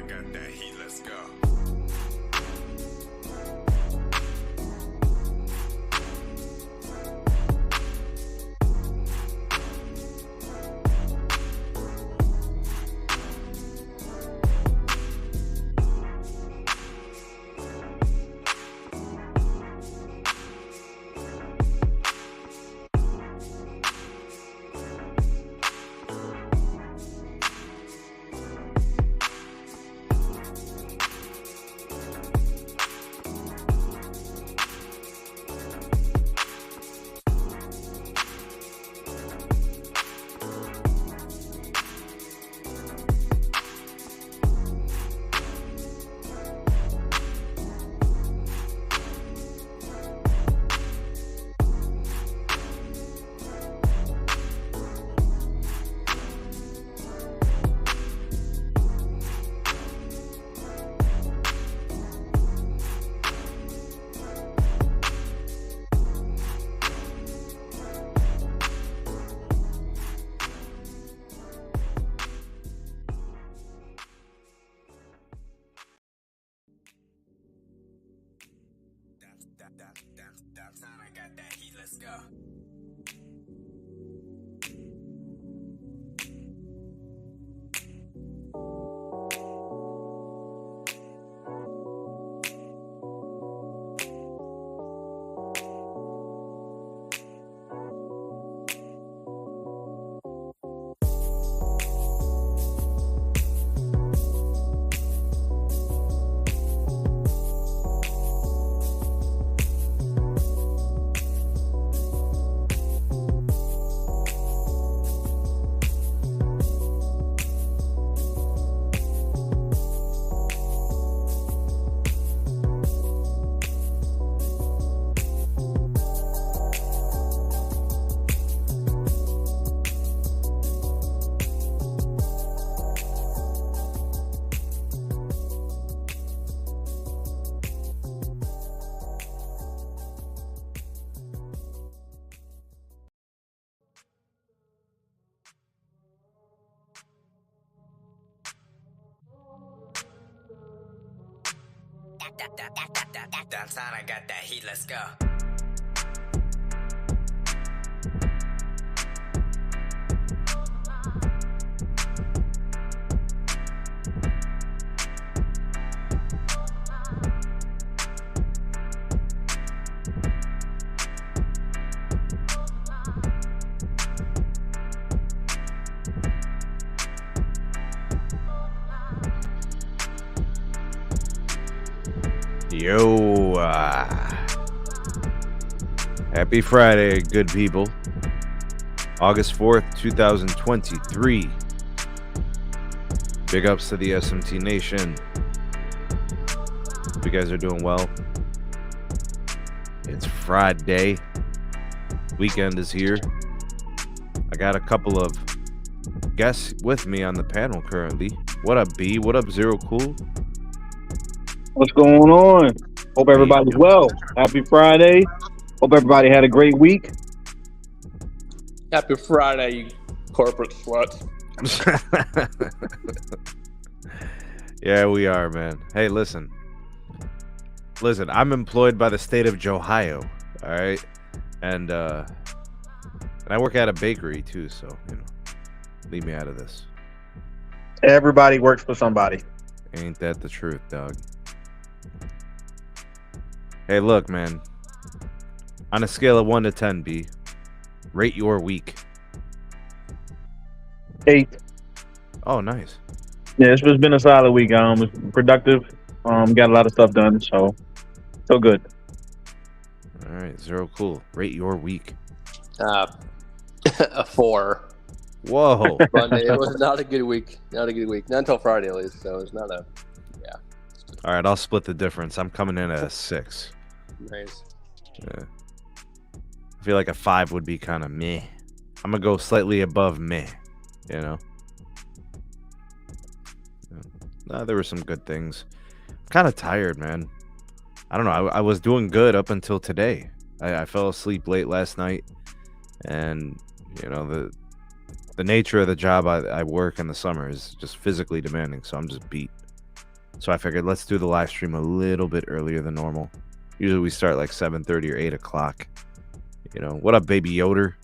got that heat, let's go. That's how I got that heat, let's go. That's how I got that heat, let's go. Yo, happy Friday, good people. August 4th, 2023. Big ups to the SMT Nation. Hope you guys are doing well. It's Friday. Weekend is here. I got a couple of guests with me on the panel currently. What up, B? What up, Zero Cool? What's going on? Hope everybody's well. Happy Friday. Hope everybody had a great week. Happy Friday, you corporate sluts. Yeah, we are, man. Hey, listen, I'm employed by the state of Ohio, all right? And I work at a bakery too, so, leave me out of this. Everybody works for somebody. Ain't that the truth, dog? Hey, look, man. On a scale of 1 to 10, B, rate your week. 8. Oh, nice. Yeah, it's been a solid week. It's productive. Got a lot of stuff done, so good. All right, Zero Cool. Rate your week. A 4. Whoa. Monday. It was not a good week. Not until Friday, at least. So it's not a. Yeah. All right, I'll split the difference. I'm coming in at a 6. Nice. Yeah. I feel like a 5 would be kind of meh. I'm gonna go slightly above meh. Yeah. There were some good things. I'm kind of tired, man. I don't know. I was doing good up until today. I fell asleep late last night, and the nature of the job I work in the summer is just physically demanding, so I'm just beat. So I figured let's do the live stream a little bit earlier than normal. Usually we start like 7:30 or 8 o'clock. You know, what up, Baby Yoder?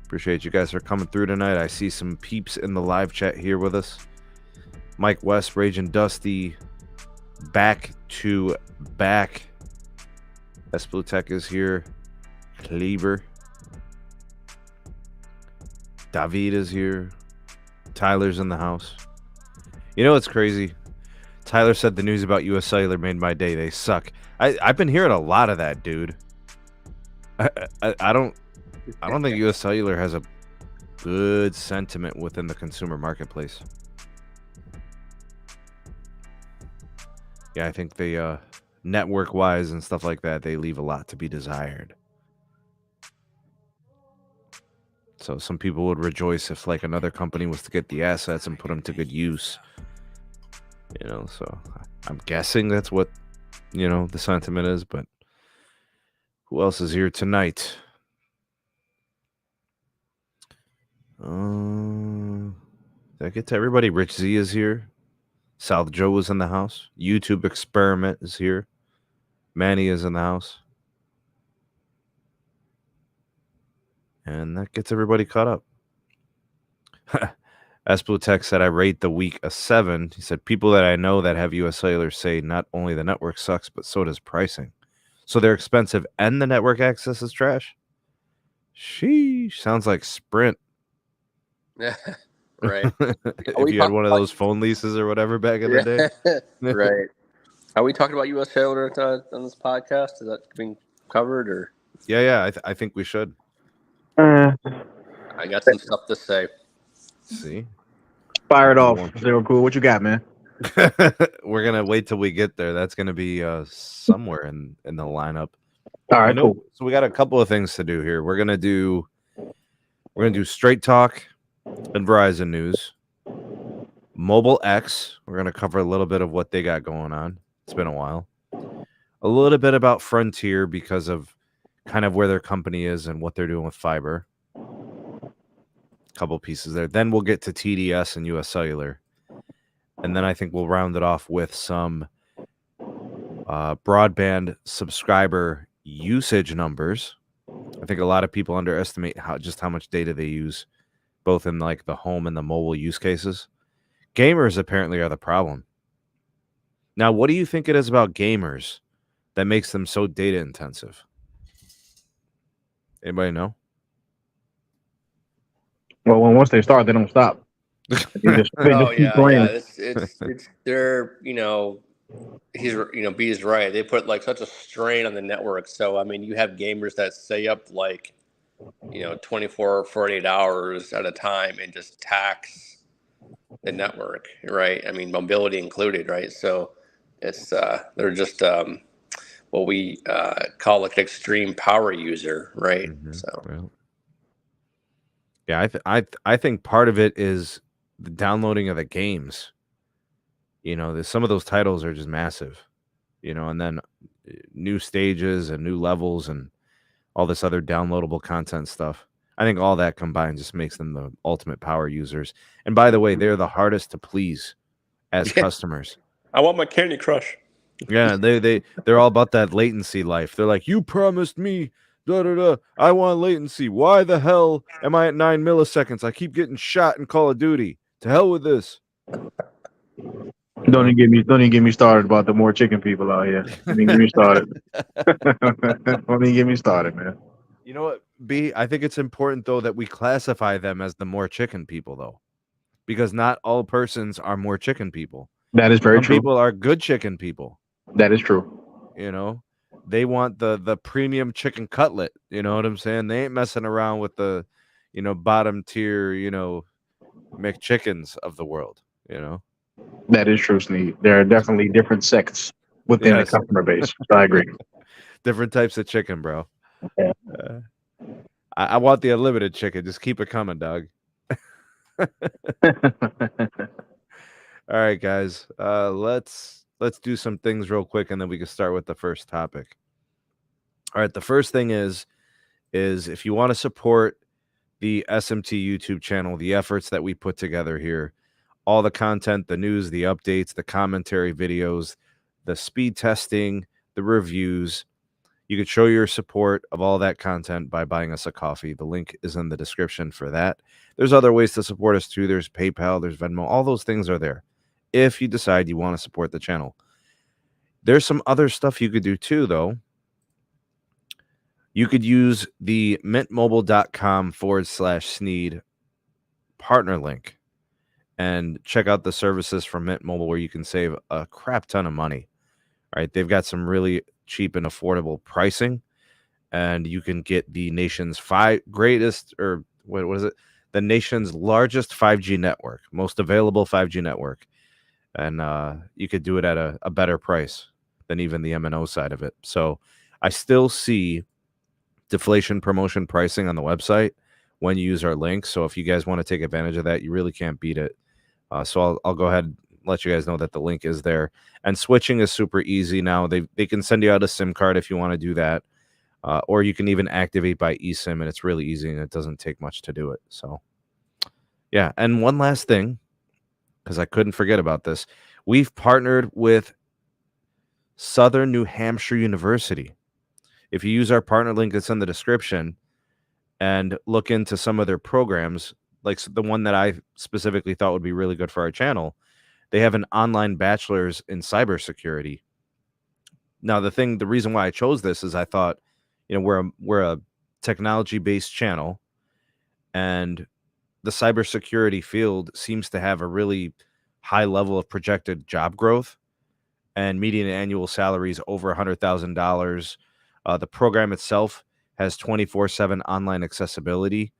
Appreciate you guys for coming through tonight. I see some peeps in the live chat here with us. Mike West, Raging Dusty, back to back. SBlueTech is here. Kleber. David is here. Tyler's in the house. You know what's crazy? Tyler said the news about US Cellular made my day. They suck. I've been hearing a lot of that, dude. I don't think US Cellular has a good sentiment within the consumer marketplace. Yeah, I think they network wise and stuff like that, they leave a lot to be desired. So some people would rejoice if like another company was to get the assets and put them to good use. You know, so I'm guessing that's what, you know, the sentiment is, but who else is here tonight? Did I get to everybody? Rich Z is here. South Joe is in the house. YouTube Experiment is here. Manny is in the house. And that gets everybody caught up. SBlueTech said, I rate the week a 7. He said, people that I know that have US Cellular say not only the network sucks, but so does pricing. So they're expensive and the network access is trash? Sheesh. Sounds like Sprint. Yeah, right. If you had one of those phone leases or whatever back in the day. Right. Are we talking about US Cellular on this podcast? Is that being covered or? Yeah. I think we should. I got some stuff to say. See? Fire it off. Zero Cool. What you got, man? We're going to wait till we get there. That's going to be somewhere in the lineup. All right, cool. So we got a couple of things to do here. We're going to do Straight Talk and Verizon news. Mobile X, we're going to cover a little bit of what they got going on. It's been a while. A little bit about Frontier because of kind of where their company is and what they're doing with fiber. Couple pieces there. Then we'll get to TDS and US Cellular. And then I think we'll round it off with some broadband subscriber usage numbers. I think a lot of people underestimate how much data they use, both in like the home and the mobile use cases. Gamers apparently are the problem. Now, what do you think it is about gamers that makes them so data intensive? Anybody know? Well, once they start, they don't stop. They just keep playing. It's they're, you know, B is right. They put like such a strain on the network. So I mean, you have gamers that stay up like, 24 or 48 hours at a time and just tax the network, right? I mean, mobility included, right? So it's they're just what we call like an extreme power user, right? Mm-hmm. So. Well, yeah, I think part of it is the downloading of the games. Some of those titles are just massive, and then new stages and new levels and all this other downloadable content stuff. I think all that combined just makes them the ultimate power users. And by the way, they're the hardest to please as customers. I want my Candy Crush. Yeah, they're all about that latency life. They're like, you promised me. I want latency. Why the hell am I at 9 milliseconds? I keep getting shot in Call of Duty. To hell with this. Don't even get me started about the more chicken people out here. Don't even get me started. Don't even get me started, man. You know what, B? I think it's important though that we classify them as the more chicken people, though, because not all persons are more chicken people. That is very true. Some people are good chicken people. That is true. They want the premium chicken cutlet. You know what I'm saying? They ain't messing around with the, bottom tier, McChickens of the world. That is true, Sneed. There are definitely different sects within the customer base. I agree. Different types of chicken, bro. Yeah. I want the unlimited chicken. Just keep it coming, dog. All right, guys. Let's do some things real quick, and then we can start with the first topic. All right, the first thing is if you want to support the SMT YouTube channel, the efforts that we put together here, all the content, the news, the updates, the commentary videos, the speed testing, the reviews. You could show your support of all that content by buying us a coffee. The link is in the description for that. There's other ways to support us too. There's PayPal, there's Venmo. All those things are there if you decide you want to support the channel. There's some other stuff you could do too, though. You could use the mintmobile.com/Sneed partner link and check out the services from Mint Mobile where you can save a crap ton of money. All right, they've got some really cheap and affordable pricing, and you can get the nation's the nation's largest 5G network, most available 5G network, and you could do it at a better price than even the MNO side of it. So I still see deflation promotion pricing on the website when you use our link. So if you guys want to take advantage of that, you really can't beat it. So I'll go ahead and let you guys know that the link is there. And switching is super easy now. They can send you out a SIM card if you want to do that. Or you can even activate by eSIM, and it's really easy, and it doesn't take much to do it. So, yeah. And one last thing, because I couldn't forget about this. We've partnered with Southern New Hampshire University. If you use our partner link that's in the description and look into some of their programs, like the one that I specifically thought would be really good for our channel, they have an online bachelor's in cybersecurity. Now, the reason why I chose this is I thought, we're a technology-based channel, and the cybersecurity field seems to have a really high level of projected job growth and median annual salaries over $100,000. The program itself has 24/7 online accessibility.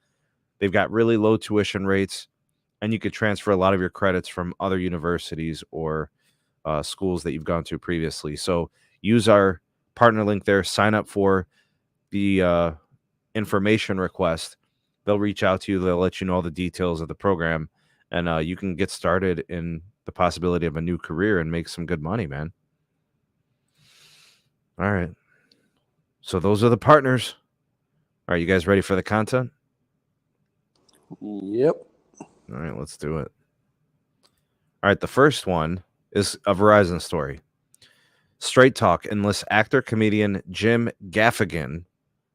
They've got really low tuition rates, and you could transfer a lot of your credits from other universities or schools that you've gone to previously. So use our partner link there. Sign up for the information request. They'll reach out to you. They'll let you know all the details of the program, and you can get started in the possibility of a new career and make some good money, man. All right. So those are the partners. All right, you guys ready for the content? Yep. All right, let's do it. All right, the first one is a Verizon story. Straight Talk enlists actor comedian Jim Gaffigan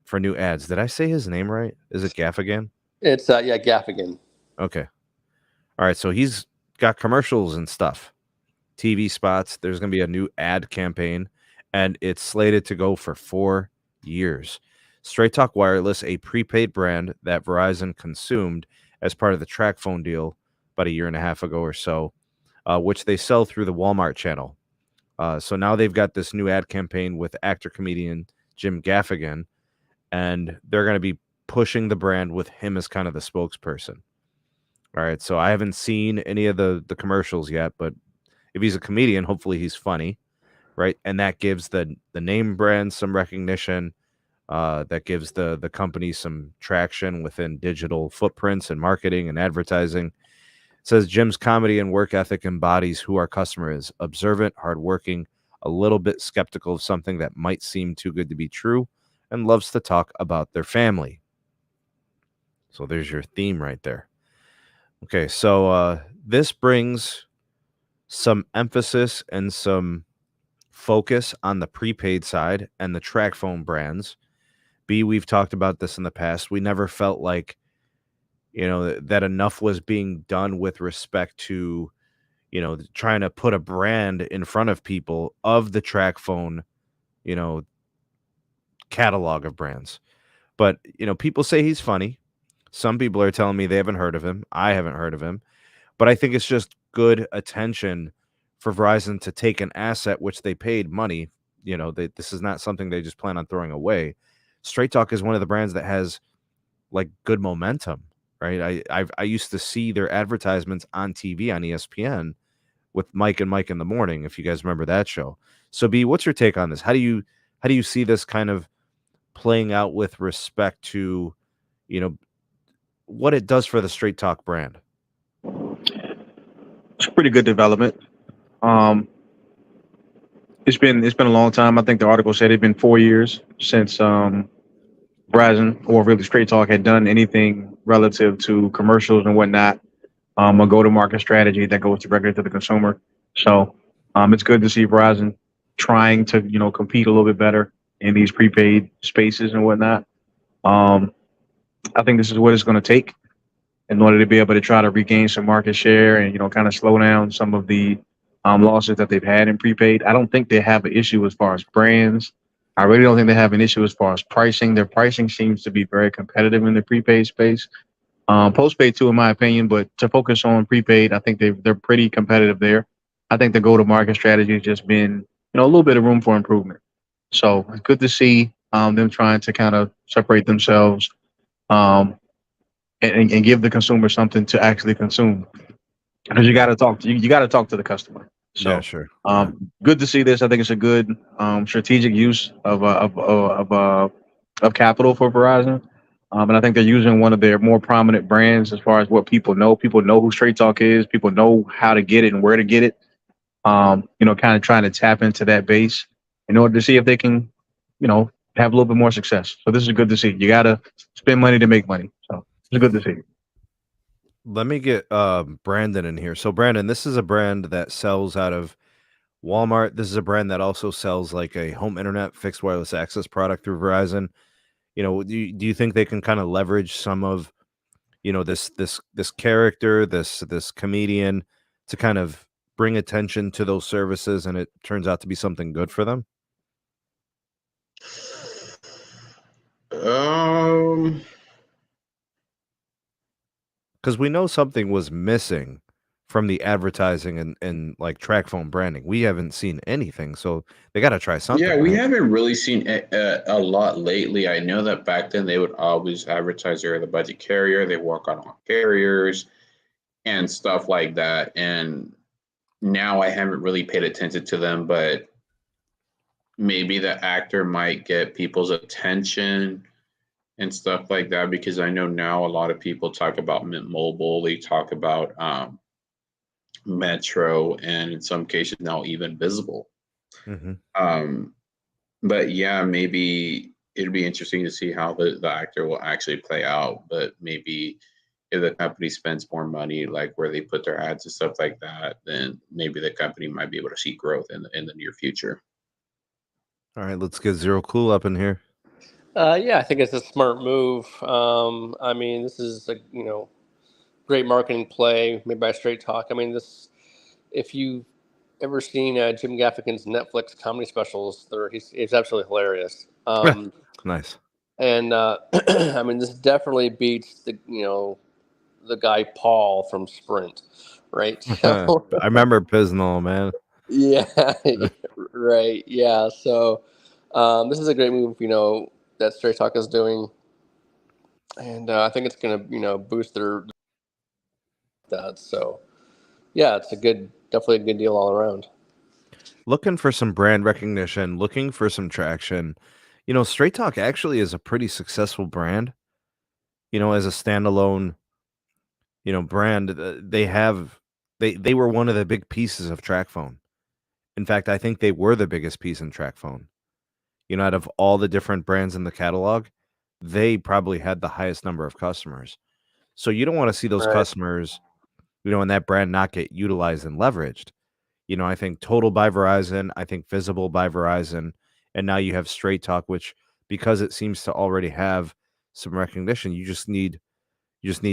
for new ads. Did I say his name right? Is it Gaffigan? It's Gaffigan. Okay. All right, so he's got commercials and stuff, TV spots. There's going to be a new ad campaign, and it's slated to go for 4 years. Straight Talk Wireless, a prepaid brand that Verizon consumed as part of the TracFone deal about a year and a half ago or so, which they sell through the Walmart channel. So now they've got this new ad campaign with actor-comedian Jim Gaffigan, and they're going to be pushing the brand with him as kind of the spokesperson. All right, so I haven't seen any of the commercials yet, but if he's a comedian, hopefully he's funny, right? And that gives the name brand some recognition. That gives the company some traction within digital footprints and marketing and advertising. It says Jim's comedy and work ethic embodies who our customer is: observant, hardworking, a little bit skeptical of something that might seem too good to be true, and loves to talk about their family. So there's your theme right there. Okay, so this brings some emphasis and some focus on the prepaid side and the TracFone brands. We've talked about this in the past. We never felt like, that enough was being done with respect to, trying to put a brand in front of people of the TracFone, catalog of brands. But, people say he's funny. Some people are telling me they haven't heard of him. I haven't heard of him. But I think it's just good attention for Verizon to take an asset which they paid money. This is not something they just plan on throwing away. Straight Talk is one of the brands that has like good momentum, right? I used to see their advertisements on TV on ESPN with Mike and Mike in the Morning, if you guys remember that show. So B, what's your take on this? How do you see this kind of playing out with respect to, what it does for the Straight Talk brand? It's a pretty good development. It's been a long time. I think the article said it's been 4 years since Verizon, or really Straight Talk, had done anything relative to commercials and whatnot. a go-to-market strategy that goes directly to the consumer. So it's good to see Verizon trying to compete a little bit better in these prepaid spaces and whatnot. Um, I think this is what it's going to take in order to be able to try to regain some market share and kind of slow down some of the losses that they've had in prepaid. I don't think they have an issue as far as brands. I really don't think they have an issue as far as pricing. Their pricing seems to be very competitive in the prepaid space. Postpaid too, in my opinion, but to focus on prepaid, I think they're pretty competitive there. I think the go-to-market strategy has just been a little bit of room for improvement. So it's good to see them trying to kind of separate themselves um, and give the consumer something to actually consume because you got to talk to you got to talk to the customer. Yeah, So sure. Yeah. good to see this. I think it's a good strategic use of capital for Verizon. And I think they're using one of their more prominent brands as far as what people know. People know who Straight Talk is. People know how to get it and where to get it. Kind of trying to tap into that base in order to see if they can, have a little bit more success. So this is good to see. You got to spend money to make money. So it's good to see. Let me get Brandon in here. So Brandon, this is a brand that sells out of Walmart. This is a brand that also sells like a home internet fixed wireless access product through Verizon. Do you think they can kind of leverage some of, this character, this comedian to kind of bring attention to those services and it turns out to be something good for them? Um, Because we know something was missing from the advertising and like track phone branding. We haven't seen anything, so they got to try something. yeah, we right? haven't really seen a lot lately. I know that back then they would always advertise they're the budget carrier. They work on all carriers and stuff like that. And now I haven't really paid attention to them, but maybe the actor might get people's attention and stuff like that because I know now a lot of people talk about Mint Mobile. They talk about Metro, and in some cases now even Visible. Mm-hmm. But yeah, maybe it'll be interesting to see how the actor will actually play out. But maybe if the company spends more money, like where they put their ads and stuff like that, then maybe the company might be able to see growth in the near future. All right, let's get Zero Cool up in here. Yeah, I think it's a smart move. I mean, this is a great marketing play made by Straight Talk. I mean, if you ever seen Jim Gaffigan's Netflix comedy specials, he's absolutely hilarious. Nice. And I mean, this definitely beats the guy Paul from Sprint, right? So, I remember Pisnell, man. yeah, right, yeah. So this is a great move, that Straight Talk is doing, and I think it's gonna boost their that. So yeah, it's definitely a good deal all around. Looking for some brand recognition, looking for some traction. Straight Talk actually is a pretty successful brand. As a standalone, brand, they were one of the big pieces of track phone. In fact, I think they were the biggest piece in track phone. Out of all the different brands in the catalog, they probably had the highest number of customers. So you don't want to see those Right. customers, and that brand not get utilized and leveraged. I think Total by Verizon, I think Visible by Verizon, and now you have Straight Talk, which because it seems to already have some recognition, you just need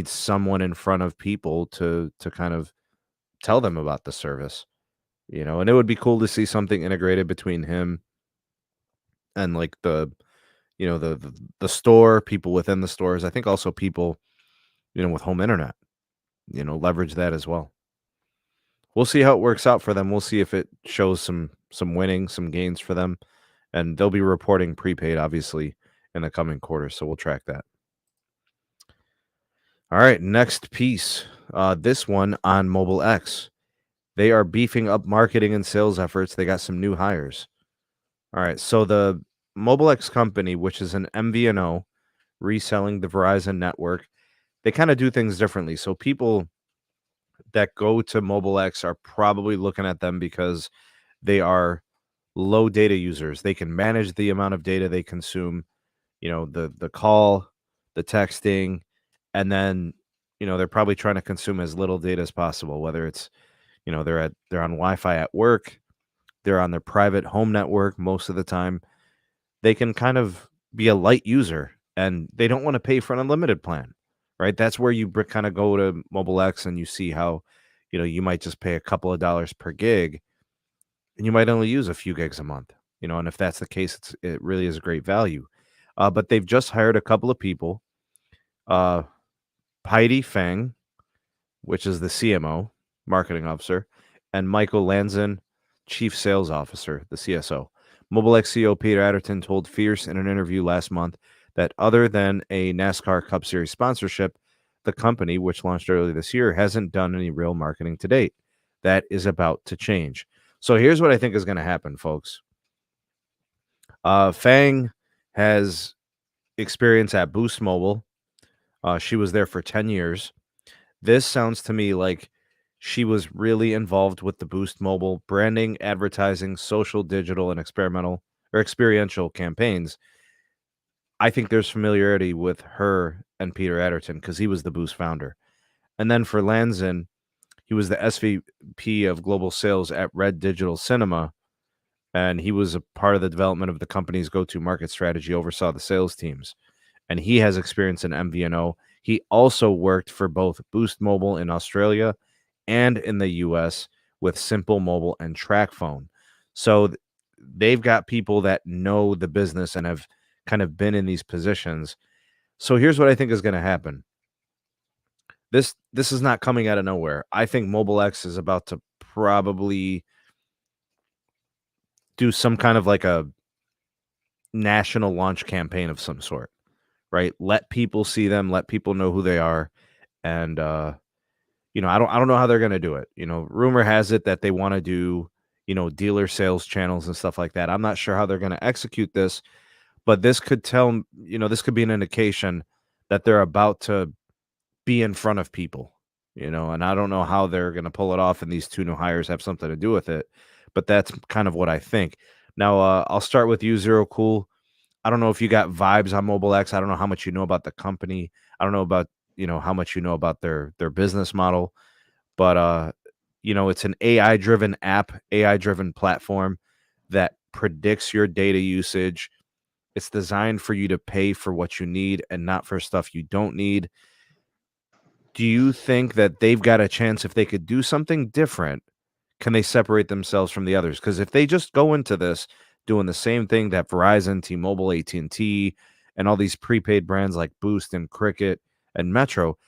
someone in front of people to kind of tell them about the service. And it would be cool to see something integrated between him and like the store, people within the stores. I think also people, with home internet, leverage that as well. We'll see how it works out for them. We'll see if it shows some winning, some gains for them. And they'll be reporting prepaid, obviously, in the coming quarter. So we'll track that. All right, next piece. This one on Mobile X. They are beefing up marketing and sales efforts. They got some new hires. All right, so the Mobile X company, which is an MVNO reselling the Verizon network, they kind of do things differently. So people that go to Mobile X are probably looking at them because they are low data users. They can manage the amount of data they consume, the call, the texting, and then they're probably trying to consume as little data as possible, whether it's, they're on Wi-Fi at work, they're on their private home network most of the time. They can kind of be a light user and they don't want to pay for an unlimited plan, right? That's where you kind of go to Mobile X and you see how, you might just pay a couple of dollars per gig and you might only use a few gigs a month, and if that's the case, it really is a great value. But they've just hired a couple of people, uh, Heidi Fang, which is the CMO, marketing officer, and Michael Lanzin, chief sales officer, the CSO. Mobile X CEO Peter Adderton told Fierce in an interview last month that other than a NASCAR Cup Series sponsorship, the company, which launched earlier this year, hasn't done any real marketing to date. That is about to change. So here's what I think is going to happen, folks. Fang has experience at Boost Mobile. She was there for 10 years. This sounds to me like she was really involved with the Boost Mobile branding, advertising, social, digital, and experiential campaigns. I think there's familiarity with her and Peter Adderton because he was the Boost founder. And then for Lanzin, he was the SVP of global sales at Red Digital Cinema, and he was a part of the development of the company's go-to market strategy, oversaw the sales teams. And he has experience in MVNO. He also worked for both Boost Mobile in Australia and in the US with Simple Mobile and TracFone. So they've got people that know the business and have kind of been in these positions. So here's what I think is going to happen. This is not coming out of nowhere. I think Mobile X is about to probably do some kind of like a national launch campaign of some sort, right? Let people see them, let people know who they are. And I don't know how they're going to do it. Rumor has it that they want to do, dealer sales channels and stuff like that. I'm not sure how they're going to execute this, but this could this could be an indication that they're about to be in front of people, and I don't know how they're going to pull it off. And these two new hires have something to do with it, but that's kind of what I think. Now, I'll start with you, Zero Cool. I don't know if you got vibes on Mobile X. I don't know how much you know about the company. I don't know about, how much you know about their business model, but it's an AI-driven app, AI-driven platform that predicts your data usage. It's designed for you to pay for what you need and not for stuff you don't need. Do you think that they've got a chance if they could do something different? Can they separate themselves from the others? Because if they just go into this doing the same thing that Verizon, T-Mobile, AT&T, and all these prepaid brands like Boost and Cricket and Metro,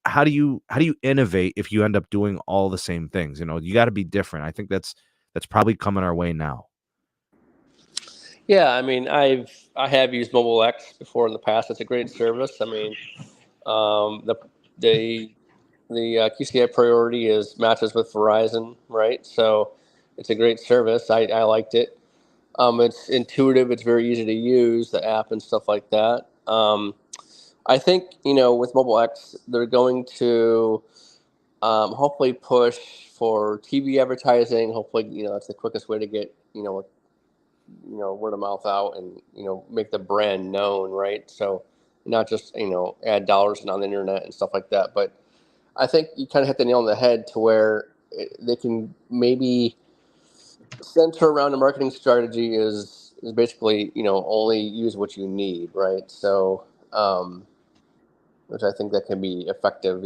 how do you innovate if you end up doing all the same things? You got to be different. I think that's probably coming our way now. Yeah, I mean, I have used Mobile X before in the past. It's a great service. I mean, the QCI priority matches with Verizon, right? So it's a great service. I liked it. It's intuitive. It's very easy to use, the app and stuff like that. I think, with Mobile X, they're going to hopefully push for TV advertising. Hopefully, that's the quickest way to get, word of mouth out and, make the brand known, right? So not just, add dollars on the internet and stuff like that. But I think you kind of hit the nail on the head to where they can maybe center around the marketing strategy is basically, only use what you need, right? So, which I think that can be effective,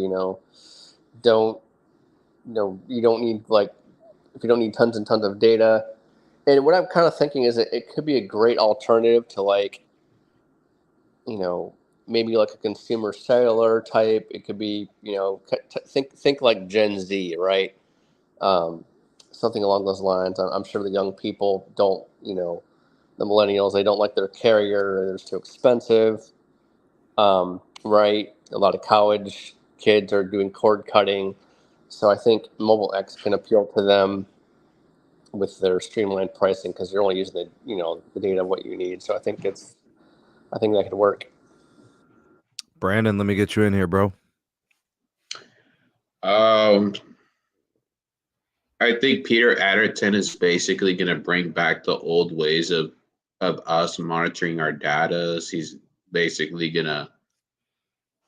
don't, you don't need if you don't need tons and tons of data. And what I'm kind of thinking is that it could be a great alternative to maybe like a consumer cellular type. It could be, think like Gen Z, right? Something along those lines. I'm sure the young people don't, the millennials, they don't like their carrier. It's too expensive, right? A lot of college kids are doing cord cutting. So I think Mobile X can appeal to them with their streamlined pricing because you're only using the data of what you need. So I think that could work. Brandon, let me get you in here, bro. I think Peter Adderton is basically going to bring back the old ways of us monitoring our data. He's basically going to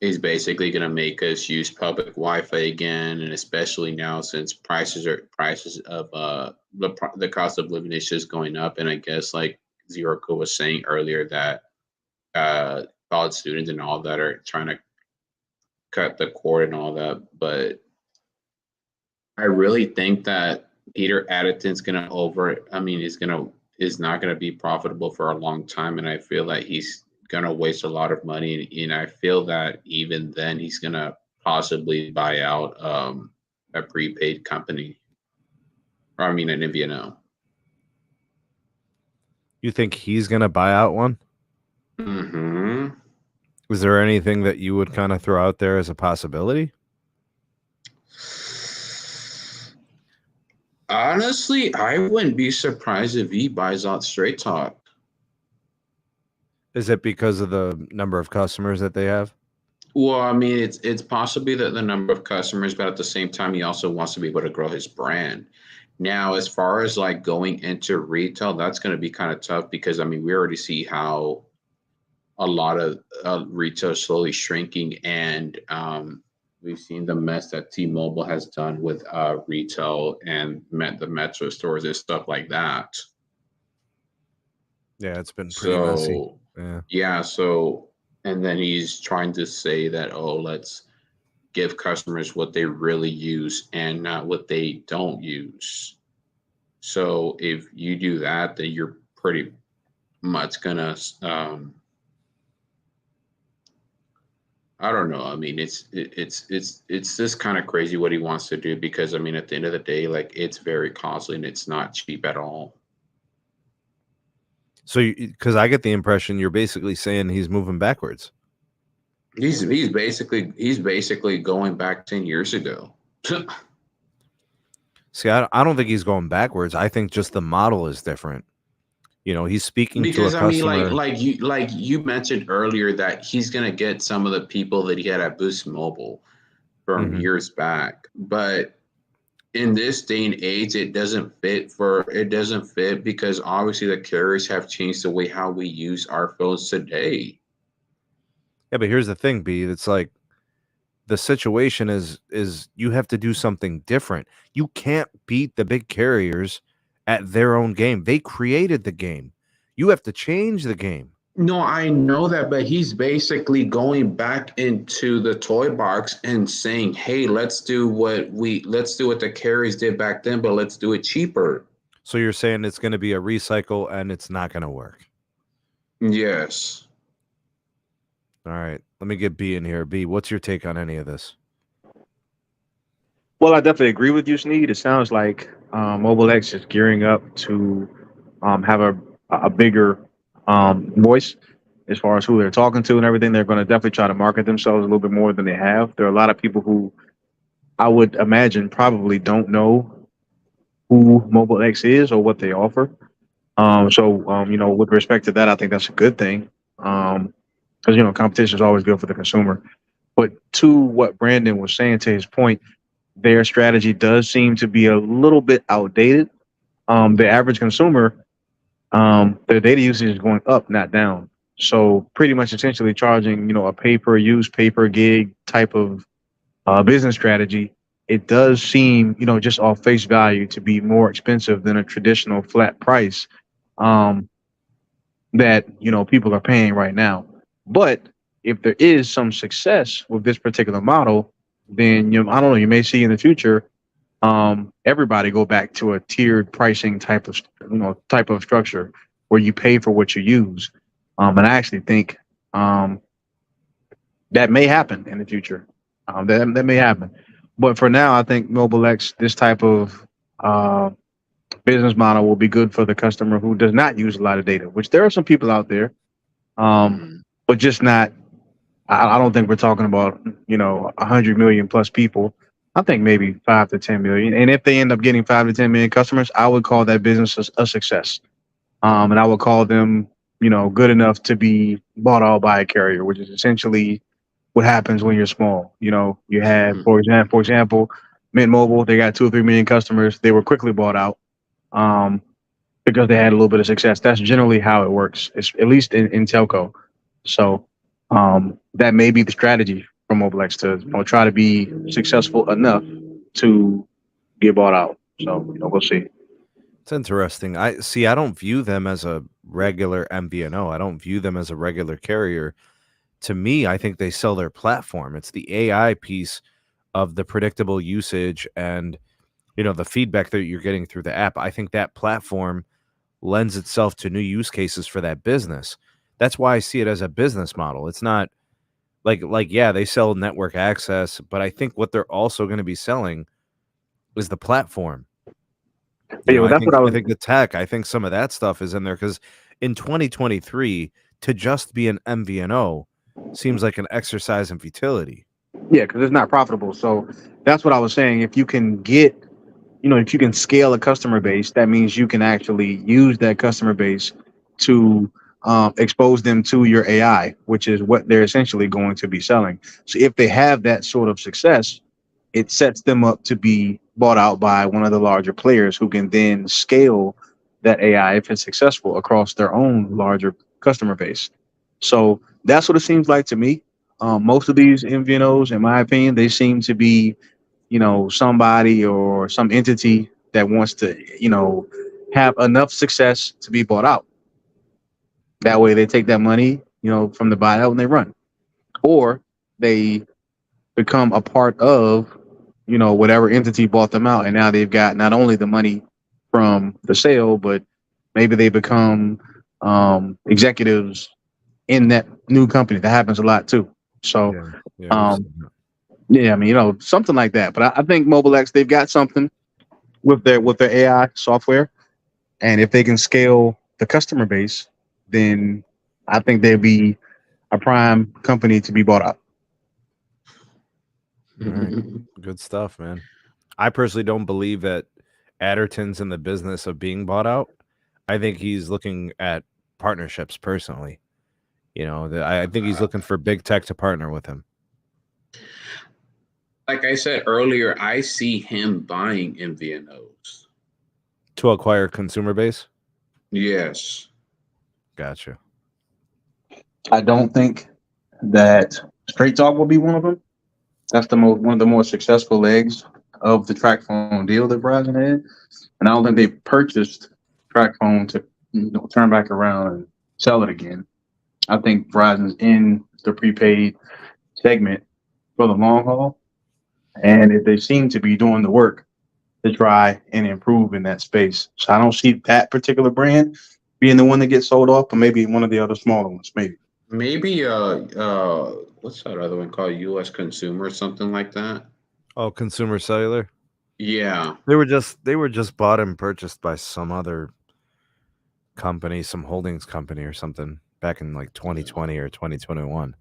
He's basically going to make us use public Wi-Fi again, and especially now since prices of the cost of living is just going up. And I guess like Zeroko was saying earlier that college students and all that are trying to cut the cord and all that. But I really think that Peter Addison's going to is not going to be profitable for a long time, and I feel that he's going to waste a lot of money, and I feel that even then he's going to possibly buy out a prepaid company, or I mean an MVNO. You think he's going to buy out one? Mm-hmm. Is there anything that you would kind of throw out there as a possibility? Honestly, I wouldn't be surprised if he buys out Straight Talk. Is it because of the number of customers that they have? Well, I mean, it's possibly that the number of customers, but at the same time, he also wants to be able to grow his brand. Now, as far as like going into retail, that's going to be kind of tough because I mean, we already see how a lot of retail is slowly shrinking, and we've seen the mess that T-Mobile has done with retail and the metro stores and stuff like that. Yeah, it's been pretty messy. Yeah. So, and then he's trying to say that, oh, let's give customers what they really use and not what they don't use. So if you do that, then you're pretty much gonna I don't know. I mean, it's just kind of crazy what he wants to do because I mean, at the end of the day, like it's very costly and it's not cheap at all. So, because I get the impression you're basically saying he's moving backwards. He's basically going back 10 years ago. See, I don't think he's going backwards. I think just the model is different. You know, he's speaking because to a customer. I mean, like you mentioned earlier that he's gonna get some of the people that he had at Boost Mobile from years back, but in this day and age, it doesn't fit because obviously the carriers have changed the way how we use our phones today. Yeah, but here's the thing, B. It's like the situation is you have to do something different. You can't beat the big carriers at their own game. They created the game. You have to change the game. No, I know that, but he's basically going back into the toy box and saying, "Hey, let's do what the carriers did back then, but let's do it cheaper." So you're saying it's going to be a recycle and it's not going to work? Yes. All right. Let me get B in here. B, what's your take on any of this? Well, I definitely agree with you, Sneed. It sounds like Mobile X is gearing up to have a bigger voice as far as who they're talking to and everything. They're going to definitely try to market themselves a little bit more than they have. There are a lot of people who I would imagine probably don't know who Mobile X is or what they offer. You know, with respect to that, I think that's a good thing. Because, you know, competition is always good for the consumer. But to what Brandon was saying, to his point, their strategy does seem to be a little bit outdated. The average consumer, their data usage is going up, not down. So pretty much essentially charging, you know, a pay-per-use, pay-per-gig type of business strategy, it does seem, you know, just off face value to be more expensive than a traditional flat price that, you know, people are paying right now. But if there is some success with this particular model, then, you know, I don't know, you may see in the future everybody go back to a tiered pricing type of structure where you pay for what you use. And I actually think that may happen in the future. That may happen. But for now, I think Mobile X, this type of business model will be good for the customer who does not use a lot of data, which there are some people out there, but just not. I don't think we're talking about, you know, 100 million plus people. I think maybe 5 to 10 million. And if they end up getting 5 to 10 million customers, I would call that business a success. And I would call them, you know, good enough to be bought out by a carrier, which is essentially what happens when you're small. You know, you had, for example, Mint Mobile, they got 2 or 3 million customers. They were quickly bought out because they had a little bit of success. That's generally how it works, it's, at least in telco. So that may be the strategy for MobileX to try to be successful enough to get bought out. So we'll see. It's interesting. I don't view them as a regular MVNO. I don't view them as a regular carrier. To me, I think they sell their platform. It's the AI piece of the predictable usage and the feedback that you're getting through the app. I think that platform lends itself to new use cases for that business. That's why I see it as a business model. It's not like yeah, they sell network access, but I think what they're also going to be selling is the platform. Yeah, well, that's what I I was. think the tech, I think some of that stuff is in there because in 2023 to just be an MVNO seems like an exercise in futility. Yeah, because it's not profitable. So that's what I was saying. If you can get, if you can scale a customer base, that means you can actually use that customer base to expose them to your AI, which is what they're essentially going to be selling. So if they have that sort of success, it sets them up to be bought out by one of the larger players who can then scale that AI, if it's successful, across their own larger customer base. So that's what it seems like to me. Most of these MVNOs, in my opinion, they seem to be, somebody or some entity that wants to, have enough success to be bought out. That way they take that money, from the buyout and they run. Or they become a part of, whatever entity bought them out. And now they've got not only the money from the sale, but maybe they become executives in that new company. That happens a lot too. So, Yeah, um, yeah, I mean, something like that. But I think MobileX, they've got something with their AI software, and if they can scale the customer base, then I think they'd be a prime company to be bought out. all right. Good stuff, man. I personally don't believe that Adderton's in the business of being bought out. I think he's looking at partnerships personally. I think he's looking for big tech to partner with him. Like I said earlier, I see him buying MVNOs To acquire consumer base? Yes. Gotcha. I don't think that Straight Talk will be one of them. That's one of the more successful legs of the track phone deal that Verizon had, and I don't think they purchased track phone to turn back around and sell it again. I think Verizon's in the prepaid segment for the long haul, and if they seem to be doing the work to try and improve in that space. So I don't see that particular brand being the one that gets sold off, but maybe one of the other smaller ones, maybe. Maybe what's that other one called? US Consumer or something like that. Oh, Consumer Cellular? Yeah. They were just bought and purchased by some other company, some holdings company or something back in like 2020 or 2021.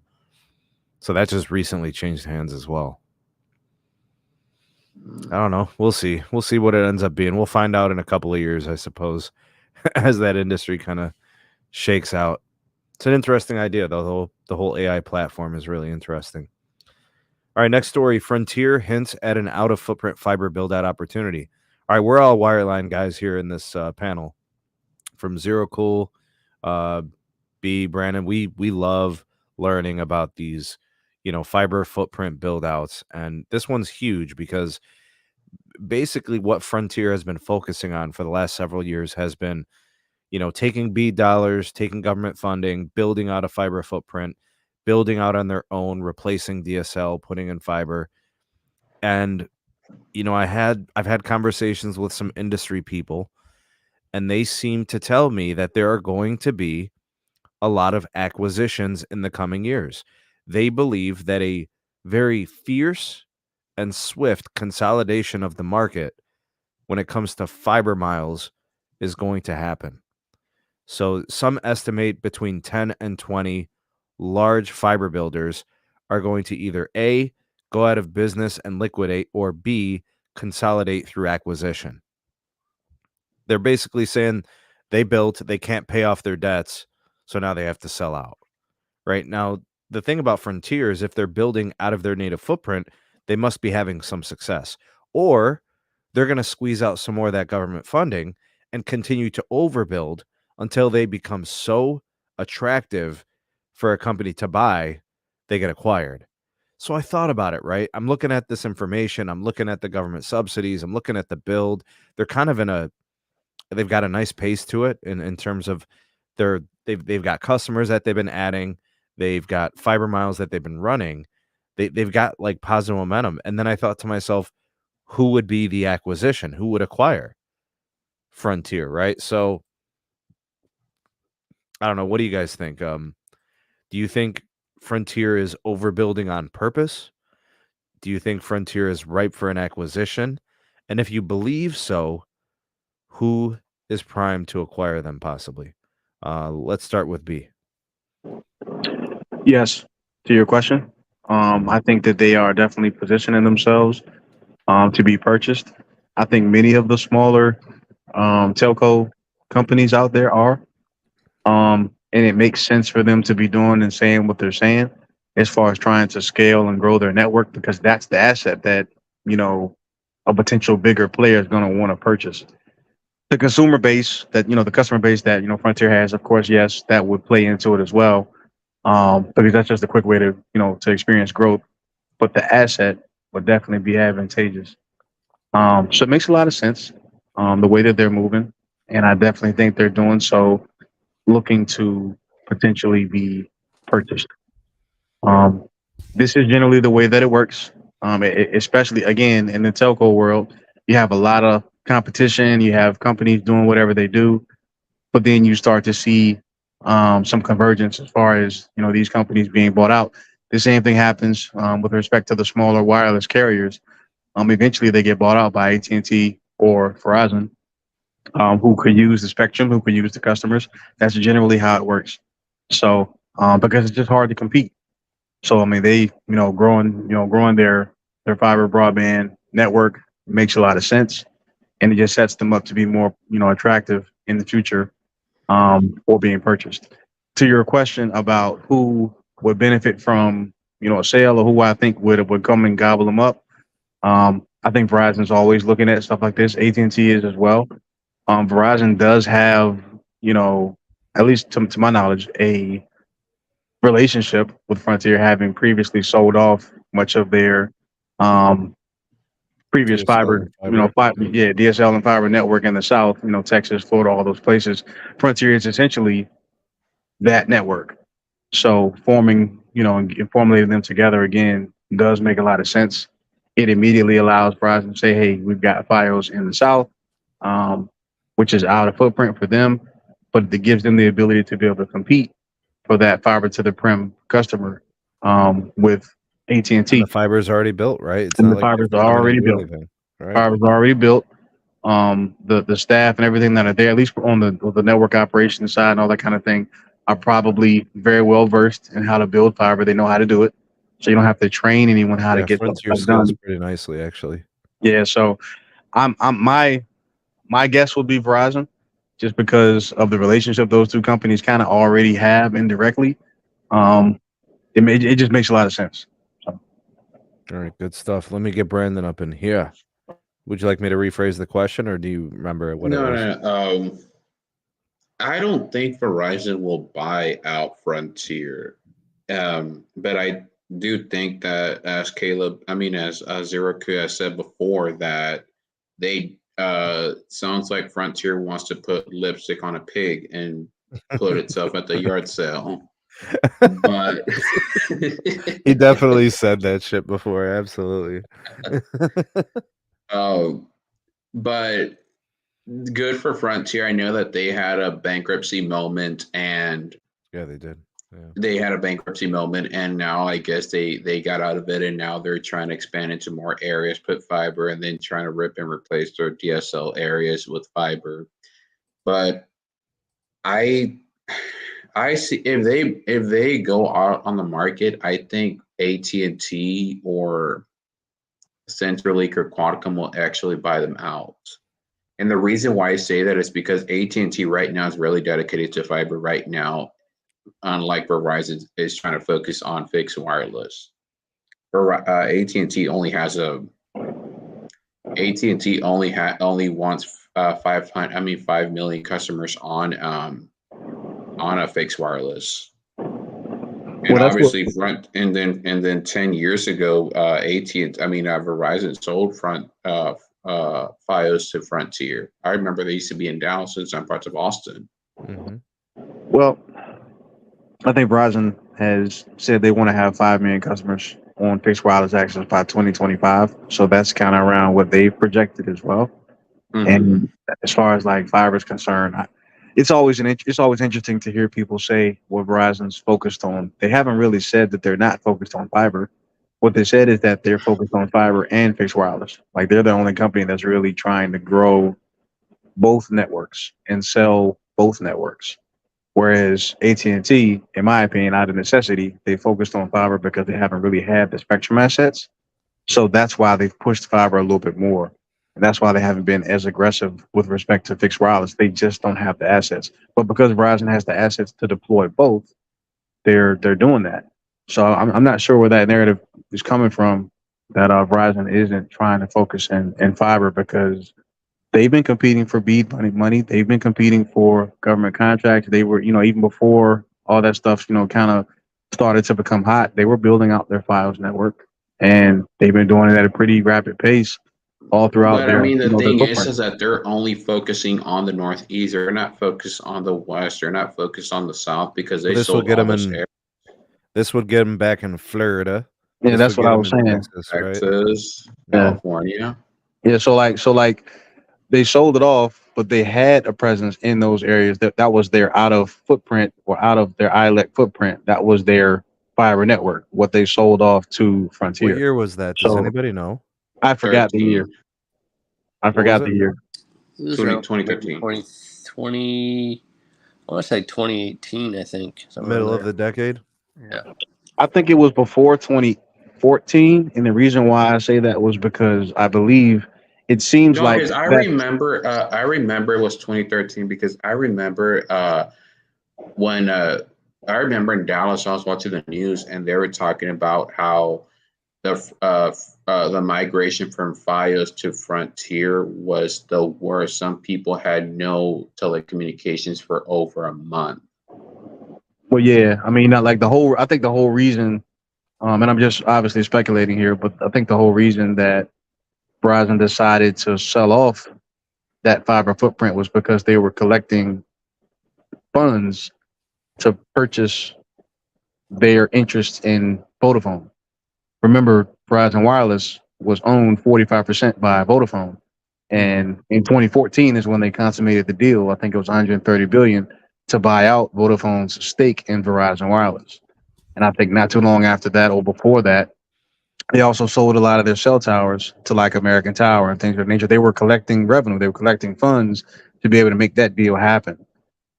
So that just recently changed hands as well. I don't know. We'll see. We'll see what it ends up being. We'll find out in a couple of years, I suppose, as that industry kind of shakes out. It's an interesting idea, though. The whole AI platform is really interesting. All right, next story. Frontier hints at an out-of-footprint fiber build-out opportunity. All right, we're all wireline guys here in this panel. From Zero Cool, B, Brandon, we love learning about these, fiber footprint build-outs. And this one's huge because basically what Frontier has been focusing on for the last several years has been, taking BEAD dollars, taking government funding, building out a fiber footprint, building out on their own, replacing DSL, putting in fiber. And, I've had conversations with some industry people, and they seem to tell me that there are going to be a lot of acquisitions in the coming years. They believe that a very fierce and swift consolidation of the market when it comes to fiber miles is going to happen. So some estimate between 10 and 20 large fiber builders are going to either A, go out of business and liquidate, or B, consolidate through acquisition. They're basically saying they can't pay off their debts, so now they have to sell out. Right now, the thing about Frontier is if they're building out of their native footprint, they must be having some success. Or they're going to squeeze out some more of that government funding and continue to overbuild until they become so attractive for a company to buy, they get acquired. So I thought about it, right? I'm looking at this information. I'm looking at the government subsidies. I'm looking at the build. They're kind of they've got a nice pace to it in terms of they've got customers that they've been adding. They've got fiber miles that they've been running. They've got like positive momentum. And then I thought to myself, who would be the acquisition? Who would acquire Frontier, right? So I don't know. What do you guys think? Do you think Frontier is overbuilding on purpose? Do you think Frontier is ripe for an acquisition? And if you believe so, who is primed to acquire them possibly? Let's start with B. Yes, to your question, I think that they are definitely positioning themselves to be purchased. I think many of the smaller telco companies out there are, and it makes sense for them to be doing and saying what they're saying as far as trying to scale and grow their network because that's the asset that you know a potential bigger player is going to want to purchase. The consumer base that the customer base that Frontier has, of course, yes, that would play into it as well, because that's just a quick way to to experience growth. But the asset would definitely be advantageous. So it makes a lot of sense, the way that they're moving, and I definitely think they're doing so, looking to potentially be purchased. Um, this is generally the way that it works, especially again in the telco world. You have a lot of competition. You have companies doing whatever they do, but then you start to see some convergence as far as these companies being bought out. The same thing happens with respect to the smaller wireless carriers. Eventually, they get bought out by AT&T or Verizon, who could use the spectrum, who could use the customers. That's generally how it works. So, because it's just hard to compete. So, I mean, they, growing their fiber broadband network makes a lot of sense, and it just sets them up to be more, attractive in the future, or being purchased. To your question about who would benefit from, a sale or who I think would come and gobble them up, I think Verizon's always looking at stuff like this. AT&T is as well. Verizon does have, at least to my knowledge, a relationship with Frontier, having previously sold off much of their um, previous DSL fiber, and fiber. yeah, DSL and fiber network in the South, Texas, Florida, all those places. Frontier is essentially that network. So forming, and formulating them together again does make a lot of sense. It immediately allows Verizon to say, hey, we've got Fios in the South, um, which is out of footprint for them, but it gives them the ability to be able to compete for that fiber to the prem customer, with AT&T. And the fiber is already built, right? It's And not the like fiber's they're having to already do built. anything, right? Fiber's already built. The staff and everything that are there, at least on the network operations side and all that kind of thing, are probably very well versed in how to build fiber. They know how to do it, so you don't have to train anyone how to Yeah, get that Frontier stuff scales done. pretty nicely, actually. Yeah, so I'm my guess would be Verizon, just because of the relationship those two companies kind of already have indirectly. Um, it just makes a lot of sense. So, All right, good stuff. Let me get Brandon up in here. Would you like me to rephrase the question, or do you remember what it No, was? no. I don't think Verizon will buy out Frontier, but I do think that, as Zeroku has said before, that they sounds like Frontier wants to put lipstick on a pig and put itself at the yard sale. But He definitely said that shit before. Absolutely. um, but good for Frontier. I know that they had a bankruptcy moment, and Yeah, they did. Yeah. and now I guess they got out of it, and now they're trying to expand into more areas, put fiber, and then trying to rip and replace their DSL areas with fiber. But I I see if they go out on the market, I think AT&T or CenturyLink or Qualcomm will actually buy them out. And the reason why I say that is because AT&T right now is really dedicated to fiber right now, unlike Verizon is trying to focus on fixed wireless. AT&T only has a AT&T only wants 5 million customers on a fixed wireless. And that's what. obviously front and then 10 years ago, Verizon sold front Fios to Frontier. I remember they used to be in Dallas and some parts of Austin. Mm-hmm. Well, I think Verizon has said they want to have 5 million customers on fixed wireless access by 2025. So that's kind of around what they've projected as well. Mm-hmm. And as far as like fiber is concerned, it's always interesting to hear people say what Verizon's focused on. They haven't really said that they're not focused on fiber. What they said is that they're focused on fiber and fixed wireless. Like they're the only company that's really trying to grow both networks and sell both networks. Whereas AT&T, in my opinion, out of necessity, they focused on fiber because they haven't really had the spectrum assets. So that's why they've pushed fiber a little bit more. And that's why they haven't been as aggressive with respect to fixed wireless. They just don't have the assets. But because Verizon has the assets to deploy both, they're doing that. So I'm not sure where that narrative is coming from that Verizon isn't trying to focus in fiber because they've been competing for BEAD money. They've been competing for government contracts. They were, even before all that stuff, kind of started to become hot, they were building out their Fios network, and they've been doing it at a pretty rapid pace all throughout But their, I mean, the their thing footprint. is that they're only focusing on the Northeast. They're not focused on the West. They're not focused on the South because they This will sold get all them those in. This would get them back in Florida. Yeah, This that's would what get I them was in saying. Texas, right? Texas, Yeah. California. Yeah, so like they sold it off, but they had a presence in those areas that was their out of footprint or out of their ILEC footprint. That was their fiber network, what they sold off to What Frontier. year was that? Does So anybody know? I forgot the 13. year. I was forgot it? the year. It was 20, around 2013. 2020. I want to say 2018. I think somewhere Middle in of the decade. Yeah. I think it was before 2014, and the reason why I say that was because I believe it seems No, like because I that. remember. I remember it was 2013 because I remember when I remember in Dallas, I was watching the news and they were talking about how the migration from Fios to Frontier was the worst. Some people had no telecommunications for over a month. Well, yeah, I mean, not like the whole. I think the whole reason, and I'm just obviously speculating here, but I think the whole reason that Verizon decided to sell off that fiber footprint was because they were collecting funds to purchase their interest in Vodafone. Remember, Verizon Wireless was owned 45% by Vodafone, and in 2014 is when they consummated the deal. I think it was 130 billion to buy out Vodafone's stake in Verizon Wireless. And I think not too long after that, or before that, they also sold a lot of their cell towers to like American Tower and things of that nature. They were collecting revenue, they were collecting funds to be able to make that deal happen.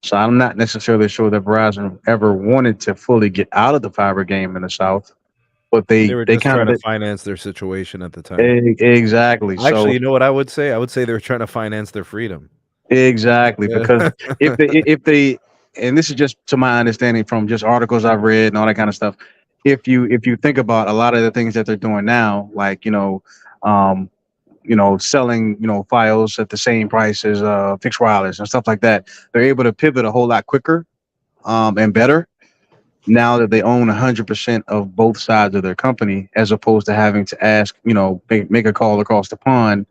So I'm not necessarily sure that Verizon ever wanted to fully get out of the fiber game in the South, but They were just kind trying of to finance their situation at the time. exactly. Actually, So you know what I would say? I would say they were trying to finance their freedom. exactly Yeah. because if they and this is just to my understanding from just articles I've read and all that kind of stuff. If you think about a lot of the things that they're doing now, like um, selling files at the same price as fixed wireless and stuff like that, they're able to pivot a whole lot quicker and better now that they own 100% of both sides of their company, as opposed to having to ask, make a call across the pond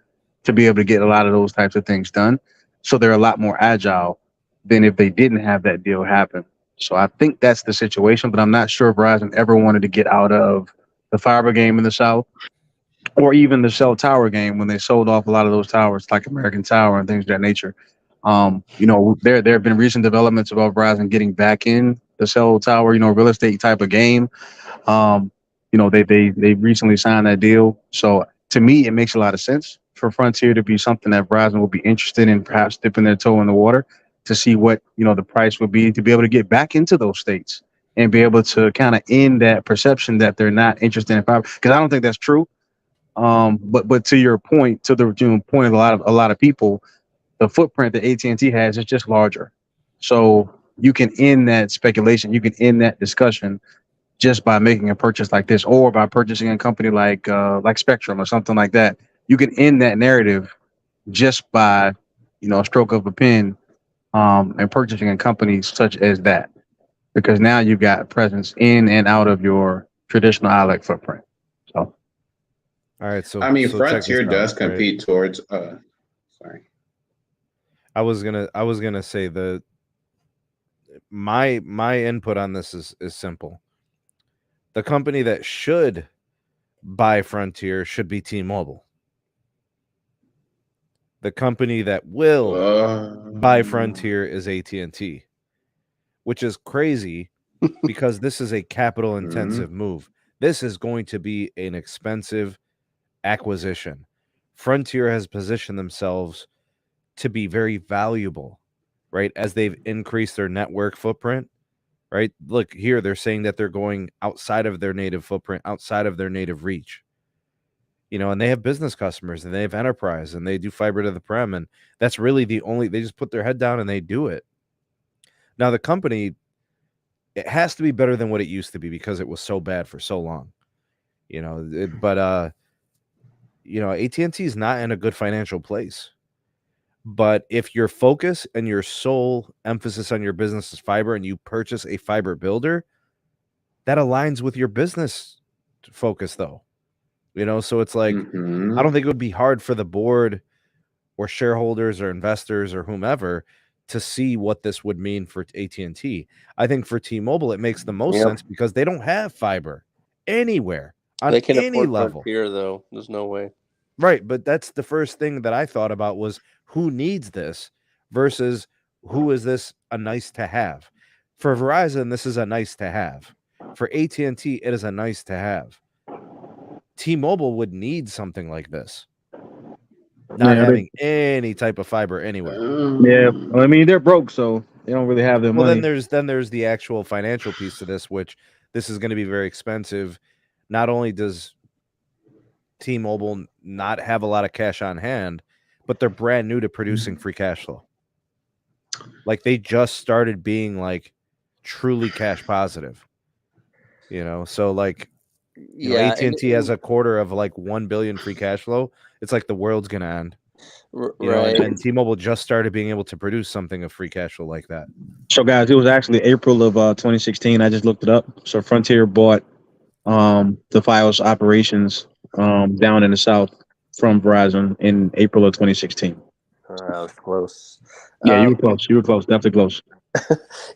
to be able to get a lot of those types of things done. So they're a lot more agile than if they didn't have that deal happen. So I think that's the situation, but I'm not sure if Verizon ever wanted to get out of the fiber game in the South or even the cell tower game when they sold off a lot of those towers like American Tower and things of that nature. There have been recent developments about Verizon getting back in the cell tower, real estate type of game. They recently signed that deal. So to me, it makes a lot of sense for Frontier to be something that Verizon will be interested in, perhaps dipping their toe in the water to see what the price would be to be able to get back into those states and be able to kind of end that perception that they're not interested in fiber. Because I don't think that's true. But to your point, to the point of a lot of people, the footprint that AT&T has is just larger. So you can end that speculation, you can end that discussion just by making a purchase like this, or by purchasing a company like Spectrum or something like that. You can end that narrative just by a stroke of a pen and purchasing a company such as that. because now you've got presence in and out of your traditional ILEC footprint. So, all right. So I mean, so check Frontier this does out, right? compete towards. Sorry. I was gonna say my input on this is simple. The company that should buy Frontier should be T-Mobile. The company that will buy Frontier is AT&T, which is crazy because this is a capital intensive move. This is going to be an expensive acquisition. Frontier has positioned themselves to be very valuable, right? As they've increased their network footprint, right? Look here, they're saying that they're going outside of their native footprint, outside of their native reach. You know, and they have business customers and they have enterprise and they do fiber to the prem. And that's really they just put their head down and they do it. Now, the company, it has to be better than what it used to be because it was so bad for so long, you know, you know, AT&T is not in a good financial place. But if your focus and your sole emphasis on your business is fiber and you purchase a fiber builder, that aligns with your business focus, though. You know, so it's like, I don't think it would be hard for the board or shareholders or investors or whomever to see what this would mean for AT&T. I think for T-Mobile, it makes the most sense because they don't have fiber anywhere on They can any afford level. Frontier, though. There's no way. Right, but that's the first thing that I thought about was who needs this versus who is this a nice to have. For Verizon, this is a nice to have. For AT&T, it is a nice to have. T-Mobile would need something like this. Not having any type of fiber anywhere. Yeah, well, I mean, they're broke, so they don't really have their money. Then there's the actual financial piece to this, which this is going to be very expensive. Not only does T-Mobile not have a lot of cash on hand, but they're brand new to producing free cash flow. Like they just started being like truly cash positive, you know? So like, you know, AT&T has a quarter of like 1 billion free cash flow. It's like the world's going to end. You know, and T-Mobile just started being able to produce something of free cash flow like that. So guys, it was actually April of 2016. I just looked it up. So Frontier bought the Fios operations down in the South from Verizon in April of 2016. That was close. Yeah, you were close. You were close. Definitely close.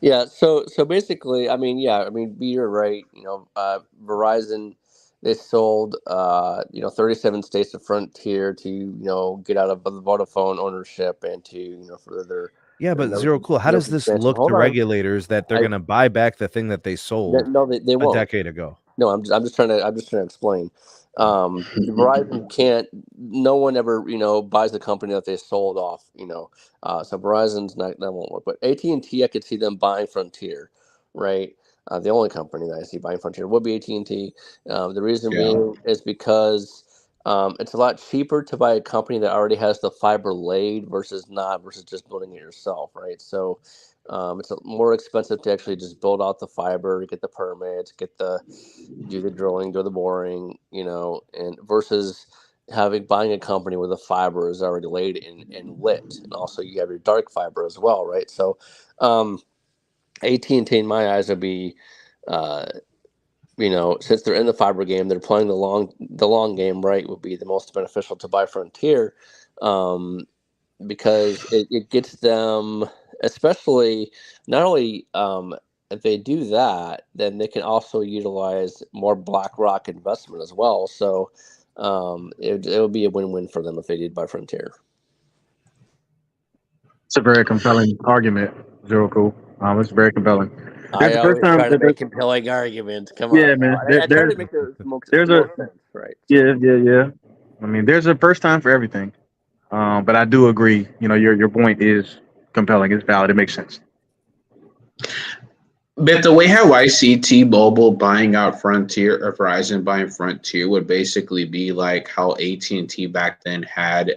Yeah. So basically, I mean, you're right. You know, Verizon, they sold 37 states to Frontier to, you know, get out of the Vodafone ownership and to, you know, further. Yeah, but Zero Cool, how does this look to regulators that they're going to buy back the thing that they sold they won't. a decade ago? No, I'm just trying to explain. Verizon can't. No one ever, you know, buys the company that they sold off. You know, so Verizon's that won't work. But AT&T, I could see them buying Frontier, right? The only company that I see buying Frontier would be AT&T. The reason being is because it's a lot cheaper to buy a company that already has the fiber laid versus just building it yourself, right? So. It's more expensive to actually just build out the fiber, get the permits, do the drilling, do the boring, you know, and versus buying a company where the fiber is already laid and lit, and also you have your dark fiber as well, right? So, AT&T in my eyes would be, you know, since they're in the fiber game, they're playing the long game, right? Would be the most beneficial to buy Frontier, because it gets them. Especially, not only if they do that, then they can also utilize more BlackRock investment as well. So it would be a win-win for them if they did buy Frontier. It's a very compelling argument, Zero Cool. It's very compelling. I always try to make compelling arguments. Come on. Yeah, man. I try to make the most sense, right? Yeah. I mean, there's a first time for everything. But I do agree. You know, your point is compelling. It's valid. It makes sense. But the way how I see T-Mobile buying out Frontier or Verizon buying Frontier would basically be like how AT&T back then had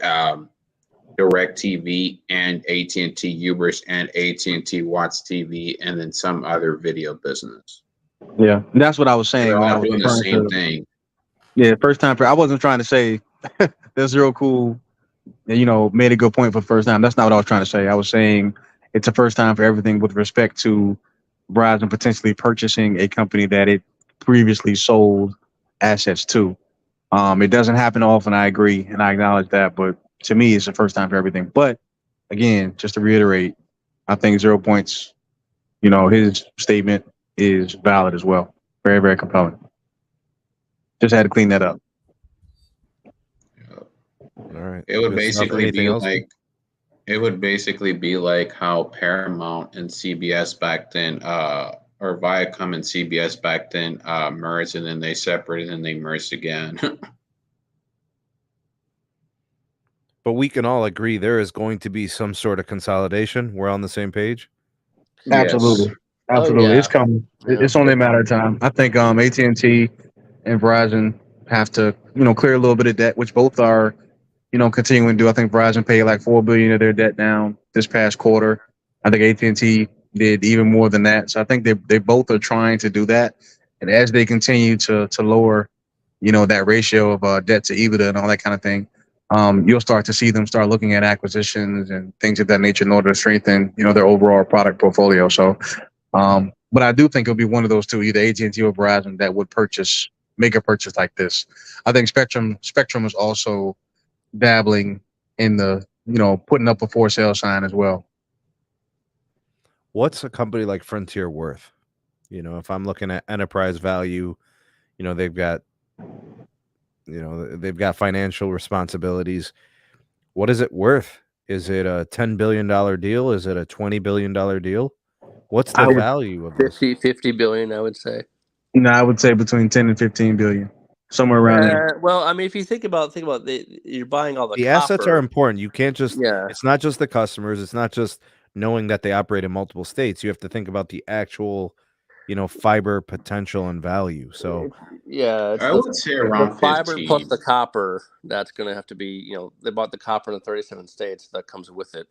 DirecTV and AT&T Ubers and AT&T Watch TV and then some other video business. Yeah, that's what I was saying. They're when all I was doing the same thing. Yeah, first time for. I wasn't trying to say that's Zero Cool. You know, made a good point for the first time. That's not what I was trying to say. I was saying it's a first time for everything with respect to Verizon potentially purchasing a company that it previously sold assets to. It doesn't happen often, I agree, and I acknowledge that, but to me, it's the first time for everything. But again, just to reiterate, I think 0 points, his statement is valid as well. Very, very compelling. Just had to clean that up. All right. It would Good stuff. basically Anything be else? like it would basically be like how Paramount and CBS back then, or Viacom and CBS back then, merged, and then they separated and they merged again. But we can all agree there is going to be some sort of consolidation. We're on the same page. Absolutely. Yes. Oh Absolutely. yeah. It's coming. Yeah. It's only a matter of time. I think AT&T and Verizon have to, clear a little bit of debt, which both are, continuing to do. I think Verizon paid like $4 billion of their debt down this past quarter. I think AT&T did even more than that. So I think they both are trying to do that. And as they continue to lower, that ratio of debt to EBITDA and all that kind of thing, you'll start to see them start looking at acquisitions and things of that nature in order to strengthen, their overall product portfolio. So, but I do think it'll be one of those two, either AT&T or Verizon, that would make a purchase like this. I think Spectrum is also dabbling in the, putting up a for sale sign as well. What's a company like Frontier worth? If I'm looking at enterprise value, they've got financial responsibilities. What is it worth? Is it a $10 billion deal? Is it a $20 billion deal? What's the value of this? 50 billion, I would say. No, I would say between 10 and 15 billion, somewhere around there. Well, I mean, if you think about you're buying all the copper. Assets are important. You can't just Yeah. It's not just the customers. It's not just knowing that they operate in multiple states. You have to think about the actual, fiber potential and value. So yeah, it's I would say around the fiber 15. plus the copper. That's going to have to be, they bought the copper in the 37 states that comes with it.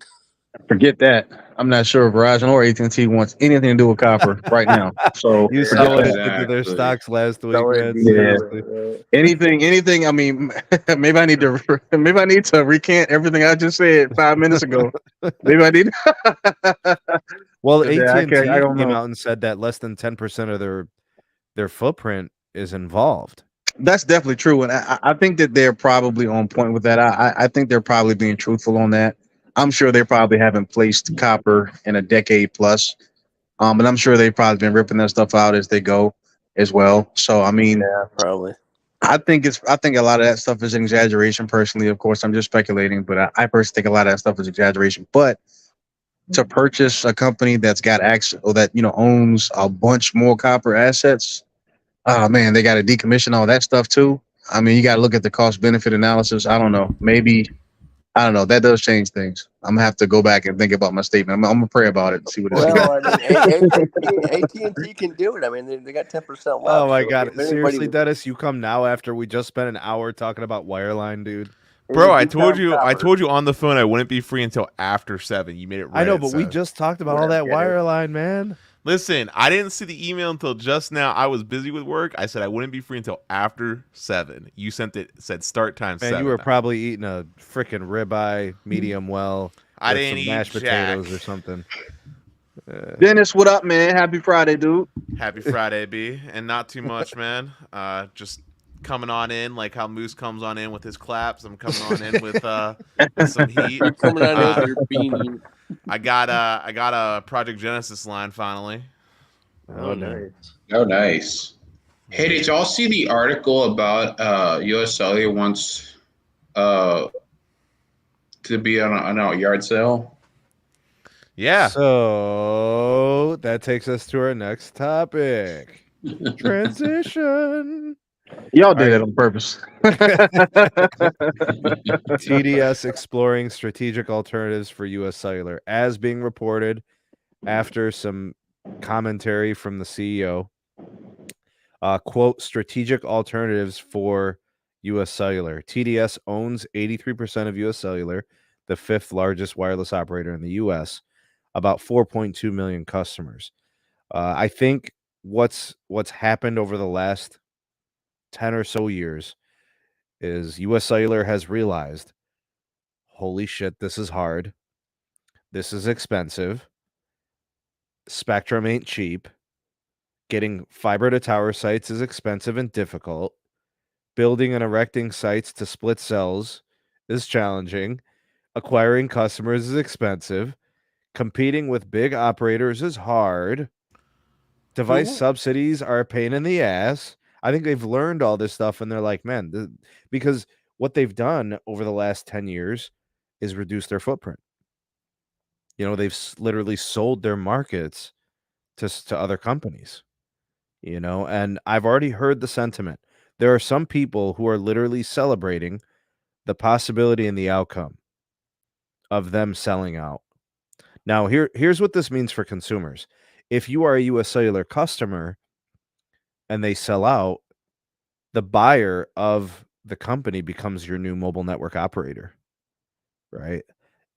Forget that. I'm not sure if Verizon or AT&T wants anything to do with copper right now. So you forget saw what that. it did to their Exactly. stocks last week, man. Yeah. Seriously. Anything. I mean, maybe I need to recant everything I just said 5 minutes ago. Maybe I need. Well, Yeah, AT&T I don't came know. out and said that less than 10% of their footprint is involved. That's definitely true, and I think that they're probably on point with that. I think they're probably being truthful on that. I'm sure they probably haven't placed copper in a decade plus, and I'm sure they've probably been ripping that stuff out as they go as well. So I mean, Yeah, probably. I think a lot of that stuff is an exaggeration. Personally, of course, I'm just speculating, but I personally think a lot of that stuff is exaggeration. But to purchase a company that's got access or that owns a bunch more copper assets, oh man, they got to decommission all that stuff too. I mean, you got to look at the cost benefit analysis. I don't know. Maybe I don't know. That does change things. I'm gonna have to go back and think about my statement. I'm gonna pray about it and see what it is. Well, I mean, AT&T can do it. I mean, they got 10% left. Oh my so God! if anybody Seriously, was- Dennis, you come now after we just spent an hour talking about wireline, dude. Bro, I told you on the phone I wouldn't be free until after 7. You made it right. I know, but we just talked about all that wireline, man. Listen, I didn't see the email until just now. I was busy with work. I said I wouldn't be free until after 7. You said start time 7. Man, you were probably eating a freaking ribeye, medium well. I with didn't some eat mashed potatoes jack. or something. Dennis, what up, man? Happy Friday, dude. Happy Friday, B. And not too much, man. Just coming on in like how Moose comes on in with his claps. I'm coming on in with some heat. You're coming on in with your beanie. I got a Project Genesis line finally. Oh, nice. Oh, nice. Hey, did y'all see the article about US Cellular wants to be on a yard sale? Yeah. So that takes us to our next topic. Transition. Y'all did it on purpose. TDS exploring strategic alternatives for US Cellular, as being reported after some commentary from the CEO. Quote, strategic alternatives for US Cellular. TDS owns 83% of US Cellular, the 5th largest wireless operator in the US, about 4.2 million customers. I think what's happened over the last 10 or so years is US Cellular has realized, holy shit, this is hard. This is expensive. Spectrum ain't cheap. Getting fiber to tower sites is expensive and difficult. Building and erecting sites to split cells is challenging. Acquiring customers is expensive. Competing with big operators is hard. Device subsidies are a pain in the ass. I think they've learned all this stuff and they're like, man, because what they've done over the last 10 years is reduce their footprint. You know, they've literally sold their markets to other companies, you know, and I've already heard the sentiment. There are some people who are literally celebrating the possibility and the outcome of them selling out. Now, here's what this means for consumers. If you are a US Cellular customer and they sell out, the buyer of the company becomes your new mobile network operator, right?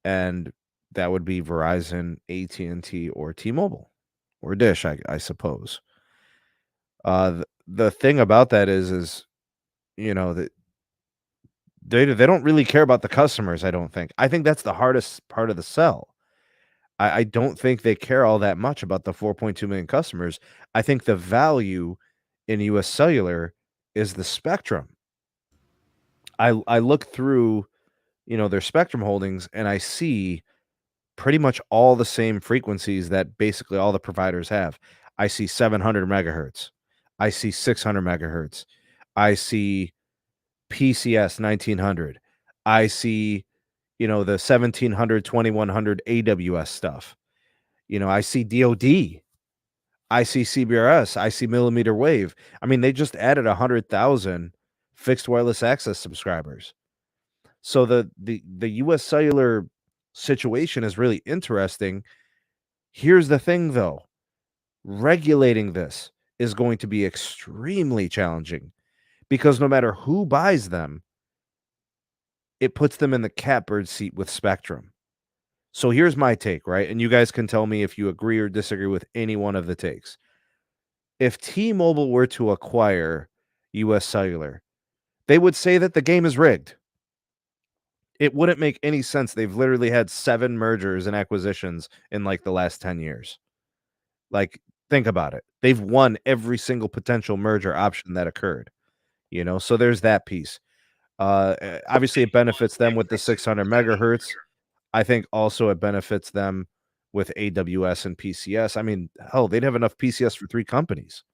And that would be Verizon, AT&T, or T-Mobile, or Dish, I suppose. The thing about that is you know that they don't really care about the customers. I don't think. I think that's the hardest part of the sell. I don't think they care all that much about the 4.2 million customers. I think the value in US Cellular is the spectrum. I look through, you know, their spectrum holdings and I see pretty much all the same frequencies that basically all the providers have. I see 700 megahertz. I see 600 megahertz. I see PCS 1900. I see, you know, the 1700, 2100 AWS stuff. You know, I see DoD. I see CBRS. I see millimeter wave. I mean, they just added 100,000 fixed wireless access subscribers. So the US Cellular situation is really interesting. Here's the thing though. Regulating this is going to be extremely challenging because no matter who buys them, it puts them in the catbird seat with Spectrum. So here's my take, right? And you guys can tell me if you agree or disagree with any one of the takes. If T-Mobile were to acquire US Cellular, they would say that the game is rigged. It wouldn't make any sense. They've literally had 7 mergers and acquisitions in like the last 10 years. Like, think about it. They've won every single potential merger option that occurred, you know? So there's that piece. Obviously it benefits them with the 600 megahertz. I think also it benefits them with AWS and PCS. I mean, hell, they'd have enough PCS for 3 companies,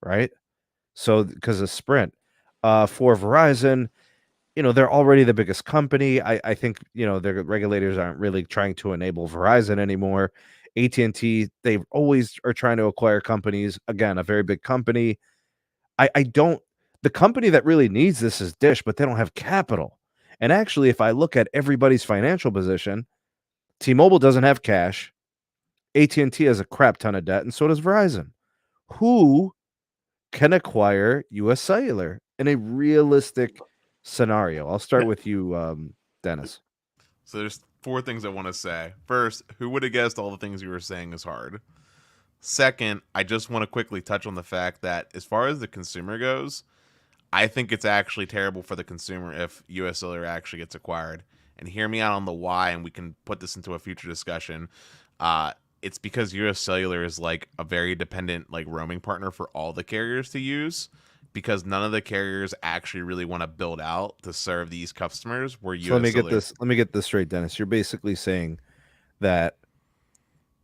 right? So because of Sprint. For Verizon, you know, they're already the biggest company. I think, you know, their regulators aren't really trying to enable Verizon anymore. AT&T, they always are trying to acquire companies. Again, a very big company. I don't the company that really needs this is Dish, but they don't have capital. And actually, if I look at everybody's financial position, T-Mobile doesn't have cash. AT&T has a crap ton of debt, and so does Verizon. Who can acquire US Cellular in a realistic scenario? I'll start with you, Dennis. So there's 4 things I want to say. First, who would have guessed all the things you were saying is hard? Second, I just want to quickly touch on the fact that as far as the consumer goes, I think it's actually terrible for the consumer if US Cellular actually gets acquired. And hear me out on the why, and we can put this into a future discussion. It's because US Cellular is like a very dependent like roaming partner for all the carriers to use, because none of the carriers actually really want to build out to serve these customers. Where So US Cellular, let me get this straight, Dennis. You're basically saying that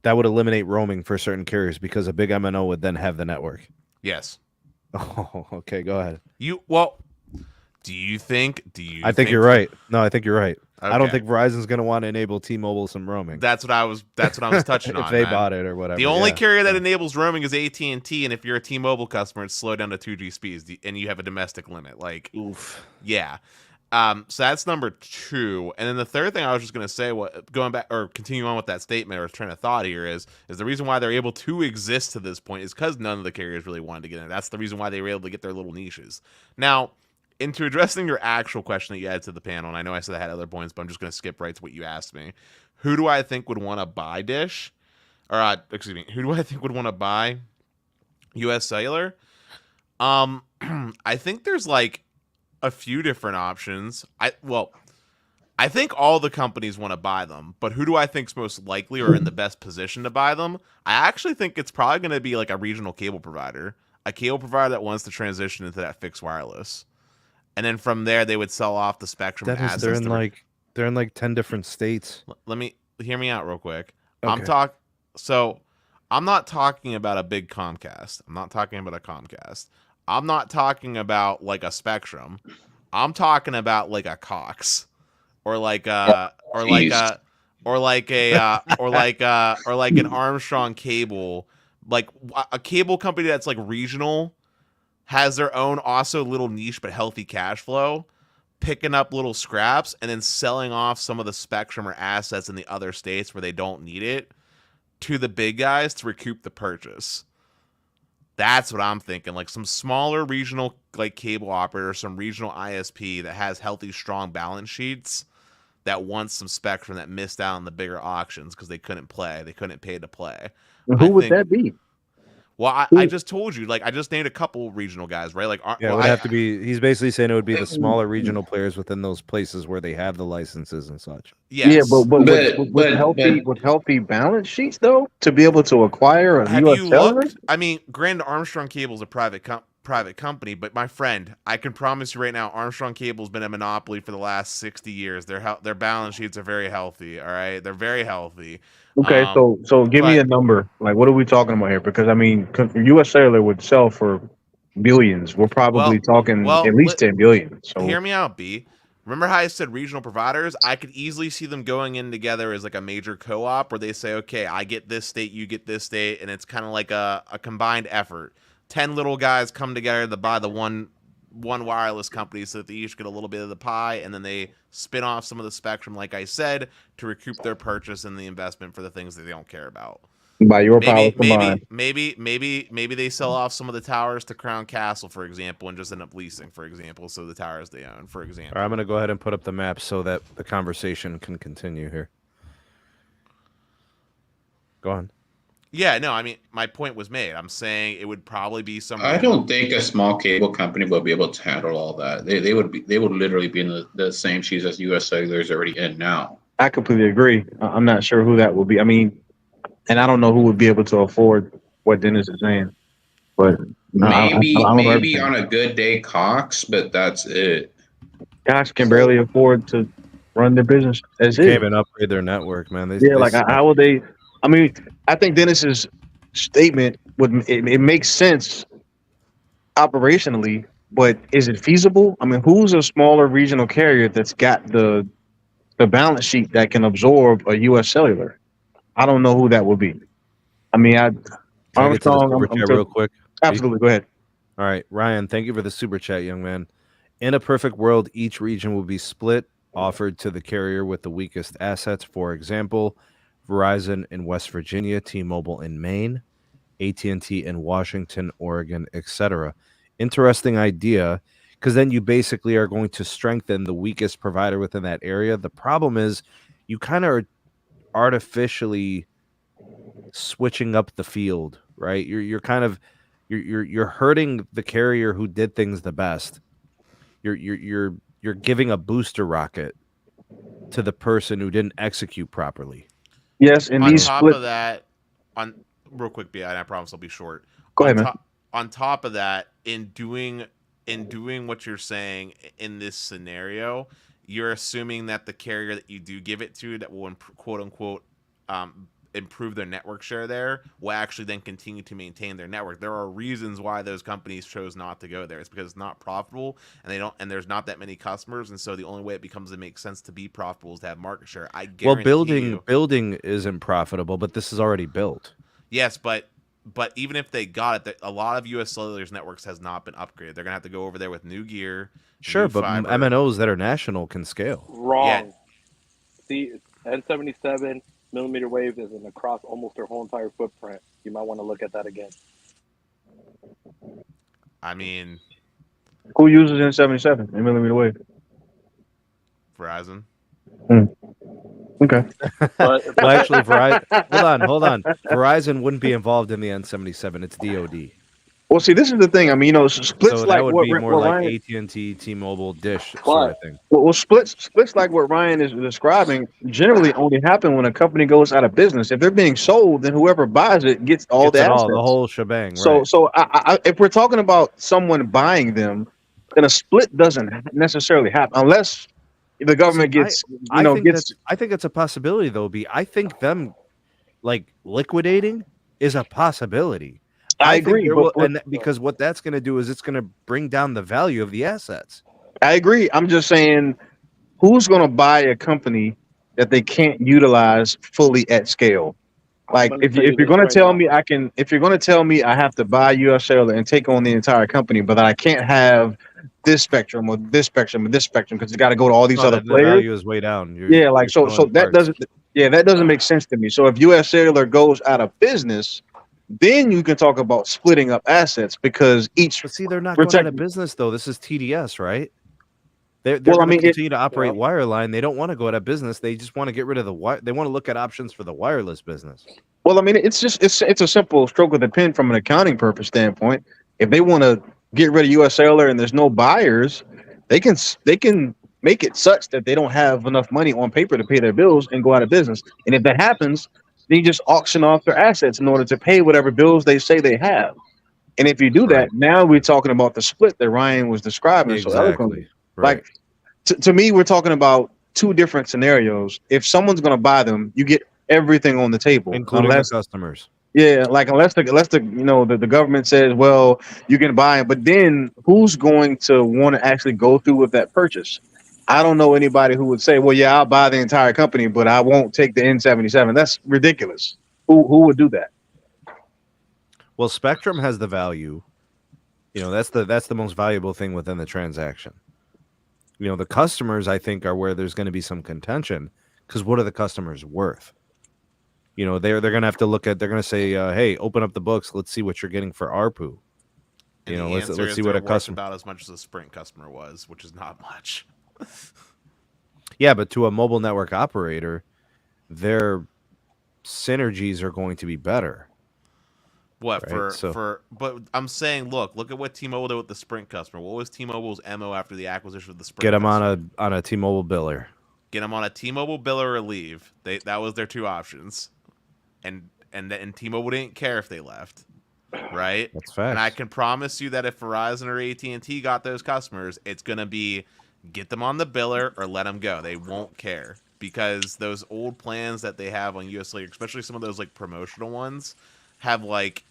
would eliminate roaming for certain carriers because a big MNO would then have the network. yes. Oh, okay, go ahead. Do you think? I think you're right. No, I think you're right. Okay. I don't think Verizon's going to want to enable T-Mobile some roaming. That's what I was touching on. If they man. bought it or whatever. The only carrier that enables roaming is AT&T, and if you're a T-Mobile customer, it's slowed down to 2G speeds, and you have a domestic limit. Like, oof. Yeah. So that's number 2. And then the third thing I was just going to say, going back or continuing on with that statement or train of thought here is the reason why they're able to exist to this point is because none of the carriers really wanted to get in. That's the reason why they were able to get their little niches. Now, into addressing your actual question that you had to the panel, and I know I said I had other points, but I'm just going to skip right to what you asked me. Who do I think would want to buy Dish? Or, excuse me, who do I think would want to buy US Cellular? I think there's like a few different options. I think all the companies want to buy them, but who do I think's most likely or in the best position to buy them? I actually think it's probably going to be like a regional cable provider, a cable provider that wants to transition into that fixed wireless, and then from there they would sell off the spectrum and Dennis, assets. they're in like 10 different states. Let me hear me out real quick. Okay. I'm not talking about a big Comcast. I'm not talking about a Comcast. I'm not talking about like a Spectrum. I'm talking about like a Cox or like Jeez. an Armstrong cable, like a cable company that's like regional, has their own also little niche but healthy cash flow, picking up little scraps and then selling off some of the spectrum or assets in the other states where they don't need it to the big guys to recoup the purchase. That's what I'm thinking. Like some smaller regional like cable operator, some regional ISP that has healthy, strong balance sheets that wants some spectrum that missed out on the bigger auctions because they couldn't play. They couldn't pay to play. And who would that be? Well, I just told you, like I just named a couple regional guys, right? Like, Yeah, it would have to be. He's basically saying it would be the smaller regional players within those places where they have the licenses and such. Yes. Yeah, but with healthy balance sheets though, to be able to acquire a have US you Cellular? looked? I mean, Grand Armstrong Cable is a private company, but my friend, I can promise you right now, Armstrong Cable's been a monopoly for the last 60 years. Their balance sheets are very healthy. All right, they're very healthy. Okay, so give me a number. Like, what are we talking about here? Because I mean, US Cellular would sell for billions. We're probably talking at least 10 billion. So hear me out, B. Remember how I said regional providers? I could easily see them going in together as like a major co-op where they say, okay, I get this state, you get this state, and it's kind of like a combined effort. 10 little guys come together to buy the one wireless company so that they each get a little bit of the pie, and then they spin off some of the spectrum, like I said, to recoup their purchase and the investment for the things that they don't care about. By your power combined. Maybe they sell off some of the towers to Crown Castle, for example, and just end up leasing, for example, so the towers they own, for example. All right, I'm going to go ahead and put up the map so that the conversation can continue here. Go on. Yeah, no, I mean, my point was made. I'm saying it would probably be some. I don't think a small cable company will be able to handle all that. They would literally be in the same shoes as US Cellular is already in now. I completely agree. I'm not sure who that will be. I mean, and I don't know who would be able to afford what Dennis is saying. But maybe on a good day, Cox, but that's it. Cox can barely afford to run their business. They can't even upgrade their network, man. How will they? I mean, I think Dennis's statement it makes sense operationally, but is it feasible? I mean, who's a smaller regional carrier that's got the balance sheet that can absorb a US Cellular? I don't know who that will be. I mean, Armstrong. Real quick. Absolutely, go ahead. All right, Ryan. Thank you for the super chat, young man. In a perfect world, each region will be split, offered to the carrier with the weakest assets. For example, Verizon in West Virginia, T-Mobile in Maine, AT&T in Washington, Oregon, etc. Interesting idea, because then you basically are going to strengthen the weakest provider within that area. The problem is you kind of are artificially switching up the field, right? You're kind of you're hurting the carrier who did things the best. You're giving a booster rocket to the person who didn't execute properly. Yes, and of that, real quick, B, and I promise I'll be short. Go ahead, man. On top of that, in doing what you're saying in this scenario, you're assuming that the carrier that you do give it to that will quote unquote improve their network share there will actually then continue to maintain their network. There are reasons why those companies chose not to go there. It's because it's not profitable and there's not that many customers, and so the only way it becomes to make sense to be profitable is to have market share. I guarantee building isn't profitable, but this is already built. Yes, but even if they got it, a lot of US Cellular's networks has not been upgraded. They're gonna have to go over there with new gear. Sure, but fiber. MNOs that are national can scale. Wrong. Yeah. See, N77 mmWave is across almost their whole entire footprint. You might want to look at that again. I mean, who uses N77 in mmWave? Verizon. Okay. Well, actually, Verizon. Hold on. Verizon wouldn't be involved in the N77. It's DoD. Well, see, this is the thing. I mean, splits So like that would what be more what like Ryan. AT&T, T-Mobile, Dish sort But of thing. Well, splits like what Ryan is describing generally only happen when a company goes out of business. If they're being sold, then whoever buys it gets all Gets the it all, the assets. whole shebang, So, right? so if we're talking about someone buying them, then a split doesn't necessarily happen unless the See, government gets, I think gets. it's a possibility though. I think them like liquidating is a possibility. I I think agree, there but, will, but and because what that's going to do is it's going to bring down the value of the assets. I agree. I'm just saying, who's going to buy a company that they can't utilize fully at scale? I'm Like gonna if tell you you if you're this gonna right tell now. me I can, if you're gonna tell me I have to buy US Cellular and take on the entire company, but I can't have this spectrum or this spectrum or this spectrum because it's got to go to all these No, other the players. value is way down. Yeah, like You're so selling that parts. doesn't, yeah, that doesn't make sense to me. So if US Cellular goes out of business, then you can talk about splitting up assets because each But see, they're not going out protect. of business though. This is TDS, right? They're Well, I going to mean, continue to operate Yep. wireline. They don't want to go out of business. They just want to get rid of the wire. They want to look at options for the wireless business. it's just it's a simple stroke of the pen from an accounting purpose standpoint. If they want to get rid of US Cellular and there's no buyers, they can make it such that they don't have enough money on paper to pay their bills and go out of business. And if that happens, then you just auction off their assets in order to pay whatever bills they say they have. And if you do that, Right. now we're talking about the split that Ryan was describing so eloquently. Exactly. Right. Like to me, we're talking about two different scenarios. If someone's going to buy them, you get everything on the table, Including the unless customers. yeah, like unless the the government says, well, you can buy it, but then who's going to want to actually go through with that purchase? I don't know anybody who would say, well, yeah, I'll buy the entire company, but I won't take the N77. That's ridiculous. Who would do that? Well, Spectrum has the value. That's the most valuable thing within the transaction. The customers, I think, are where there's going to be some contention because what are the customers worth? They're going to have to look at. They're going to say, "Hey, open up the books. Let's see what you're getting for ARPU." And the Let's answer is see they're what a worth customer. about as much as a Sprint customer was, which is not much. Yeah, but to a mobile network operator, their synergies are going to be better. What Right? but I'm saying, look at what T-Mobile did with the Sprint customer. What was T-Mobile's MO after the acquisition of the Sprint Get them customer? on a T-Mobile biller. Get them on a T-Mobile biller or leave. That was their two options, and T-Mobile didn't care if they left, right? That's facts. And I can promise you that if Verizon or AT&T got those customers, it's gonna be get them on the biller or let them go. They won't care because those old plans that they have on US Cellular, especially some of those like promotional ones, have like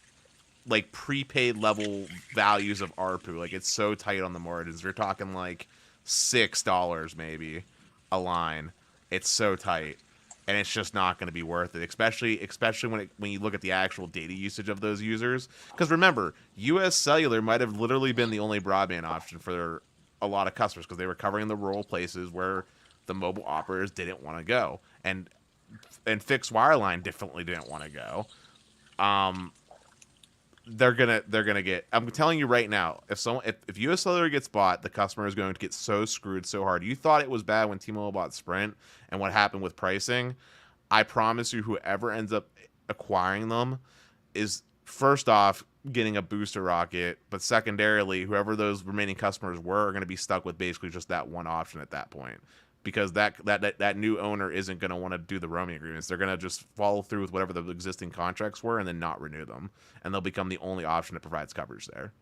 prepaid level values of ARPU. Like it's so tight on the margins. We're talking like $6 maybe a line. It's so tight, and it's just not going to be worth it. Especially when you look at the actual data usage of those users. Because remember, US Cellular might have literally been the only broadband option for a lot of customers because they were covering the rural places where the mobile operators didn't want to go, and fixed wireline definitely didn't want to go. They're gonna get. I'm telling you right now, if US Cellular gets bought, the customer is going to get so screwed so hard. You thought it was bad when T-Mobile bought Sprint and what happened with pricing. I promise you, whoever ends up acquiring them is first off getting a booster rocket, but secondarily, whoever those remaining customers were are going to be stuck with basically just that one option at that point. Because that new owner isn't going to want to do the roaming agreements. They're going to just follow through with whatever the existing contracts were and then not renew them. And they'll become the only option that provides coverage there.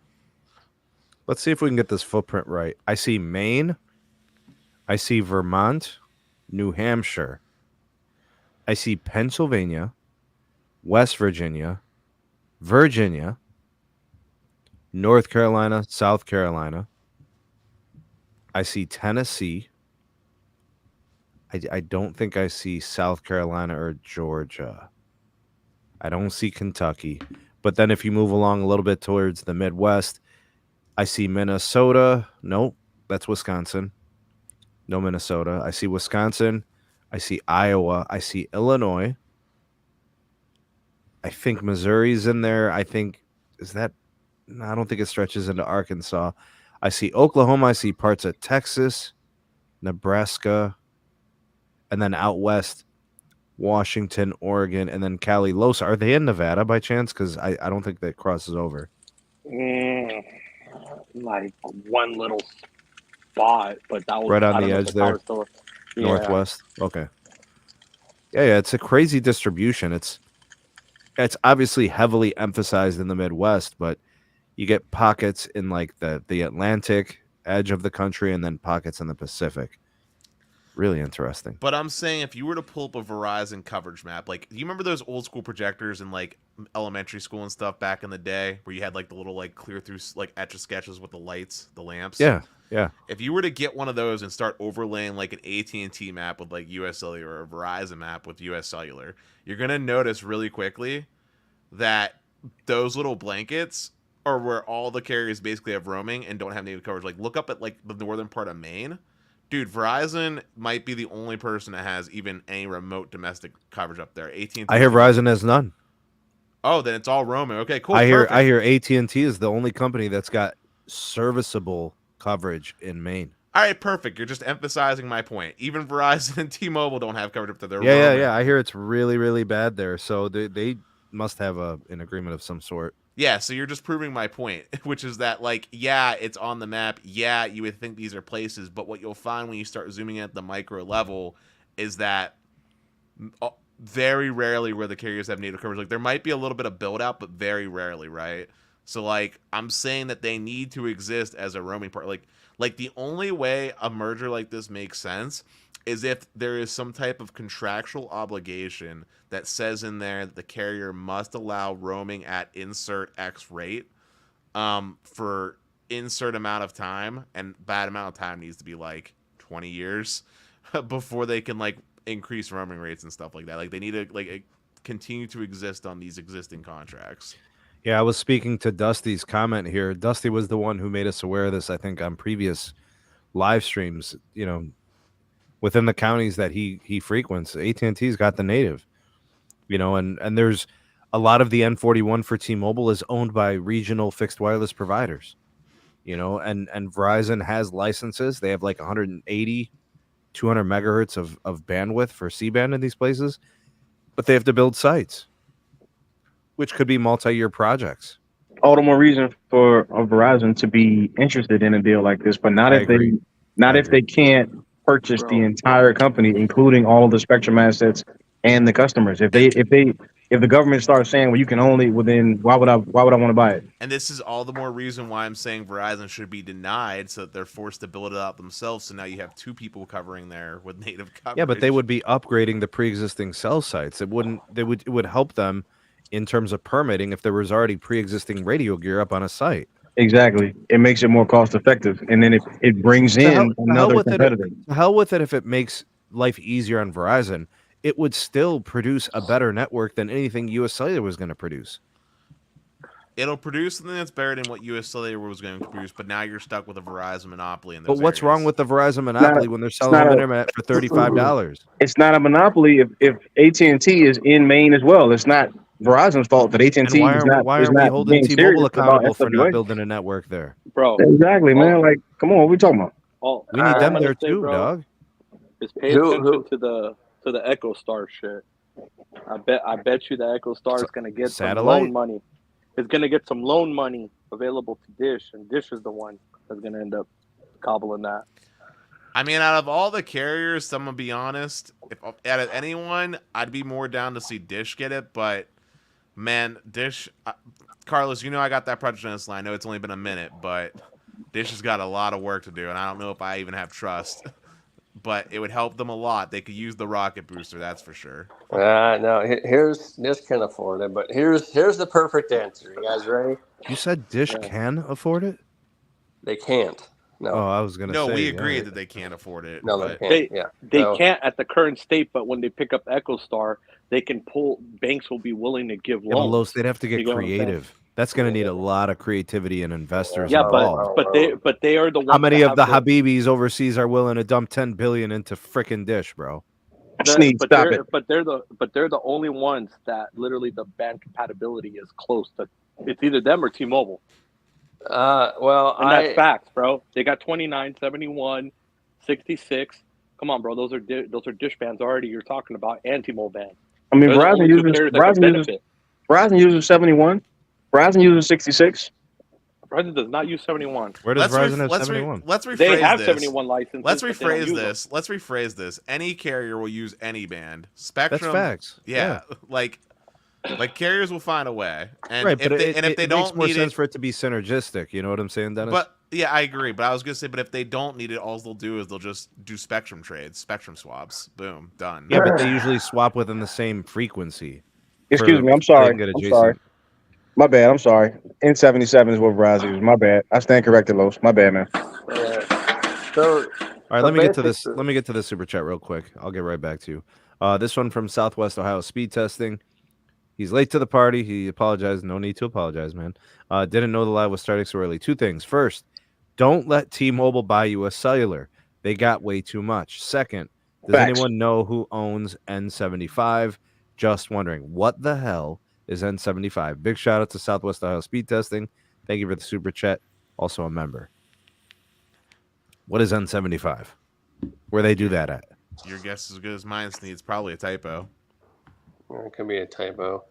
Let's see if we can get this footprint right. I see Maine. I see Vermont, New Hampshire. I see Pennsylvania, West Virginia, Virginia, North Carolina, South Carolina. I see Tennessee. I don't think I see South Carolina or Georgia. I don't see Kentucky. But then if you move along a little bit towards the Midwest, I see Minnesota. Nope, that's Wisconsin. No Minnesota. I see Wisconsin. I see Iowa. I see Illinois. I think Missouri's in there. I don't think it stretches into Arkansas. I see Oklahoma. I see parts of Texas, Nebraska, and then out west, Washington, Oregon, and then Cali, Los. Are they in Nevada by chance? Because I don't think that crosses over. Like one little spot, but that was Right on I the don't know if edge the there, tower still. Yeah. northwest. Okay. Yeah, it's a crazy distribution. It's obviously heavily emphasized in the Midwest, but you get pockets in like the Atlantic edge of the country and then pockets in the Pacific. Really interesting. But I'm saying if you were to pull up a Verizon coverage map, like you remember those old school projectors in like elementary school and stuff back in the day, where you had like the little like clear through like etch a sketches with the lights, the lamps. Yeah, yeah. If you were to get one of those and start overlaying like an AT&T map with like US Cellular or a Verizon map with US Cellular, you're gonna notice really quickly that those little blankets are where all the carriers basically have roaming and don't have native coverage. Like look up at like the northern part of Maine. Dude, Verizon might be the only person that has even any remote domestic coverage up there. AT&T. I hear Verizon has none. Oh, then it's all roaming. Okay, cool. I perfect. hear AT&T is the only company that's got serviceable coverage in Maine. All right, perfect. You're just emphasizing my point. Even Verizon and T-Mobile don't have coverage up there. They're Yeah. roaming. I hear it's really, really bad there. So they must have an agreement of some sort. Yeah, so you're just proving my point, which is that, like, yeah, it's on the map. Yeah, you would think these are places, but what you'll find when you start zooming at the micro level is that very rarely where the carriers have native coverage. Like, there might be a little bit of build out, but very rarely, right? So, like, I'm saying that they need to exist as a roaming part. Like the only way a merger like this makes sense is if there is some type of contractual obligation that says in there that the carrier must allow roaming at insert X rate for insert amount of time, and that amount of time needs to be like 20 years before they can like increase roaming rates and stuff like that. Like they need to like continue to exist on these existing contracts. Yeah, I was speaking to Dusty's comment here. Dusty was the one who made us aware of this, I think, on previous live streams, you know, within the counties that he frequents. AT&T's got the native, you know, and there's a lot of the N41 for T-Mobile is owned by regional fixed wireless providers, you know, and Verizon has licenses. They have like 180, 200 megahertz of bandwidth for C-band in these places, but they have to build sites, which could be multi-year projects. All the more reason for Verizon to be interested in a deal like this, but not if they can't purchase the entire company, including all of the spectrum assets and the customers. If the government starts saying, well, you can only why would I want to buy it? And this is all the more reason why I'm saying Verizon should be denied, so that they're forced to build it out themselves. So now you have two people covering there with native coverage. Yeah, but they would be upgrading the pre-existing cell sites. It would help them in terms of permitting if there was already pre-existing radio gear up on a site. Exactly. It makes it more cost effective, and then it brings in another competitor. Hell with it if it makes life easier on Verizon. It would still produce a better network than anything US Cellular was going to produce. It'll produce something that's better than what US Cellular was going to produce, but now you're stuck with a Verizon monopoly. But what's wrong with the Verizon monopoly when they're selling internet for $35? It's not a monopoly if AT&T is in Maine as well. It's not Verizon's fault that AT&T is not. Why are we holding T-Mobile accountable for not building a network there? Bro, exactly, man. Like, come on, what are we talking about? We need them there too, dog. Is pay attention to the Echo Star shit. I bet you the Echo Star is gonna get some loan money. It's gonna get some loan money available to Dish, and Dish is the one that's gonna end up cobbling that. I mean, out of all the carriers, I'm gonna be honest. If out of anyone, I'd be more down to see Dish get it. But man, Dish, Carlos, you know I got that project on this line. I know it's only been a minute, but Dish has got a lot of work to do, and I don't know if I even have trust. But it would help them a lot. They could use the rocket booster, that's for sure. No, here's Dish can afford it, but here's the perfect answer. You guys ready? You said Dish can afford it? They can't. No. Oh, I was gonna say. No, we agree that they can't afford it. No, they can't. They can't at the current state, but when they pick up Echo Star, they can pull. Banks will be willing to give loans. They'd have to get creative. That's going to need a lot of creativity and investors. Yeah, but they are the ones. How many of the Habibis overseas are willing to dump $10 billion into frickin' Dish, bro? Sneed, stop it. But they're the only ones that literally the band compatibility is close to. It's either them or T-Mobile. And that's facts, bro. They got 29, 71, 66. Come on, bro. Those are Dish bands already. You're talking about and T-Mobile band. I mean, Verizon uses 71. Verizon uses 66. Verizon does not use 71. Where does Verizon have 71? Let's rephrase They have this. 71 licenses. Let's but they don't rephrase use this. them. Let's rephrase this. Any carrier will use any band. Spectrum. That's facts. Yeah. Like carriers will find a way. And Right, if but they don't makes more need sense it, for it to be synergistic. You know what I'm saying, Dennis? but yeah, I agree. But I was gonna say, but if they don't need it, all they'll do is they'll just do spectrum trades, spectrum swaps. Boom, done. yeah, but they usually swap within the same frequency. Excuse me, I'm so they sorry. can get I'm adjacent. sorry. My bad. I'm sorry. N77 is what Verizon uses. My bad. I stand corrected, Los. My bad, man. So, All right, let me get to this. Let me get to this super chat real quick. I'll get right back to you. This one from Southwest Ohio Speed Testing. He's late to the party. He apologized. No need to apologize, man. Didn't know the live was starting so early. Two things. First, don't let T-Mobile buy you a cellular. They got way too much. Second, does anyone know who owns N75? Just wondering. What the hell is N75? Big shout out to Southwest Ohio Speed Testing. Thank you for the super chat. Also a member. What is N75? Where they do that at? Your guess is as good as mine, Sneed. It's probably a typo. It could be a typo.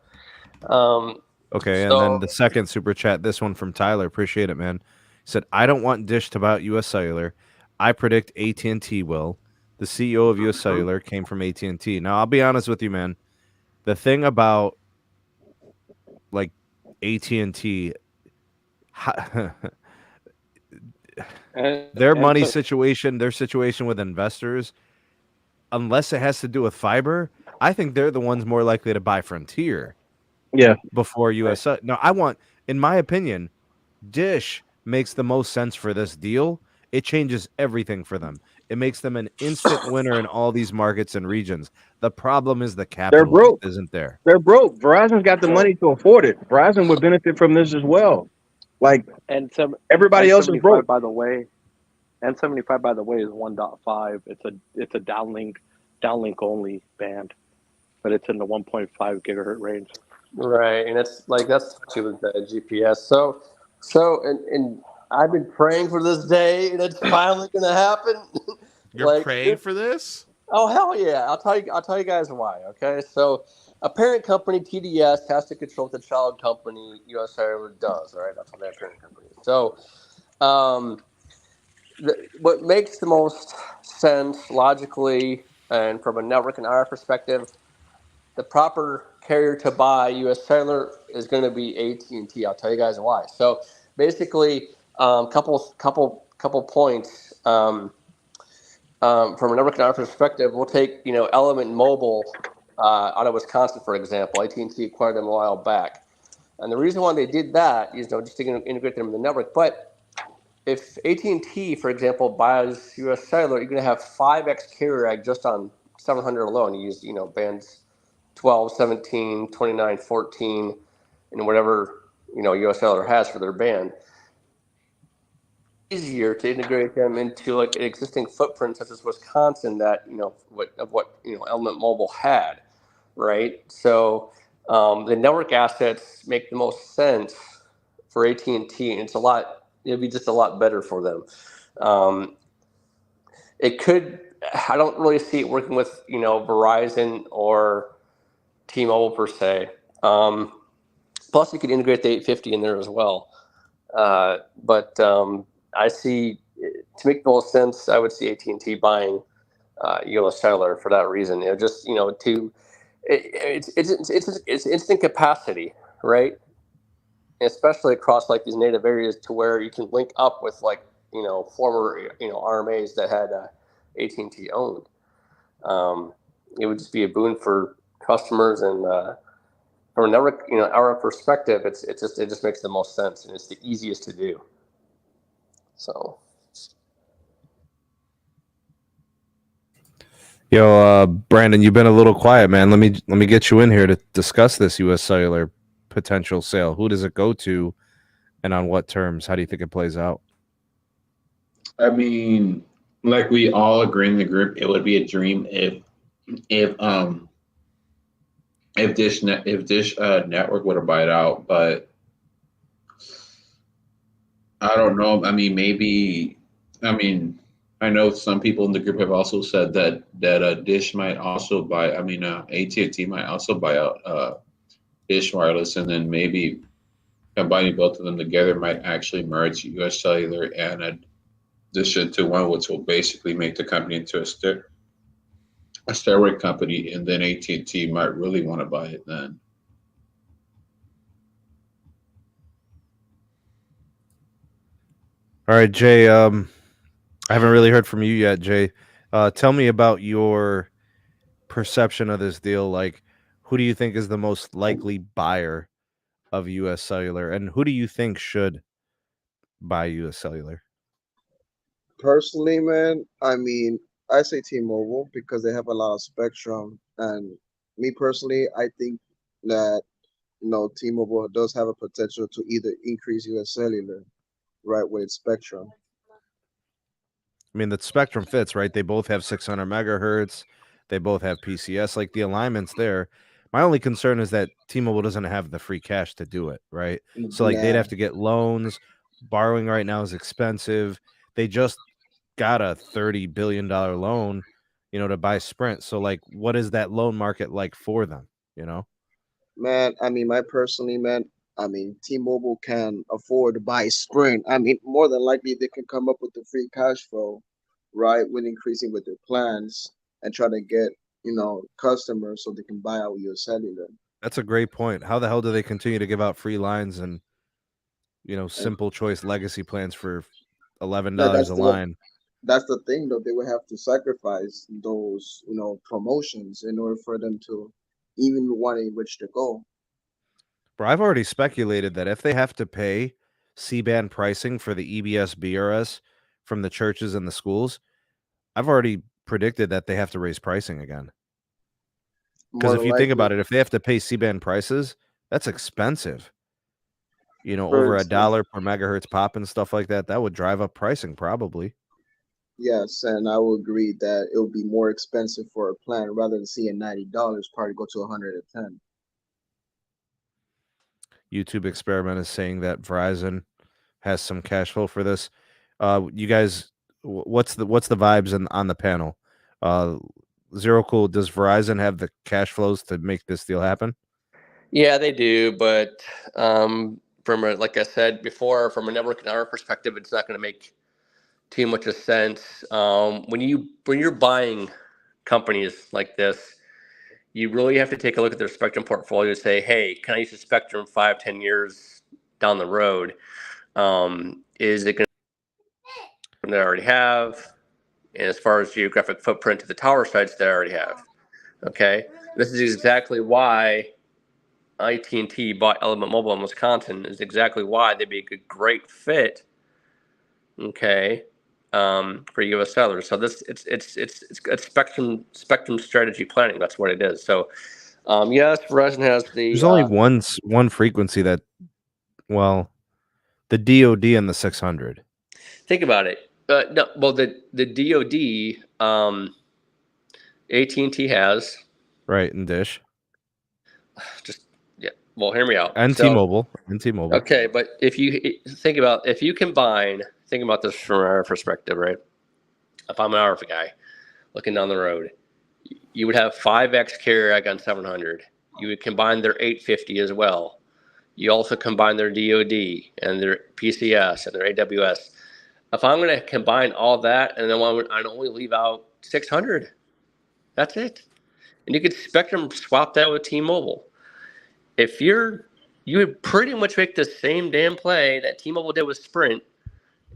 Okay, and then the second super chat, this one from Tyler. Appreciate it, man. He said, I don't want Dish to buy out U.S. Cellular. I predict AT&T will. The CEO of U.S. Cellular came from AT&T. Now, I'll be honest with you, man. The thing about, like, AT&T, their money situation, their situation with investors, unless it has to do with fiber, I think they're the ones more likely to buy Frontier. Yeah. Before US. No, I want, in my opinion, Dish makes the most sense for this deal. It changes everything for them. It makes them an instant winner in all these markets and regions. The problem is the capital. They're broke. Isn't there? They're broke. Verizon's got the money to afford it. Verizon would benefit from this as well. Like, and everybody else is broke. By the way, N75 by the way is 1.5. It's a downlink only band, but it's in the 1.5 gigahertz range. Right, and it's like that's with the GPS. So, and I've been praying for this day, and it's finally gonna happen. You're praying for this? Oh hell yeah! I'll tell you guys why. Okay, so a parent company, TDS, has to control what the child company, US Cellular, does. Right, that's what that parent company is. So, what makes the most sense logically, and from a network and IR perspective, the proper carrier to buy U.S. Cellular is going to be AT&T. I'll tell you guys why. So basically, couple points from a network and IR perspective. We'll take Element Mobile out of Wisconsin, for example. AT&T acquired them a while back, and the reason why they did that is just to integrate them in the network. But if AT&T, for example, buys U.S. Cellular, you're going to have 5x carrier ag just on 700 alone. You use bands 12, 17, 29, 14, and whatever US Cellular has for their band. Easier to integrate them into like an existing footprint such as Wisconsin that what Element Mobile had, right? So the network assets make the most sense for AT&T, and it'll be just a lot better for them. It could. I don't really see it working with Verizon or T-Mobile per se. Plus, you could integrate the 850 in there as well. But I see, to make the most sense, I would see AT&T buying US Cellular for that reason. It's instant capacity, right? Especially across like these native areas to where you can link up with former RMAs that had AT&T owned. It would just be a boon for customers, and from a network, our perspective, it just makes the most sense, and it's the easiest to do. So, yo, Brandon, you've been a little quiet, man. Let me get you in here to discuss this U.S. Cellular potential sale. Who does it go to, and on what terms? How do you think it plays out? I mean, like we all agree in the group, it would be a dream if Dish Network would have bought it out, but I don't know. I mean, maybe. I mean, I know some people in the group have also said that Dish might also buy. I mean, AT&T might also buy out Dish Wireless, and then maybe Combining both of them together might actually merge U.S. Cellular and Dish into one, which will basically make the company into a steroid company, and then AT&T might really want to buy it then. All right, Jay. I haven't really heard from you yet, Jay. Tell me about your perception of this deal. Like, who do you think is the most likely buyer of U.S. Cellular, and who do you think should buy U.S. Cellular? Personally, man, I mean, I say T-Mobile because they have a lot of spectrum, and me personally, I think that T-Mobile does have a potential to either increase U.S. Cellular, right, with its spectrum. I mean, the spectrum fits, right? They both have 600 megahertz. They both have PCS. Like, the alignment's there. My only concern is that T-Mobile doesn't have the free cash to do it, right? So, like, they'd Nah, have to get loans. Borrowing right now is expensive. They just got a $30 billion loan, to buy Sprint. So, like, what is that loan market like for them, man, I mean, man, I mean, T-Mobile can afford to buy Sprint. I mean, more than likely they can come up with the free cash flow, right, when increasing with their plans and try to get, customers so they can buy out your cellular. That's a great point. How the hell do they continue to give out free lines and, And simple choice legacy plans for $11 that's a what line? that's the thing though. They would have to sacrifice those, promotions in order for them to even want to reach the goal. Bro, I've already speculated that if they have to pay C-band pricing for the EBS BRS from the churches and the schools, I've already predicted that they have to raise pricing again. Because More if than you think likely, about it, if they have to pay C-band prices, that's expensive. for Over instance, $1 per megahertz pop and stuff like that, that would drive up pricing probably. yes, and I will agree that it would be more expensive for a plan rather than seeing $90 probably go to 110. YouTube Experiment is saying that Verizon has some cash flow for this. You guys, what's the vibes on the panel? Zero Cool, does Verizon have the cash flows to make this deal happen? Yeah, they do, but like I said before, from a network and our perspective, it's not going to make too much of sense. When you're buying companies like this, you really have to take a look at their spectrum portfolio and say, hey, can I use the spectrum 5, 10 years down the road? Is it going to that I already have? And as far as geographic footprint to the tower sites that I already have. Okay, this is exactly why AT&T bought Element Mobile in Wisconsin. Is exactly why they'd be a great fit. Okay, for U.S. Cellular. So it's spectrum strategy planning. That's what it is. So yes, Verizon has the. There's only one frequency that, well, the DoD and the 600. Think about it. No, well, the DoD, AT&T has. Right, and Dish. Just yeah. Well, hear me out. And T-Mobile. Okay, but if you think about this from our perspective, right? If I'm an RF guy looking down the road, you would have 5X carrier on 700. You would combine their 850 as well. You also combine their DoD and their PCS and their AWS. If I'm going to combine all that and then I'd only leave out 600, that's it. And you could spectrum swap that with T-Mobile. If you would pretty much make the same damn play that T-Mobile did with Sprint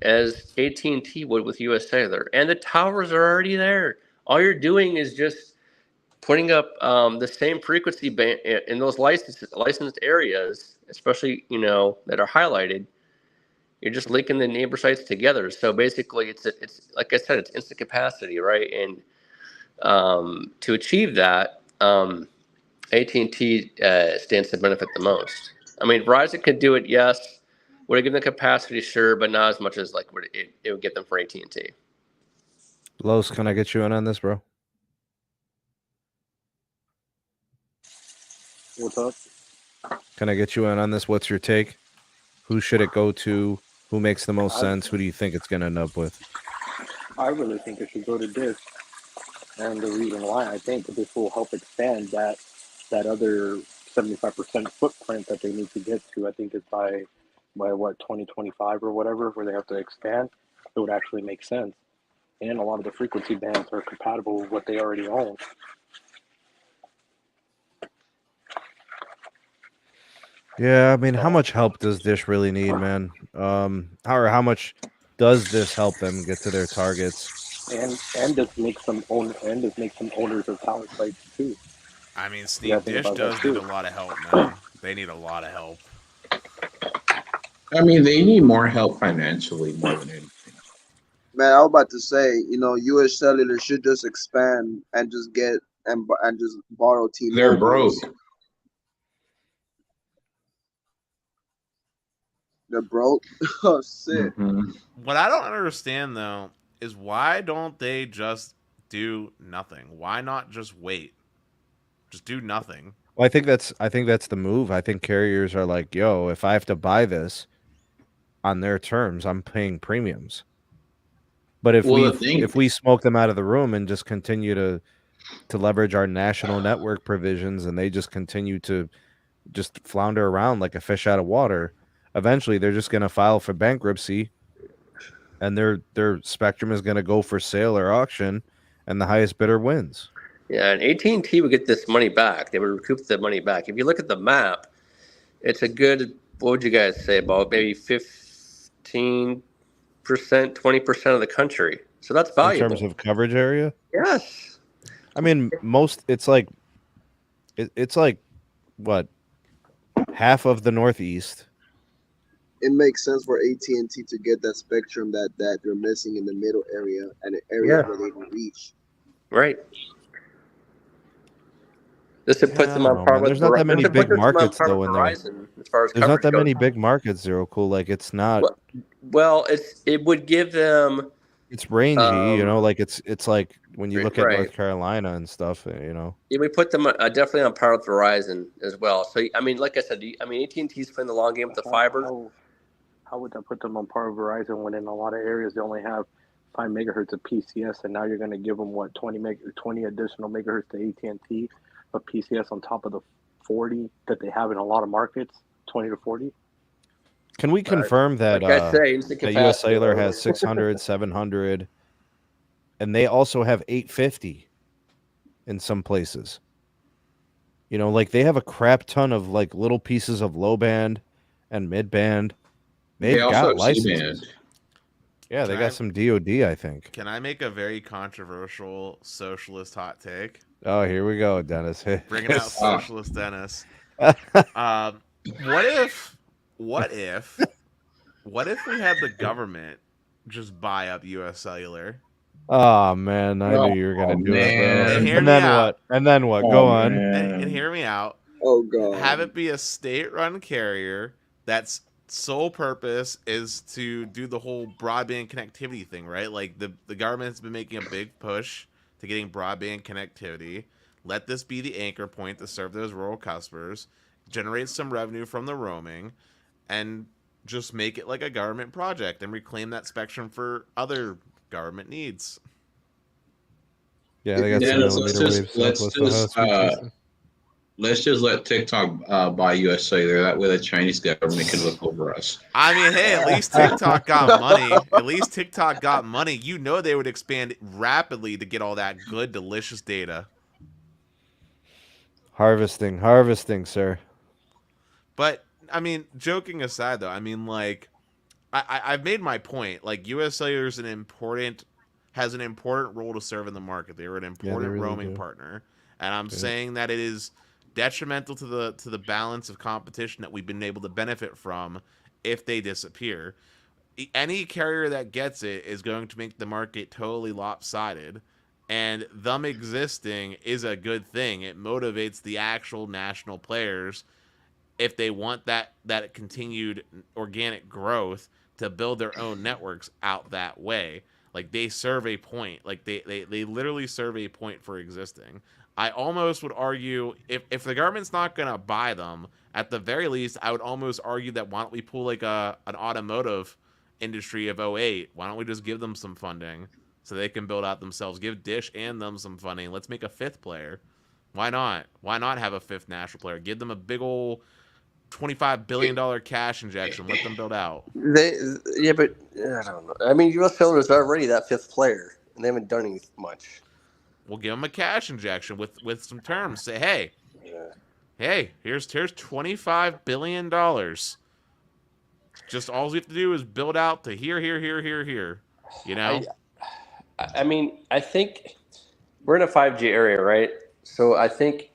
as AT&T would with US Cellular. And the towers are already there. All you're doing is just putting up the same frequency band in those licensed areas, especially, that are highlighted. You're just linking the neighbor sites together. So basically, it's like I said, it's instant capacity, right? And to achieve that, AT&T stands to benefit the most. I mean, Verizon could do it, yes. Would it give them capacity? Sure, but not as much as like what it would get them for AT&T. Los, can I get you in on this, bro? What's up? Can I get you in on this? What's your take? Who should it go to? Who makes the most sense? Who do you think it's going to end up with? I really think it should go to Dish. And the reason why I think this will help expand that other 75% footprint that they need to get to. I think it's by what 2025 or whatever, where they have to expand. It would actually make sense, and a lot of the frequency bands are compatible with what they already own. Yeah, I mean, how much help does Dish really need, man? How much does this help them get to their targets? And just make some owners of tower sites too. I mean, You gotta Sneed think Dish about that does need too. a lot of help, man. They need a lot of help. I mean, they need more help financially more than anything. Man, I was about to say, U.S. Cellular should just expand and just get and just borrow They're T-Mobile's. broke. They're broke. Oh shit. Hmm. What I don't understand though is why don't they just do nothing? Why not just wait? Just do nothing. Well, I think that's the move. I think carriers are like, yo, if I have to buy this on their terms, I'm paying premiums. But if Well, we the thing, if we smoke them out of the room and just continue to leverage our national network provisions and they just continue to just flounder around like a fish out of water, eventually they're just going to file for bankruptcy and their spectrum is going to go for sale or auction and the highest bidder wins. Yeah, and AT&T would get this money back. They would recoup the money back. If you look at the map, it's a good, what would you guys say, about maybe 15%, 20% of the country. So that's In valuable. terms of coverage area? Yes. I mean, it's like what? Half of the Northeast. It makes sense for AT&T to get that spectrum that they're missing in the middle area and the areas where they don't reach. Right. This would put Yeah, I them don't on know, par man. with There's not that many This would big put them on markets par though with in there. Verizon as far as There's not coverage that goes. many big markets, Zero Cool. Like it's not. Well, it would give them. It's rangy, like it's like when you look at Right. North Carolina and stuff, Yeah, we put them definitely on par with Verizon as well. So I mean, like I said, AT&T's playing the long game with the fiber. How would that put them on par with Verizon when in a lot of areas they only have 5 megahertz of PCS, and now you're going to give them 20 additional megahertz to AT&T of PCS on top of the 40 that they have in a lot of markets, 20 to 40. Can we confirm that Like I say, that US Cellular has 600, 700, and they also have 850 in some places? Like they have a crap ton of like little pieces of low band and mid band. they They've also got have licenses. C-band. Yeah, they got some DoD, I think. Can I make a very controversial socialist hot take? Oh, here we go, Dennis. Bringing out socialist Dennis. What if we had the government just buy up US Cellular? Oh man, I knew you were gonna do it, bro. And then what? And then what? Go on. And hear me out. Oh god. Have it be a state-run carrier that's sole purpose is to do the whole broadband connectivity thing, right? Like the government's been making a big push to getting broadband connectivity. Let this be the anchor point to serve those rural customers, generate some revenue from the roaming, and just make it like a government project and reclaim that spectrum for other government needs. Yeah, they got some millimeter wave southwest of the house. Let's just let TikTok buy US Cellular. That way the Chinese government can look over us. I mean, hey, at least TikTok got money. At least TikTok got money. They would expand rapidly to get all that good, delicious data. Harvesting, sir. But, I mean, joking aside, though, I mean, like, I've made my point. Like, US Cellular has an important role to serve in the market. They were an important roaming partner. And I'm saying that it is detrimental to the balance of competition that we've been able to benefit from if they disappear. Any carrier that gets it is going to make the market totally lopsided, and them existing is a good thing. It motivates the actual national players, if they want that continued organic growth, to build their own networks out that way. Like, they serve a point. Like, they literally serve a point for existing. I almost would argue, if the government's not going to buy them, at the very least, I would almost argue that why don't we pull like an automotive industry of 08? Why don't we just give them some funding so they can build out themselves? Give Dish and them some funding. Let's make a fifth player. Why not? Why not have a fifth national player? Give them a big old $25 billion cash injection. Let them build out. But I don't know. I mean, U.S. Cellular is already that fifth player, and they haven't done any much. We'll give them a cash injection with some terms. Say, hey, here's $25 billion. Just all we have to do is build out to here. You know? I mean, I think we're in a 5G area, right? So I think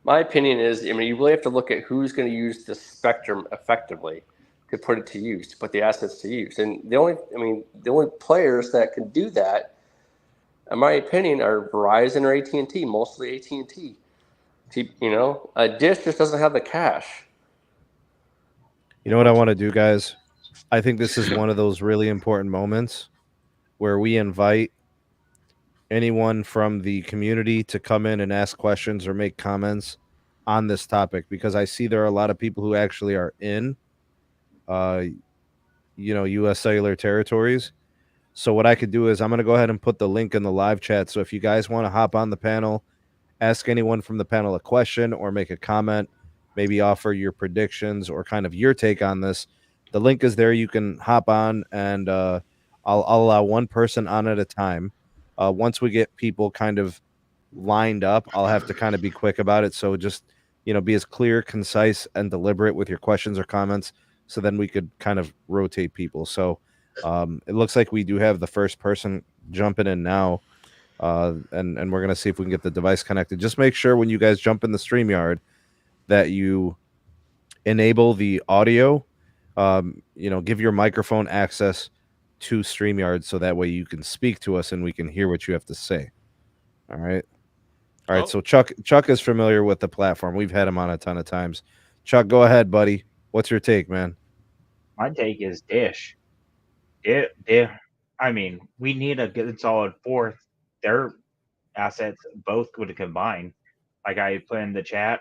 my opinion is, I mean, you really have to look at who's going to use the spectrum effectively to put it to use, to put the assets to use. And the only players that can do that, in my opinion, are Verizon or AT&T, mostly AT&T. Dish just doesn't have the cash. You know what I want to do, guys? I think this is one of those really important moments where we invite anyone from the community to come in and ask questions or make comments on this topic, because I see there are a lot of people who actually are in, U.S. cellular territories. So what I could do is I'm going to go ahead and put the link in the live chat. So if you guys want to hop on the panel, ask anyone from the panel a question or make a comment, maybe offer your predictions or kind of your take on this, the link is there. You can hop on, and I'll allow one person on at a time. Once we get people kind of lined up, I'll have to kind of be quick about it. So just, be as clear, concise, and deliberate with your questions or comments, so then we could kind of rotate people. So it looks like we do have the first person jumping in now, and we're going to see if we can get the device connected. Just make sure when you guys jump in the StreamYard that you enable the audio, give your microphone access to StreamYard, so that way you can speak to us and we can hear what you have to say. All right. So Chuck is familiar with the platform. We've had him on a ton of times. Chuck, go ahead, buddy. What's your take, man? My take is Dish. I mean, we need a good solid fourth. Their assets both would combine. Like I put in the chat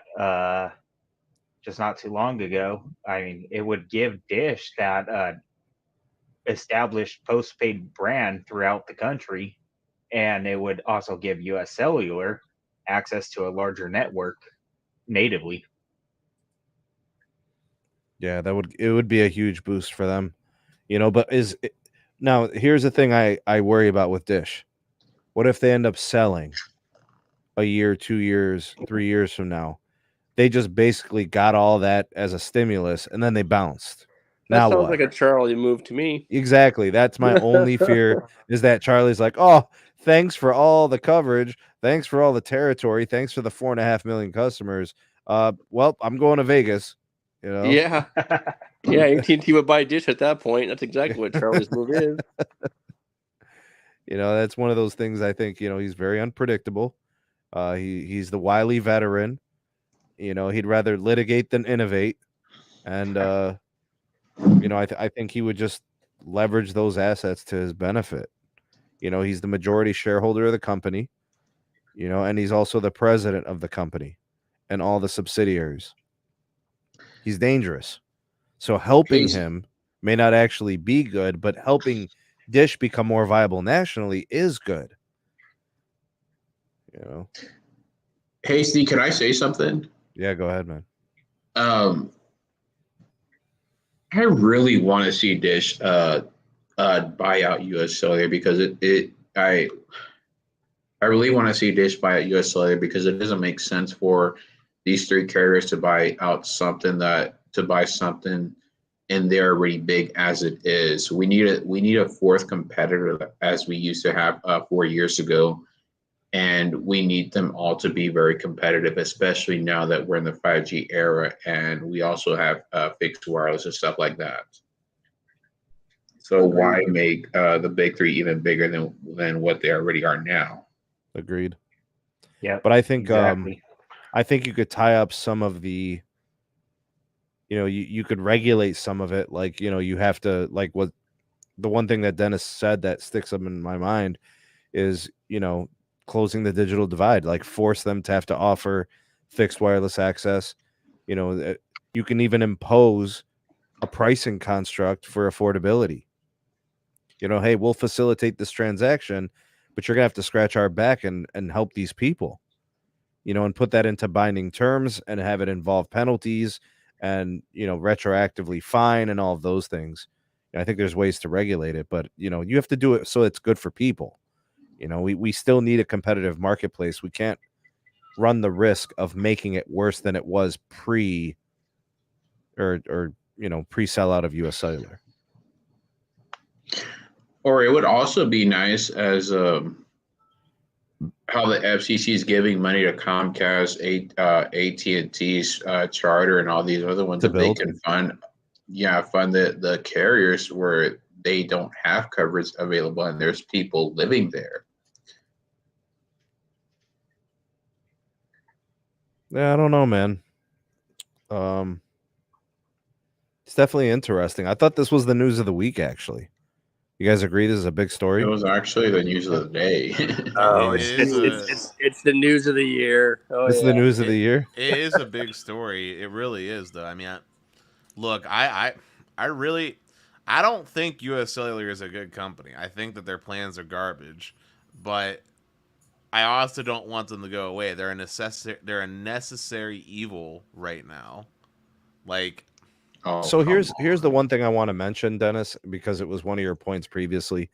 just not too long ago. I mean, it would give Dish that established postpaid brand throughout the country, and it would also give U.S. Cellular access to a larger network natively. Yeah, it would be a huge boost for them, but now here's the thing I worry about with Dish. What if they end up selling a year, 2 years, 3 years from now? They just basically got all that as a stimulus and then they bounced. That sounds like a Charlie move to me. Exactly. That's my only fear, is that Charlie's like, oh, thanks for all the coverage. Thanks for all the territory. Thanks for the 4.5 million customers. Well, I'm going to Vegas. Yeah. Yeah, AT&T would buy Dish at that point. That's exactly what Charlie's move is. That's one of those things. I think, he's very unpredictable. He's the wily veteran. He'd rather litigate than innovate. And, I think he would just leverage those assets to his benefit. He's the majority shareholder of the company, and he's also the president of the company and all the subsidiaries. He's dangerous. So helping him may not actually be good, but helping Dish become more viable nationally is good. Hey, Steve, can I say something? Yeah, go ahead, man. I really want to see Dish buy out U.S. Cellular, because I really want to see Dish buy out U.S. Cellular, because it doesn't make sense for these three carriers to buy something, and they're already big as it is. We need a fourth competitor, as we used to have 4 years ago, and we need them all to be very competitive, especially now that we're in the 5G era and we also have fixed wireless and stuff like that. So why make the big three even bigger than what they already are now? Agreed. Yeah, but I think exactly. I think you could tie up some of the, you could regulate some of it. Like, you have to, like, what the one thing that Dennis said that sticks up in my mind is, closing the digital divide, like force them to have to offer fixed wireless access. You can even impose a pricing construct for affordability. Hey, we'll facilitate this transaction, but you're gonna have to scratch our back and help these people. and put that into binding terms and have it involve penalties and, retroactively fine and all of those things. I think there's ways to regulate it, but, you have to do it so it's good for people. We still need a competitive marketplace. We can't run the risk of making it worse than it was pre sellout of US Cellular. Or it would also be nice as how the FCC is giving money to Comcast, AT&T's Charter, and all these other ones that they can fund the carriers where they don't have coverage available and there's people living there. Yeah, I don't know, man. It's definitely interesting. I thought this was the news of the week, actually. You guys agree this is a big story? It was actually the news of the day. It's the news of the year. This is the news of the year. It is a big story. It really is, though. I mean, look, I don't think US Cellular is a good company. I think that their plans are garbage, but I also don't want them to go away. They're a necessary evil right now. Like, so here's the one thing I want to mention, Dennis, because it was one of your points previously.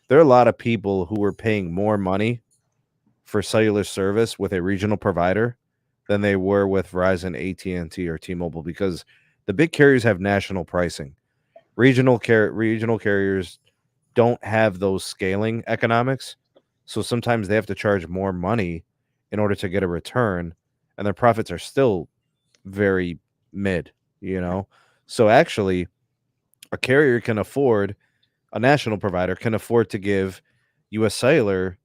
There are a lot of people who were paying more money for cellular service with a regional provider than they were with Verizon, AT&T, or T-Mobile, because the big carriers have national pricing. Regional carriers don't have those scaling economics, so sometimes they have to charge more money in order to get a return, and their profits are still very mid, So actually, a national provider can afford to give US Cellular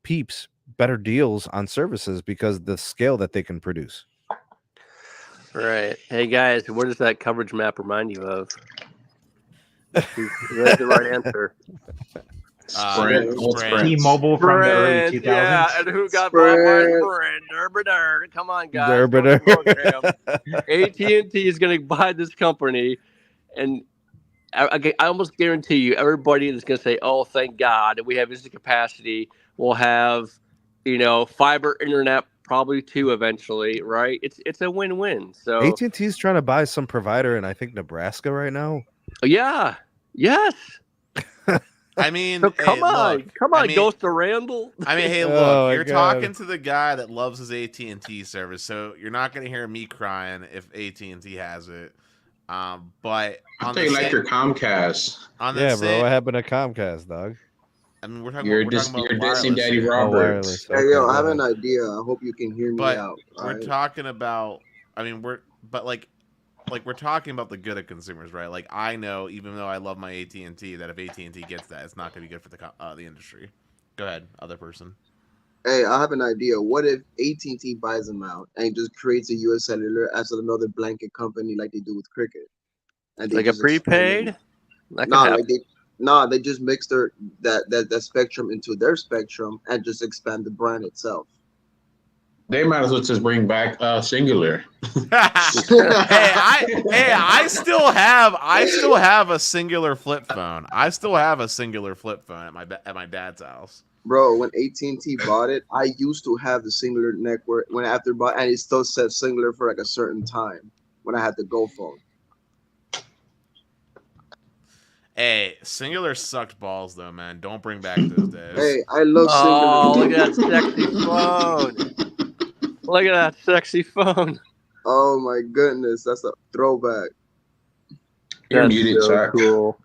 peeps better deals on services because of the scale that they can produce. Right. Hey guys, what does that coverage map remind you of? That's the right answer. Sprint. T-Mobile from the early 2000s. Yeah, and who got bought by Sprint? Come on, guys. AT&T is going to buy this company, and I almost guarantee you, everybody is going to say, "Oh, thank God we have this capacity. We'll have, fiber internet probably too eventually, right? It's a win-win." So AT&T is trying to buy some provider in, I think, Nebraska right now. Yeah. Yes. I mean, so come on, Ghost of Randall. I mean, hey, look, you're talking to the guy that loves his AT&T service, so you're not going to hear me crying if AT&T has it. But I'll tell you, like your Comcast. Bro, what happened to Comcast, dog? I mean, we're talking you're about dissing Daddy Roberts. Okay, hey, yo, I have an idea. I hope you can hear me out. We're talking about. I mean, we're talking about the good of consumers, right? Like, I know, even though I love my AT&T, that if AT&T gets that, it's not going to be good for the industry. Go ahead, other person. Hey, I have an idea. What if AT&T buys them out and just creates a US Cellular as another blanket company like they do with Cricket? And they like a prepaid? They just mix that spectrum into their spectrum and just expand the brand itself. They might as well just bring back Singular. I still have a Singular flip phone. I still have a Singular flip phone at my dad's house. Bro, when AT&T bought it, I used to have the Singular network and it still said Singular for like a certain time when I had the Go phone. Hey, Singular sucked balls though, man. Don't bring back those days. Hey, I love Singular. Oh, look at that sexy phone. Look at that sexy phone. Oh my goodness, that's a throwback. You're muted, so cool.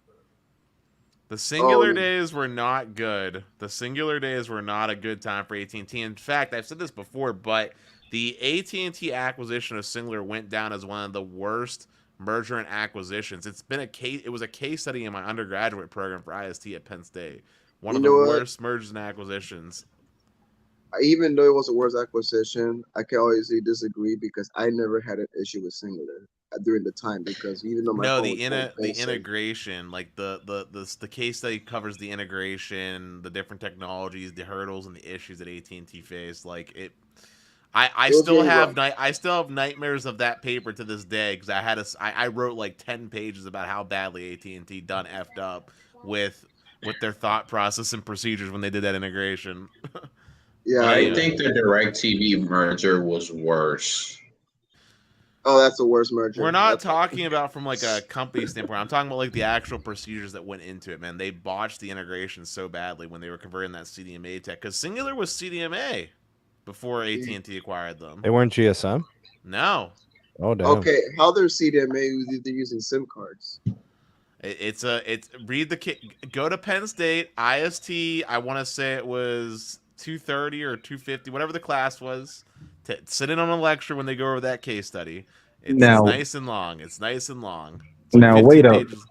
The Singular days were not good. The Singular days were not a good time for AT&T. In fact, I've said this before, but the AT&T acquisition of Singular went down as one of the worst merger and acquisitions. It was a case study in my undergraduate program for IST at Penn State. One of the worst mergers and acquisitions. Even though it was a worst acquisition, I can always disagree because I never had an issue with Singular during the time, because even though the integration, like the case study covers the integration, the different technologies, the hurdles and the issues that AT&T faced. Like it, I still have nightmares of that paper to this day, because I wrote like 10 pages about how badly AT&T done effed up with their thought process and procedures when they did that integration. Yeah, I think the DirecTV merger was worse. Oh, that's the worst merger. We're not talking about from like a company standpoint. I'm talking about like the actual procedures that went into it, man. They botched the integration so badly when they were converting that CDMA tech, because Singular was CDMA before AT&T acquired them. They weren't GSM? No. Oh, damn. Okay, how they're CDMA? They're using SIM cards. It's go to Penn State IST. I want to say it was 230 or 250, whatever the class was. Sit in on a lecture when they go over that case study. It's nice and long. It's nice and long. It's like now wait up. pages.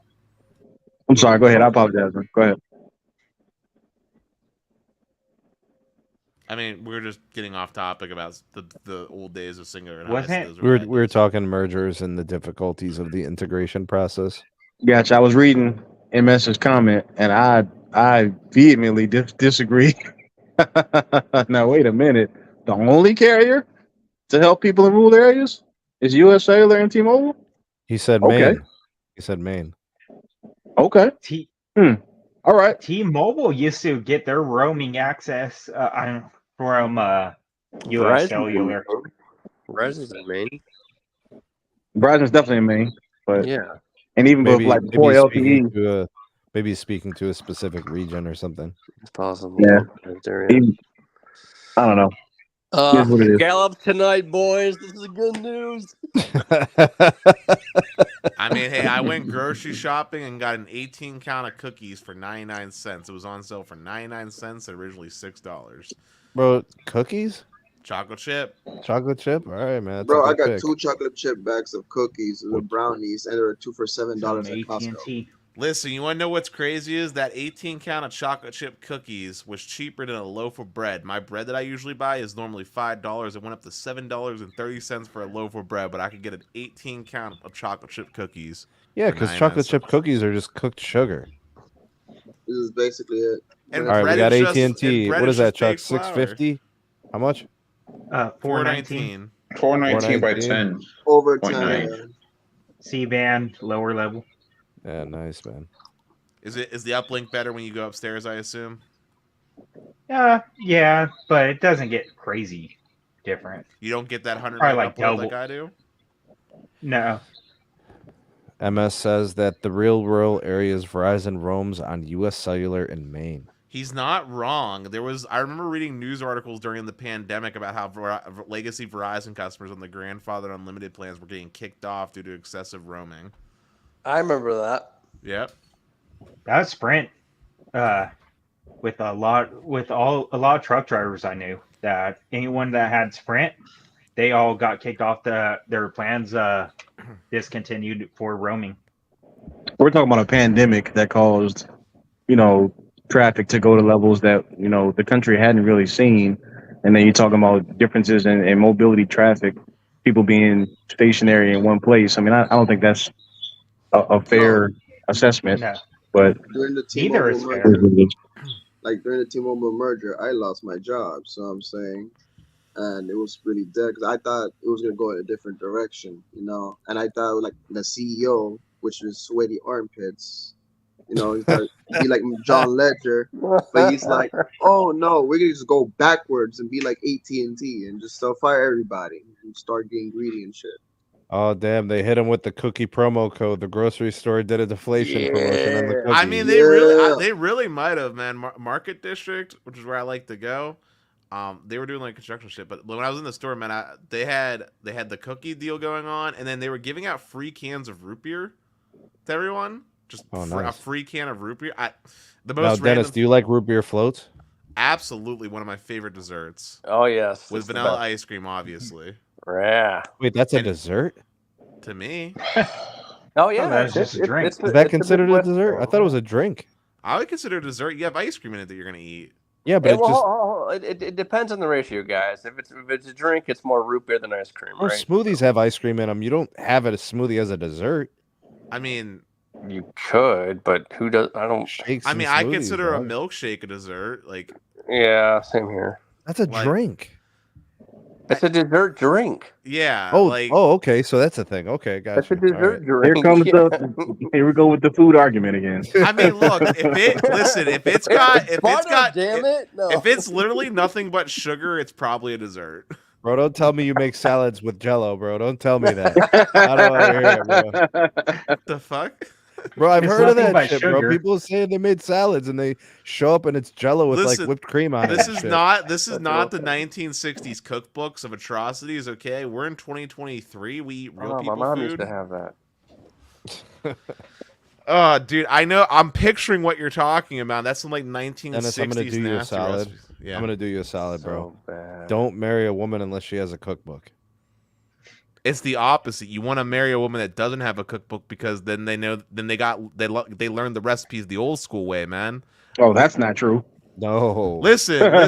I'm sorry. Go ahead. I apologize. Man. Go ahead. I mean, we're just getting off topic about the old days of Singular. And Wasn't we were talking mergers and the difficulties of the integration process. Gotcha. I was reading MS's comment, and I vehemently disagree. Now wait a minute. The only carrier to help people in rural areas is US Cellular and T-Mobile? He said Maine. He said Maine. Okay. All right. T-Mobile used to get their roaming access from US Cellular. Verizon's in Maine. Verizon's definitely in Maine, but yeah. And even before LTE, maybe speaking to a specific region or something. It's possible. Yeah. I don't know. Gallup tonight, boys. This is good news. I mean, hey, I went grocery shopping and got an 18 count of cookies for 99 cents. It was on sale for 99 cents at originally $6. Bro, cookies? Chocolate chip. Chocolate chip? All right, man. Bro, I got 2 chocolate chip bags of cookies and brownies, and they were 2 for $7 at Costco. Listen, you want to know what's crazy is that 18 count of chocolate chip cookies was cheaper than a loaf of bread. My bread that I usually buy is normally $5. It went up to $7.30 for a loaf of bread, but I could get an 18 count of chocolate chip cookies. Yeah, because chocolate chip cookies are just cooked sugar. This is basically it. And all right, we got AT&T. What is that, Chuck? $6.50? How much? $4.19. $4.19 by 10. Over 10. C-band, lower level. Yeah, nice, man. Is the uplink better when you go upstairs, I assume? Yeah, but it doesn't get crazy different. You don't get that 100 meg upload like I do? No. MS says that the real rural areas Verizon roams on US Cellular in Maine. He's not wrong. I remember reading news articles during the pandemic about how legacy Verizon customers on the grandfather unlimited plans were getting kicked off due to excessive roaming. I remember that. Yep. That was Sprint. With a lot of truck drivers I knew, that anyone that had Sprint, they all got kicked off their plans, discontinued for roaming. We're talking about a pandemic that caused, traffic to go to levels that, the country hadn't really seen. And then you're talking about differences in mobility traffic, people being stationary in one place. I mean, I don't think that's a fair assessment. No. But during the T-Mobile merger, during the T-Mobile merger, I lost my job. So I'm saying, and it was really dead because I thought it was gonna go in a different direction, And I thought like the CEO, which was sweaty armpits, he's like be like John Ledger, but he's like, oh no, we're gonna just go backwards and be like AT&T and just fire everybody and start getting greedy and shit. Oh damn! They hit him with the cookie promo code. The grocery store did a deflation promotion on the cookies. I mean, they really might have, man. Market District, which is where I like to go, they were doing like construction shit. But when I was in the store, man, they had the cookie deal going on, and then they were giving out free cans of root beer to everyone. Just a free can of root beer. Dennis, do you like root beer floats? Absolutely, one of my favorite desserts. Oh yes, with vanilla ice cream, obviously. Yeah. Wait, that's a dessert? To me. Oh yeah, that's just a drink. Is that considered a dessert? I thought it was a drink. I would consider it a dessert. You have ice cream in it that you're gonna eat. Yeah, but it depends on the ratio, guys. If it's a drink, it's more root beer than ice cream. Right? Smoothies have ice cream in them. You don't have a smoothie as a dessert. I mean, you could, but who does? I don't. I consider a milkshake a dessert. Like, yeah, same here. That's a drink. It's a dessert drink. Yeah. Oh, like okay. So that's a thing. Okay, gotcha. It's a dessert drink. Here comes here we go with the food argument again. I mean, look, if it's got damn it, no. if it's literally nothing but sugar, it's probably a dessert. Bro, don't tell me you make salads with Jello, bro. Don't tell me that. I don't want to hear it, bro. What the fuck? Bro, I've It's heard of nothing that but shit, bro. sugar. People saying they made salads and they show up and it's Jello with Listen, like whipped cream on it. This and is shit. not the 1960s cookbooks of atrocities. Okay, we're in 2023. We eat real people my mom food. used to have that. Oh, dude, I know. I'm picturing what you're talking about. That's some like 1960s Dennis, I'm gonna do you a nasty salad. recipes. Yeah. I'm gonna do you a salad, bro. So bad. Don't marry a woman unless she has a cookbook. It's the opposite. You want to marry a woman that doesn't have a cookbook because then they know. Then they learned the recipes the old school way, man. Oh, that's not true. No. Listen. No,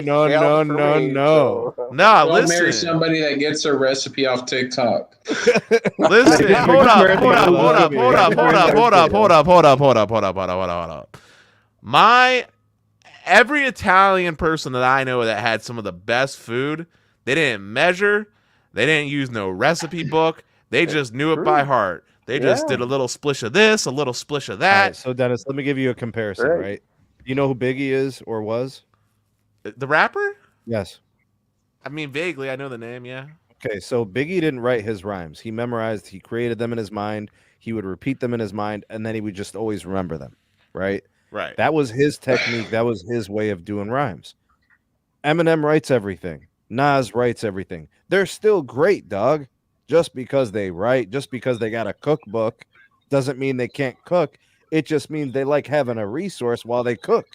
No, no. Nah, Don't marry listen. somebody that gets their recipe off TikTok. Listen. Hold up. Every Italian person that I know that had some of the best food, they didn't measure, they didn't use no recipe book, they just knew it by heart. They just did a little splish of this, a little splish of that. Right, so Dennis, let me give you a comparison, right? You know who Biggie is or was? The rapper? Yes. I mean, vaguely, I know the name, yeah. Okay, so Biggie didn't write his rhymes. He memorized, he created them in his mind. He would repeat them in his mind, and then he would just always remember them, right? Right. That was his technique. That was his way of doing rhymes. Eminem writes everything. Nas writes everything. They're still great, dog. Just because they write, just because they got a cookbook, doesn't mean they can't cook. It just means they like having a resource while they cook,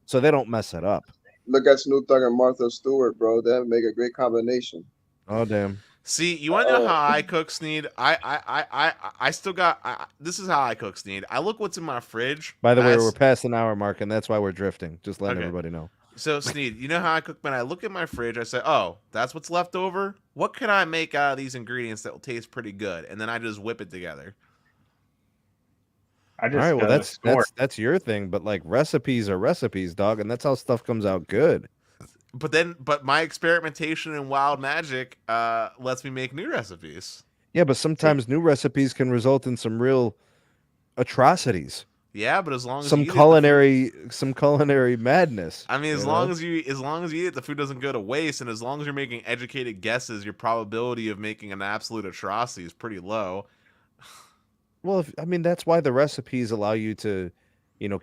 so they don't mess it up. Look at Snoop Dogg and Martha Stewart, bro. That make a great combination. Oh damn. See, you want to know how I cook, Sneed? I still got. This is how I cook, Sneed. I look what's in my fridge. By the way, we're past an hour mark, and that's why we're drifting. Just letting Okay. everybody know. So, Sneed, you know how I cook, man? I look at my fridge. I say, oh, that's what's left over? What can I make out of these ingredients that will taste pretty good? And then I just whip it together. I just All right, well, go that's your thing, but like recipes are recipes, dog, and that's how stuff comes out good. But my experimentation and wild magic lets me make new recipes. Yeah, but sometimes new recipes can result in some real atrocities. Yeah, but as long as some you eat culinary madness. I mean, as long as you eat it, the food doesn't go to waste, and as long as you're making educated guesses, your probability of making an absolute atrocity is pretty low. Well, that's why the recipes allow you to,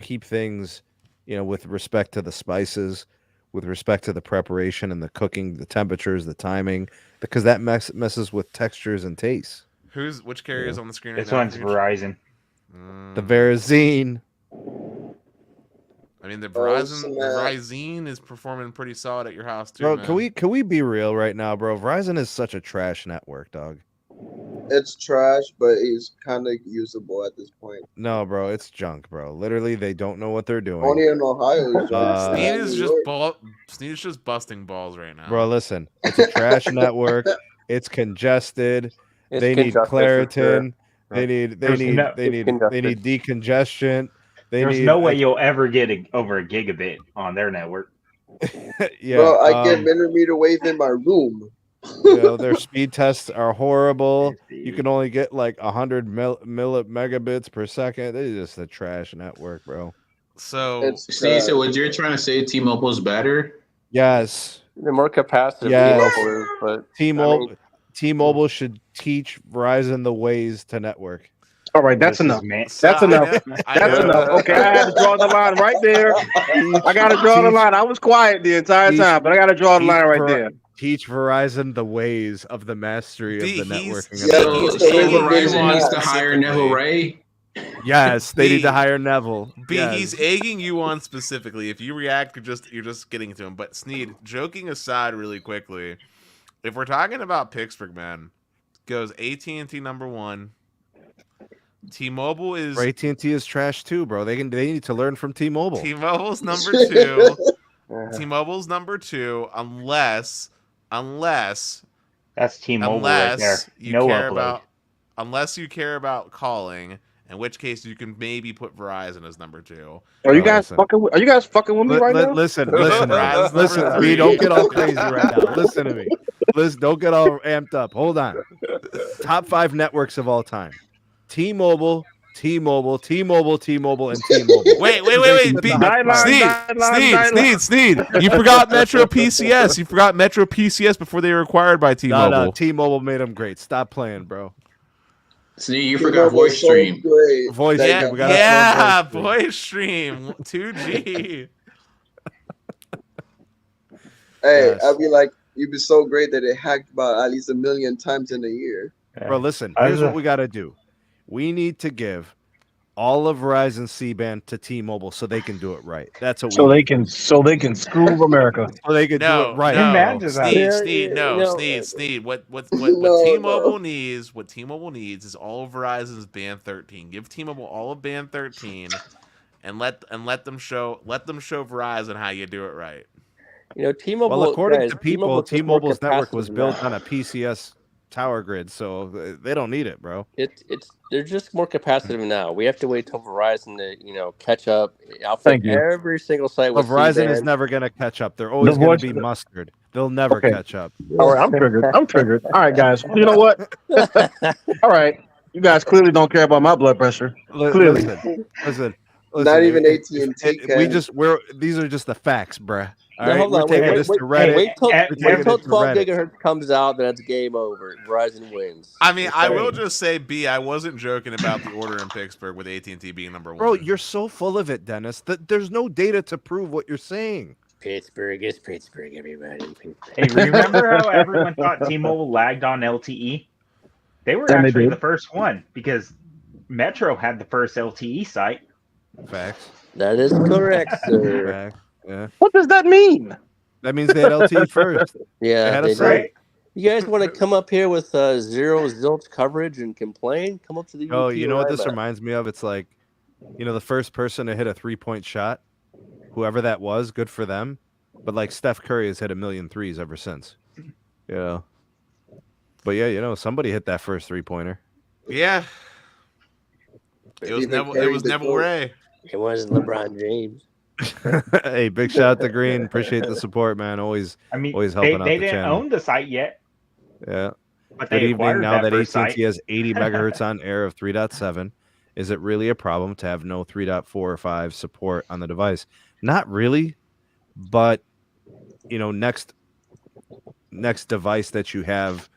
keep things, with respect to the spices, with respect to the preparation and the cooking, the temperatures, the timing, because that messes with textures and tastes. Which carrier is on the screen right This now? one's Verizon. The Verizon. I mean, the Verizon is performing pretty solid at your house too. Bro, man. can we be real right now, bro? Verizon is such a trash network, dog. It's trash, but it's kind of usable at this point. No, bro, it's junk, bro. Literally, they don't know what they're doing. Only in Ohio is junk. Sneed is just busting balls right now. Bro, listen, it's a trash network. It's congested. They need Claritin. They need decongestion. There's no way you'll ever get over a gigabit on their network. Yeah, bro, I get millimeter wave in my room. Their speed tests are horrible. You can only get like 100 megabits per second. It's just a trash network, bro. So, Steve, so what you're trying to say, T-Mobile's better? Yes. The more capacity T-Mobile is, but T-Mobile should teach Verizon the ways to network. All right, that's enough. That's enough. That's enough. Okay, I had to draw the line right there. I got to draw the line. I was quiet the entire time, but I got to draw the line right there. Teach Verizon the ways of the mastery of the networking. So Verizon needs to hire Neville Ray? Yes, they need to hire Neville. He's egging you on specifically. If you react, you're just getting to him. But Sneed, joking aside really quickly, if we're talking about Pittsburgh, man, goes AT&T number one. T-Mobile is AT&T is trash too, bro. They need to learn from T-Mobile. T-Mobile's number two. T-Mobile's number two, unless that's T-Mobile right there. Unless you care about calling, In which case, you can maybe put Verizon as number 2. Are you guys fucking? Are you guys fucking with me right now? Listen, Verizon's listen. number B, 3. don't get all crazy right now. Listen to me. Don't get all amped up. Hold on. Top 5 networks of all time: T-Mobile, T-Mobile, T-Mobile, T-Mobile, and T-Mobile. Wait. Sneed. You Sneed. forgot Metro PCS. You forgot Metro PCS before they were acquired by T-Mobile. No, T-Mobile made them great. Stop playing, bro. Sneed, you forgot voice stream. Voice Yeah, stream. We gotta voice stream. 2G. Hey, Yes. I'd be like, you'd be so great that it hacked about at least 1 million times in a year. Bro, listen. Here's what we gotta do. We need to give all of Verizon C-band to T-Mobile so they can do it right. That's what. So they can screw America. So they can do it right. Sneed. What No, T-Mobile needs? What T-Mobile needs is all of Verizon's band 13. Give T-Mobile all of band 13, and let them show Verizon how you do it right. T-Mobile. Well, according guys, to people, just more T-Mobile's network was capacitive built now. on a PCS tower grid, so they don't need it, bro. They're just more capacitive now. We have to wait till Verizon to catch up. Thank you. Every single site But with Verizon C-band. is never going to catch up. They're always going to be mustard. They'll never catch up. All right, I'm triggered. All right, guys. You know what? All right. You guys clearly don't care about my blood pressure. Clearly. Listen. Not even AT&T can. These are just the facts, bruh. All No, right, hold we're on. taking this to Reddit. Wait till 12 Reddit. gigahertz comes out, then it's game over. Verizon wins. I mean, I will just say, B, I wasn't joking about the order in Pittsburgh with AT&T being number 1. Bro, you're so full of it, Dennis. There's no data to prove what you're saying. Pittsburgh is Pittsburgh, everybody. Hey, remember how everyone thought T-Mobile lagged on LTE? They were actually the first one because Metro had the first LTE site. Facts. That is correct, sir. Facts. Yeah. What does that mean? That means they had LTE first. Yeah, they did. You guys want to come up here with zero zilch coverage and complain? Come up to the Oh, UT you know what this reminds me of? It's like, the first person to hit a 3-point shot, whoever that was, good for them. But like Steph Curry has hit 1 million threes ever since. Yeah. But yeah, somebody hit that first 3-pointer. Yeah. It was Neville Ray. It wasn't LeBron James. Hey, big shout out to Green. Appreciate the support, man. Always helping out the channel. They didn't own the site yet. Yeah. But Good evening. Now that AT&T site. has 80 megahertz on air of 3.7, is it really a problem to have no 3.4 or 5 support on the device? Not really, but next device that you have,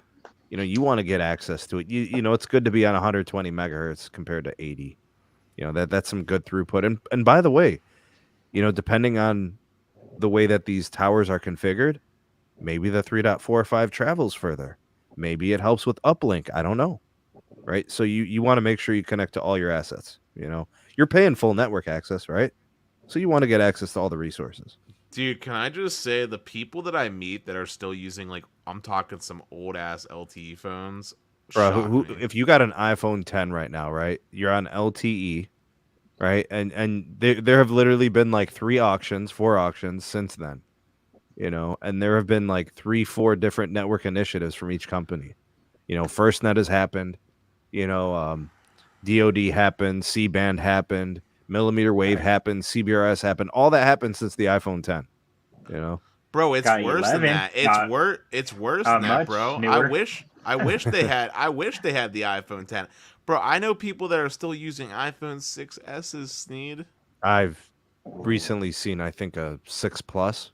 you want to get access to it. It's good to be on 120 megahertz compared to 80. That's some good throughput. And by the way, depending on the way that these towers are configured, maybe the 3.4 or 5 travels further. Maybe it helps with uplink. I don't know. Right? So you want to make sure you connect to all your assets. You're paying full network access, right? So you want to get access to all the resources. Dude, can I just say the people that I meet that are still using, I'm talking some old ass LTE phones. Bro, if you got an iPhone 10 right now, right? You're on LTE, right? And there have literally been 4 auctions since then. And there have been 3-4 different network initiatives from each company. FirstNet has happened. DoD happened. C-band happened. mmWave happened. CBRS happened. All that happened since the iPhone 10. Bro, it's worse than that. It's worse than that, bro. Newer. I wish they had the iPhone 10. Bro, I know people that are still using iPhone 6S's, Sneed. I've recently seen, I think, a 6 Plus.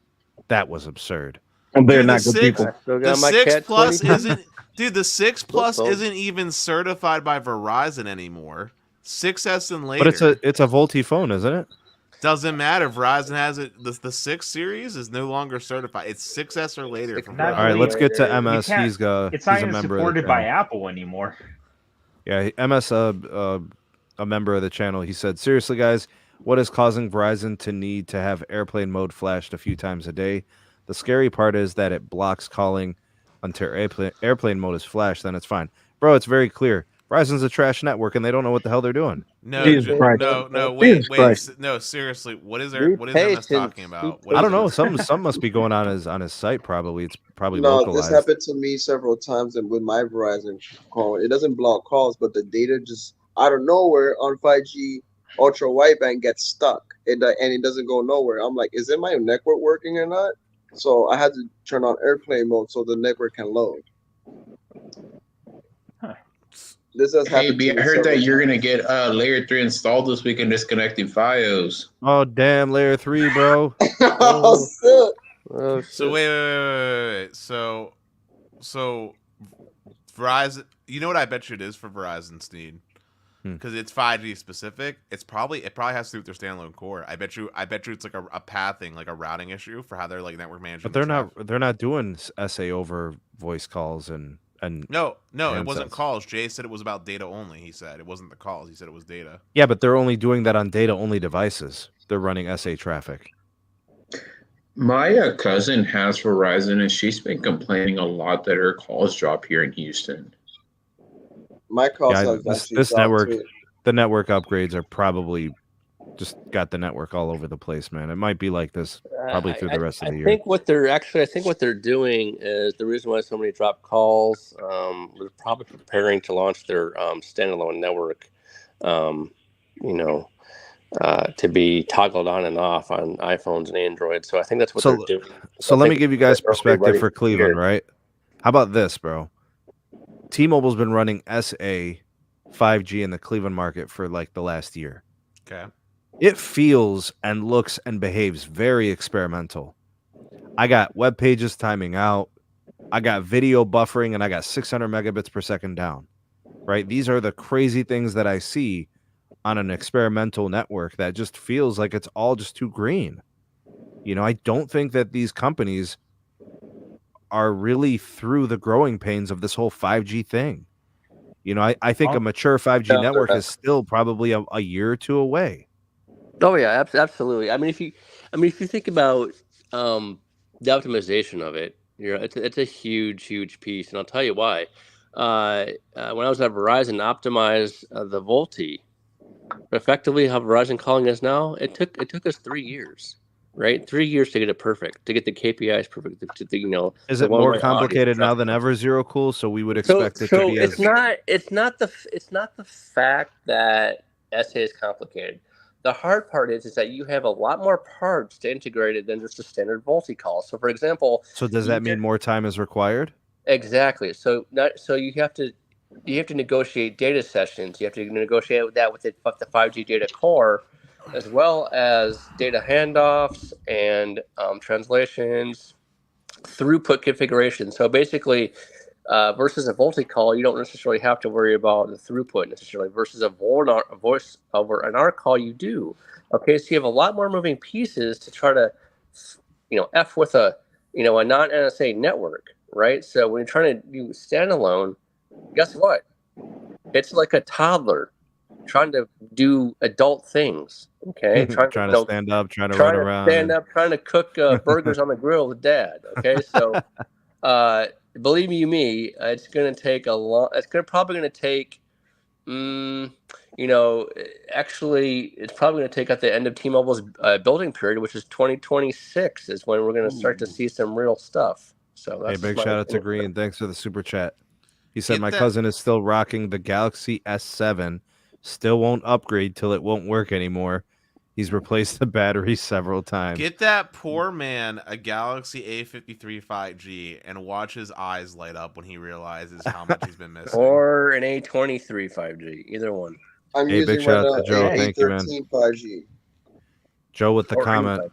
That was absurd. And they're not good people. The 6 Plus isn't, dude. The 6 Plus isn't even certified by Verizon anymore. 6S and later. But it's a Volti phone, isn't it? Doesn't matter. Verizon has it. The 6 series is no longer certified. It's 6S or later. From Not All right, let's get to MS. It's not he's a even member supported by Apple anymore. Yeah, MS, a member of the channel. He said, "Seriously, guys, what is causing Verizon to need to have airplane mode flashed a few times a day? The scary part is that it blocks calling until airplane mode is flashed. Then it's fine, bro. It's very clear. Verizon's a trash network, and they don't know what the hell they're doing. Wait, no, seriously, what is MS talking about? I don't know. Some must be going on his site. Probably it's probably No, localized. this happened to me several times, and with my Verizon call, it doesn't block calls, but the data just out of nowhere on 5G ultra wideband gets stuck. And it doesn't go nowhere. I'm like, is it my network working or not? So I had to turn on airplane mode so the network can load. This has Hey, happened B, to I me heard several that you're gonna times. get layer 3 installed this week and disconnecting FiOS. Oh damn, layer 3, bro. Oh, shit. Oh, So shit. wait. So Verizon. You know what I bet you it is for Verizon, Sneed? Because it's 5G specific. It probably has to do with their standalone core. I bet you it's like a pathing, like a routing issue for how they're like network managing. But they're not doing SA over voice calls and no, it handsets. wasn't calls. Jay said it was about data only. He said it wasn't the calls. He said it was data. Yeah, but they're only doing that on data only devices. They're running SA traffic. My cousin has Verizon, and she's been complaining a lot that her calls drop here in Houston. My call Yeah, signs this actually dropped network, too. the network upgrades are probably just got the network all over the place, man. It might be like this probably through the rest of the year. I think what they're doing is the reason why so many drop calls. They're probably preparing to launch their standalone network. To be toggled on and off on iPhones and Android. So I think that's what they're doing. So let me give you guys perspective for Cleveland, right? How about this, bro? T-Mobile's been running SA 5G in the Cleveland market for like the last year. Okay. It feels and looks and behaves very experimental. I got web pages timing out. I got video buffering, and I got 600 megabits per second down. Right? These are the crazy things that I see on an experimental network that just feels like it's all just too green. You know, I don't think that these companies are really through the growing pains of this whole 5G thing. You know, I think a mature 5G network is still probably a year or two away. Oh yeah, absolutely. I mean, if you think about the optimization of it, it's a huge piece, and I'll tell you why. When I was at Verizon, optimized the VoLTE. Effectively, how Verizon calling us now, it took us 3 years, right? 3 years to get it perfect, to get the KPIs perfect. Is it more complicated now than ever, Zero Cool? So we would expect it to be it's not the fact that SA is complicated. The hard part is that you have a lot more parts to integrate it than just a standard VoLTE call. So, for example, so does that mean more time is required? Exactly. So you have to negotiate data sessions. You have to negotiate that with the 5G data core, as well as data handoffs and translations, throughput configuration. So basically, versus a VoLTE call, you don't necessarily have to worry about the throughput necessarily. Versus a voice over an R call, you do. Okay, so you have a lot more moving pieces to try to, F with a non-NSA network, right? So when you're trying to do standalone, guess what? It's like a toddler trying to do adult things. Okay, trying to stand up, trying to run around, trying to cook burgers on the grill with dad. Okay, so believe you me, it's going to take a long. Probably going to take. Actually, it's probably going to take at the end of T-Mobile's building period, which is 2026, is when we're going to start to see some real stuff. So that's big shout out to Green. Thanks for the super chat. He said my cousin is still rocking the Galaxy S7. Still won't upgrade till it won't work anymore. He's replaced the battery several times. Get that poor man a Galaxy A53 5G and watch his eyes light up when he realizes how much he's been missing. Or an A23 5G, either one. I'm using big shout out to Joe. Thank you, man. 5G. Joe with the comment.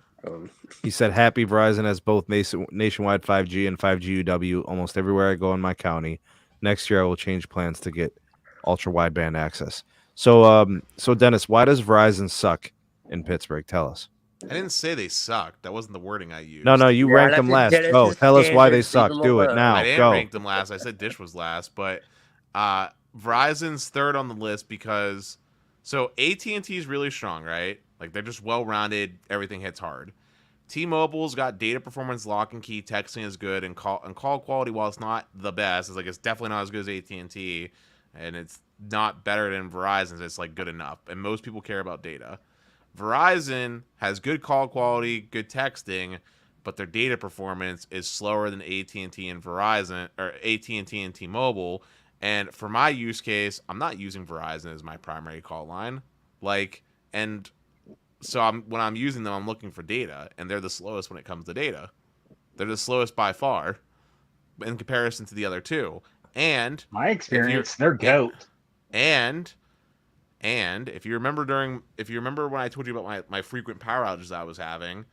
He said, happy Verizon has both nationwide 5G and 5G UW almost everywhere I go in my county. Next year, I will change plans to get ultra wideband access. So Dennis, why does Verizon suck in Pittsburgh? Tell us. I didn't say they sucked. That wasn't the wording I used. No, you ranked them last. Go. Tell us why they suck. Do it now. I didn't rank them last. I said Dish was last, but Verizon's third on the list because AT&T is really strong, right? Like they're just well-rounded. Everything hits hard. T-Mobile's got data performance, lock and key, texting is good, and call quality, while it's not the best, it's definitely not as good as AT&T, and it's not better than Verizon's. It's good enough, and most people care about data. Verizon has good call quality, good texting, but their data performance is slower than AT&T and Verizon, or AT&T and T-Mobile, And for my use case, I'm not using Verizon as my primary call line. And so when I'm using them, I'm looking for data, and they're the slowest when it comes to data. They're the slowest by far in comparison to the other two. And my experience, they're goat. And if you remember when I told you about my frequent power outages I was having,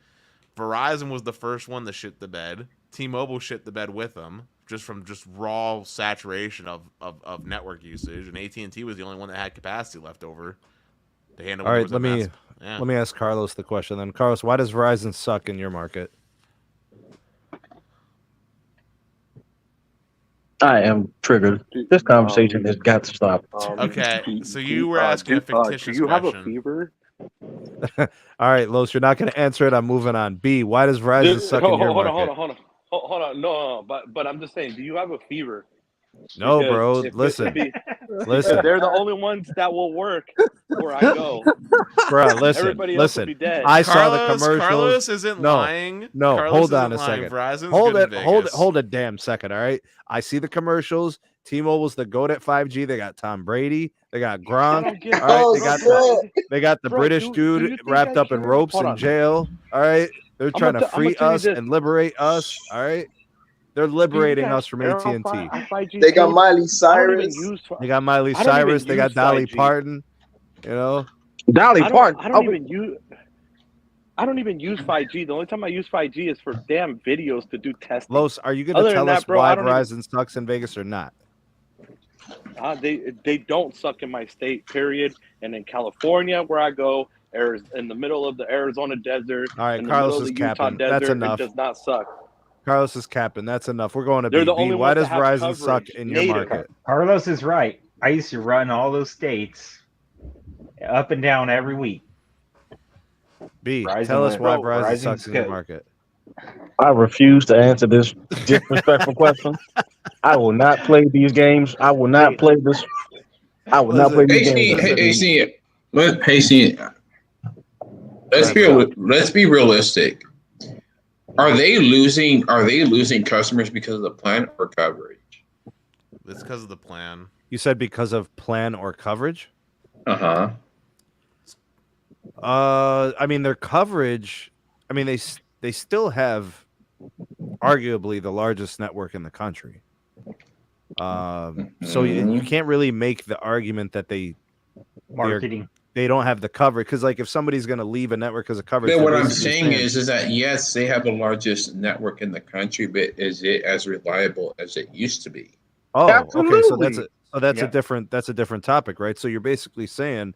Verizon was the first one to shit the bed. T-Mobile shit the bed with them, from raw saturation of network usage, and AT&T was the only one that had capacity left over to handle. All right, let me ask Carlos the question then. Carlos, why does Verizon suck in your market? I am triggered. This conversation has got to stop. Okay, so you were asking a fictitious question. Do you have a fever? All right, Los, you're not going to answer it. I'm moving on. B, why does Verizon suck in your market? Hold on. No, but I'm just saying, do you have a fever? No, bro. Listen. They're the only ones that will work where I go. Bro, listen. Everybody else will be dead. I saw the commercials. Carlos isn't lying. No, Carlos hold on a lying. second. Verizon's hold a damn second, all right? I see the commercials. T-Mobile's the GOAT at 5G. They got Tom Brady. They got Gronk. All right, they got the British dude wrapped up in ropes in jail. All right, they're trying to free us and liberate us. All right, they're liberating us from AT&T. They got Miley Cyrus. They got Miley Cyrus. They got Dolly Parton. You know, Dolly Parton. I don't even use 5G. The only time I use 5G is for damn videos to do testing. Los, are you going to tell us why Verizon sucks in Vegas or not? They don't suck in my state, period. And in California, where I go, in the middle of the Arizona desert, all right, in the Carlos middle is of the Utah capping. desert, That's enough. It does not suck. Carlos is capping. That's enough. We're going to They're B. the only Why does ones that have Verizon coverage. suck in your market? Carlos is right. I used to run all those states up and down every week. B, tell us why Verizon sucks in your market. I refuse to answer this disrespectful question. I will not play these games. I will not play this. I will not play these games. Let's be realistic. Are they losing customers because of the plan or coverage? It's because of the plan. You said because of plan or coverage? Uh-huh. I mean, their coverage, I mean, they still have arguably the largest network in the country. So you can't really make the argument that they don't have the coverage, because like if somebody's going to leave a network because of coverage. But what I'm saying is that yes, they have the largest network in the country, but is it as reliable as it used to be? Oh, absolutely. Okay, so that's a different topic, right? So you're basically saying,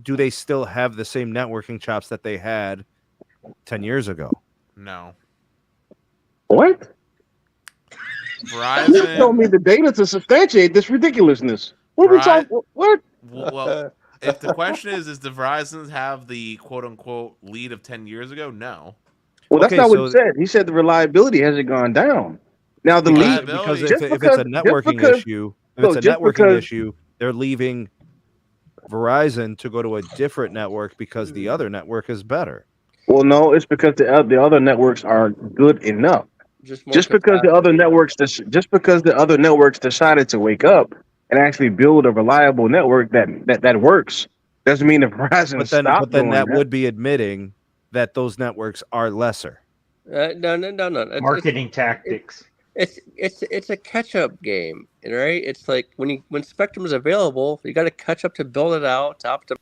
do they still have the same networking chops that they had 10 years ago? No. What? Verizon. You told me the data to substantiate this ridiculousness. What are we talking? What? Well, if the question is does Verizon have the quote unquote lead of 10 years ago? No. Well, that's not what he said. He said the reliability hasn't gone down. Now the lead, because if it's a networking issue, they're leaving Verizon to go to a different network because the other network is better. Well, no, it's because the other networks are good enough. Just because the other networks decided to wake up and actually build a reliable network that works doesn't mean that Verizon stopped. But then that would be admitting that those networks are lesser. No. Marketing tactics. It's a catch-up game, right? It's like when Spectrum is available, you got to catch up to build it out to optimize.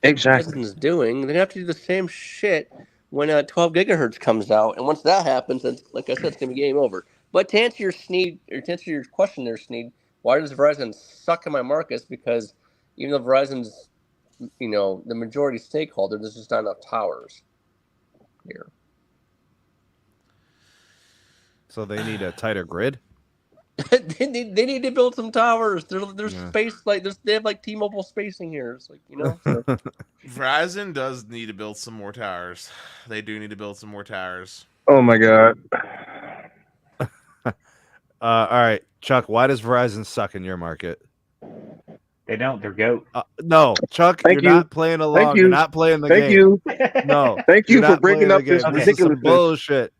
Exactly. Verizon's doing. They have to do the same shit when 12 gigahertz comes out, and once that happens, then, like I said, it's gonna be game over. But to answer your question there, Sneed, why does Verizon suck in my markets? Because even though Verizon's, the majority stakeholder, there's just not enough towers here. So they need a tighter grid. they need to build some towers. There's space, they have like T-Mobile spacing here. It's like, So. Verizon does need to build some more towers. They do need to build some more towers. Oh my god. All right, Chuck. Why does Verizon suck in your market? They don't. They're GOAT. No, Chuck. You're not playing along. You're not playing the game. Thank you. No. Thank you for breaking up this ridiculous bullshit.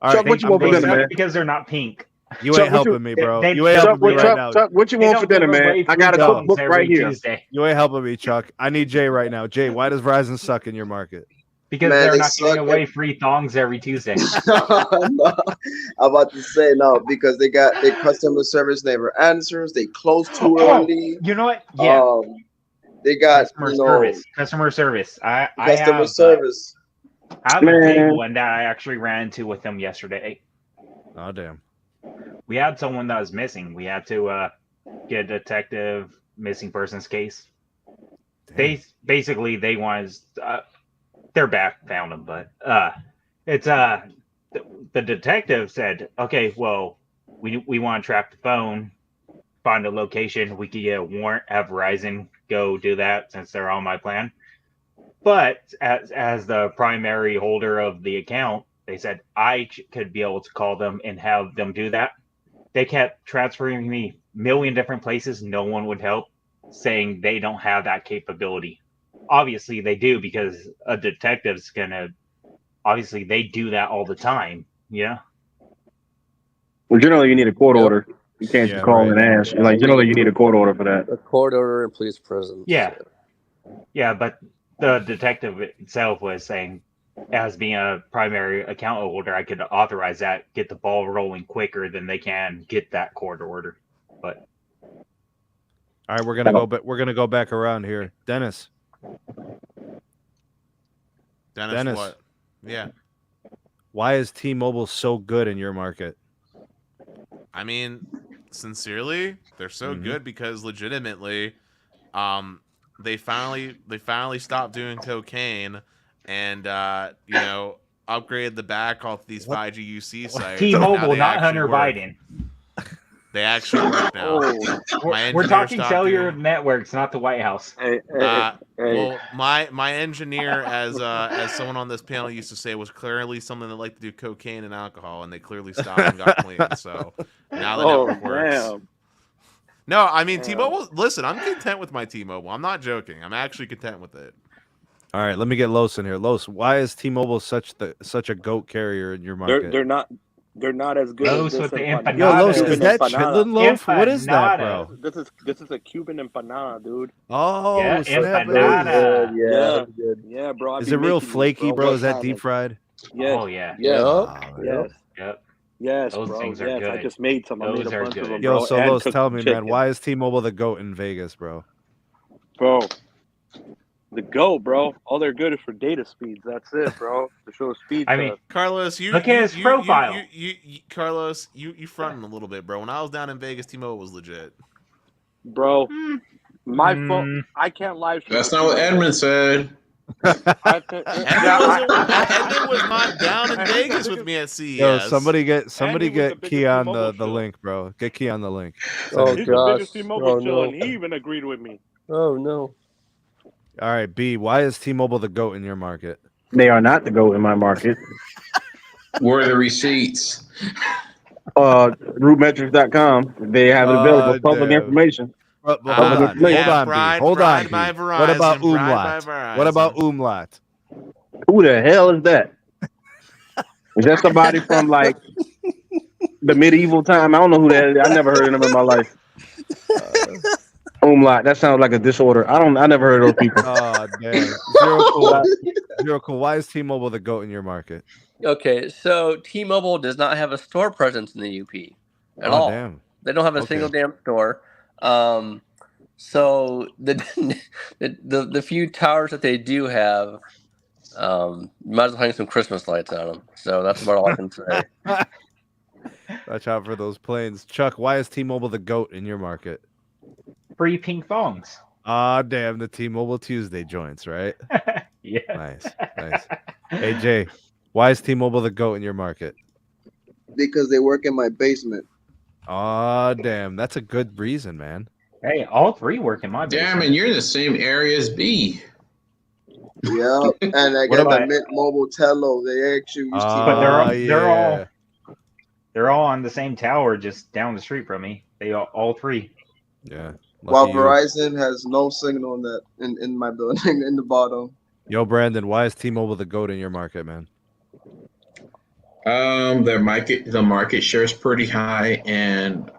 Chuck, what you want for dinner, man? Because they're not pink. You Chuck, ain't helping me, bro. they- You ain't Chuck, helping me right now. Chuck, what you They want for don't dinner, give man? away I got a free cookbook thongs right every here. Tuesday You ain't helping me, Chuck. I need Jay right now. Jay, why does Verizon suck in your market? because Man, they're they not giving suck away free thongs every Tuesday. No, I'm about to say no because they got their customer service never answers. They close too early. You know what? Yeah, They got customer service. I customer have service. I have a big Man. one that I actually ran into with them yesterday. Oh damn. We had someone that was missing. We had to get a detective missing persons case. Damn. They wanted they're back, found them, but it's the detective said, okay, well, we want to track the phone, find a location. We could get a warrant, have Verizon go do that since they're on my plan. But as the primary holder of the account, they said I could be able to call them and have them do that. They kept transferring me a million different places. No one would help, saying they don't have that capability. Obviously, they do because a detective's gonna. Obviously, they do that all the time. Yeah. Well, generally, you need a court Yep. order. You can't Yeah, just call right. and ask. Like, generally, you need a court order for that. A court order and police presence. Yeah. Yeah, but the detective itself was saying, as being a primary account holder, I could authorize that, get the ball rolling quicker than they can get that court order. But All right, we're gonna go back around here. Dennis. Dennis, what? Yeah. Why is T-Mobile so good in your market? I mean, sincerely, they're so good because legitimately, they finally stopped doing cocaine and upgraded the back off these 5G UC sites. T-Mobile, not Hunter Biden. They actually work now. We're talking cellular networks, not the White House. Well, my engineer, as someone on this panel used to say, was clearly someone that liked to do cocaine and alcohol, and they clearly stopped and got clean. So now the network works. Damn. No, I mean T-Mobile. Listen, I'm content with my T-Mobile. I'm not joking. I'm actually content with it. All right, let me get Los in here. Los, why is T-Mobile such a goat carrier in your market? They're not as good Los as with this the empanada. empanada. Yo, Los, Cuban is that empanada. chitlin loaf? What is that, Empanada. bro? This is a Cuban empanada, dude. Oh, Yeah, snap it empanada. is. Yeah, Yeah. Yeah, bro. I Is be it real making these, flaky, bro? What Is that kind deep of- fried? Yes. Oh yeah. Yes. Oh, Yes. Yep. Yes, Those bro. things are Yes, I good. just made some. I made Those a are bunch of good. them, Yo, bro. so and Los, cooked tell some me, chicken. man, why is T-Mobile the goat in Vegas, bro? Bro, the go, bro. All they're good is for data speeds. That's it, bro. To show speed. I mean, Carlos, look at his profile. Carlos, you fronting a little bit, bro. When I was down in Vegas, T-Mobile was legit. bro, my phone. I can't live stream. That's not what Edmund said. Edmund was not down in Vegas with me at CES. Yo, somebody he was get the Key biggest on T-Mobile the show. link, bro. Get Key on the link. Oh He's gosh. the biggest T-Mobile Oh show, no. and he even agreed with me. Oh no. All right, B, why is T-Mobile the goat in your market? They are not the GOAT in my market. Where are the receipts? Rootmetrics.com. They have it available. Public damn. information. Hold Public on, information. hold on, B. Hold on, B. By Verizon, What about bribed by umlaut? Verizon. What about umlaut? Who the hell is that? Is that somebody from like the medieval time? I don't know who that is. I never heard of them in my life. Umlaut. That sounds like a disorder. I never heard of those people. Oh damn. Zero cool. Why is T-Mobile the goat in your market? Okay, so T-Mobile does not have a store presence in the UP at all. Damn. They don't have a Okay. single damn store. So the few towers that they do have, might as well hang some Christmas lights on them. So that's about all I can say. Watch out for those planes. Chuck, why is T-Mobile the goat in your market? Free pink thongs. Ah, damn, the T-Mobile Tuesday joints, right? Yeah. Nice. Hey, Jay, why is T-Mobile the goat in your market? because they work in my basement. Ah, damn, that's a good reason, man. Hey, all three work in my Damn, basement. and you're in the same area as B. Yeah, and I What got about- the Mint Mobile Tello. They actually used But to. they're all on the same tower, just down the street from me. They all three. Yeah. While lucky you. Verizon has no signal in that in my building in the bottom. Yo, Brandon, why is T-Mobile the goat in your market, man? The market share is pretty high, and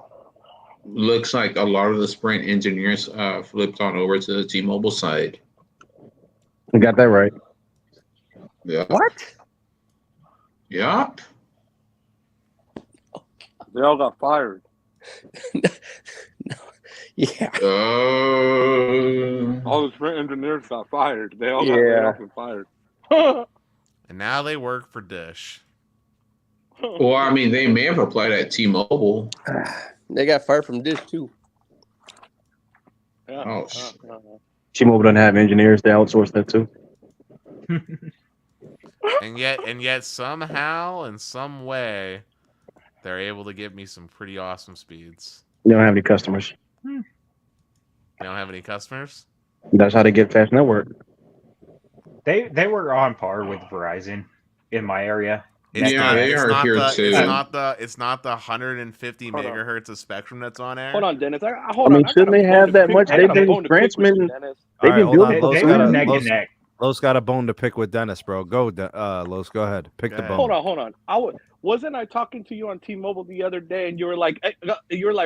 looks like a lot of the Sprint engineers flipped on over to the T-Mobile side. You got that right. Yeah. What? Yep. They all got fired. Yeah. All the Sprint engineers got fired. They all got Yeah. laid off and fired. And now they work for Dish. Well, I mean, they may have applied at T-Mobile. They got fired from Dish too. Yeah. Oh, T-Mobile doesn't have engineers. They outsource that too. And yet somehow in some way they're able to give me some pretty awesome speeds. They don't have any customers. They don't have any customers? That's how they get fast network. They were on par with Verizon in my area. It's Yeah, not, they it's are not here the, too. It's not the 150 Hold on. megahertz of spectrum that's on air. Hold on, Dennis. I mean, shouldn't they have that much? They've been transmitting. They've been hold on. doing Los They got were a- neck Los- and neck. Los got a bone to pick with Dennis, bro. Go, Los. Go ahead. Pick the Go bone. ahead. Hold on. Wasn't I talking to you on T-Mobile the other day, and you were like,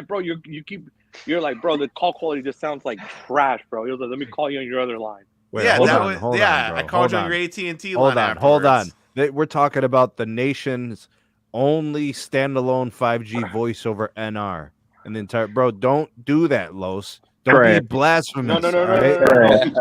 bro, you're like, bro, the call quality just sounds like trash, bro. He was like, let me call you on your other line. Wait, Yeah, hold that on, was, hold yeah. on, bro. I called Hold you on on. your AT&T Hold line on, hold on. afterwards. We're talking about the nation's only standalone 5G voice over NR. And the entire bro, don't do that, Los. Don't Correct. be blasphemous. No. all right?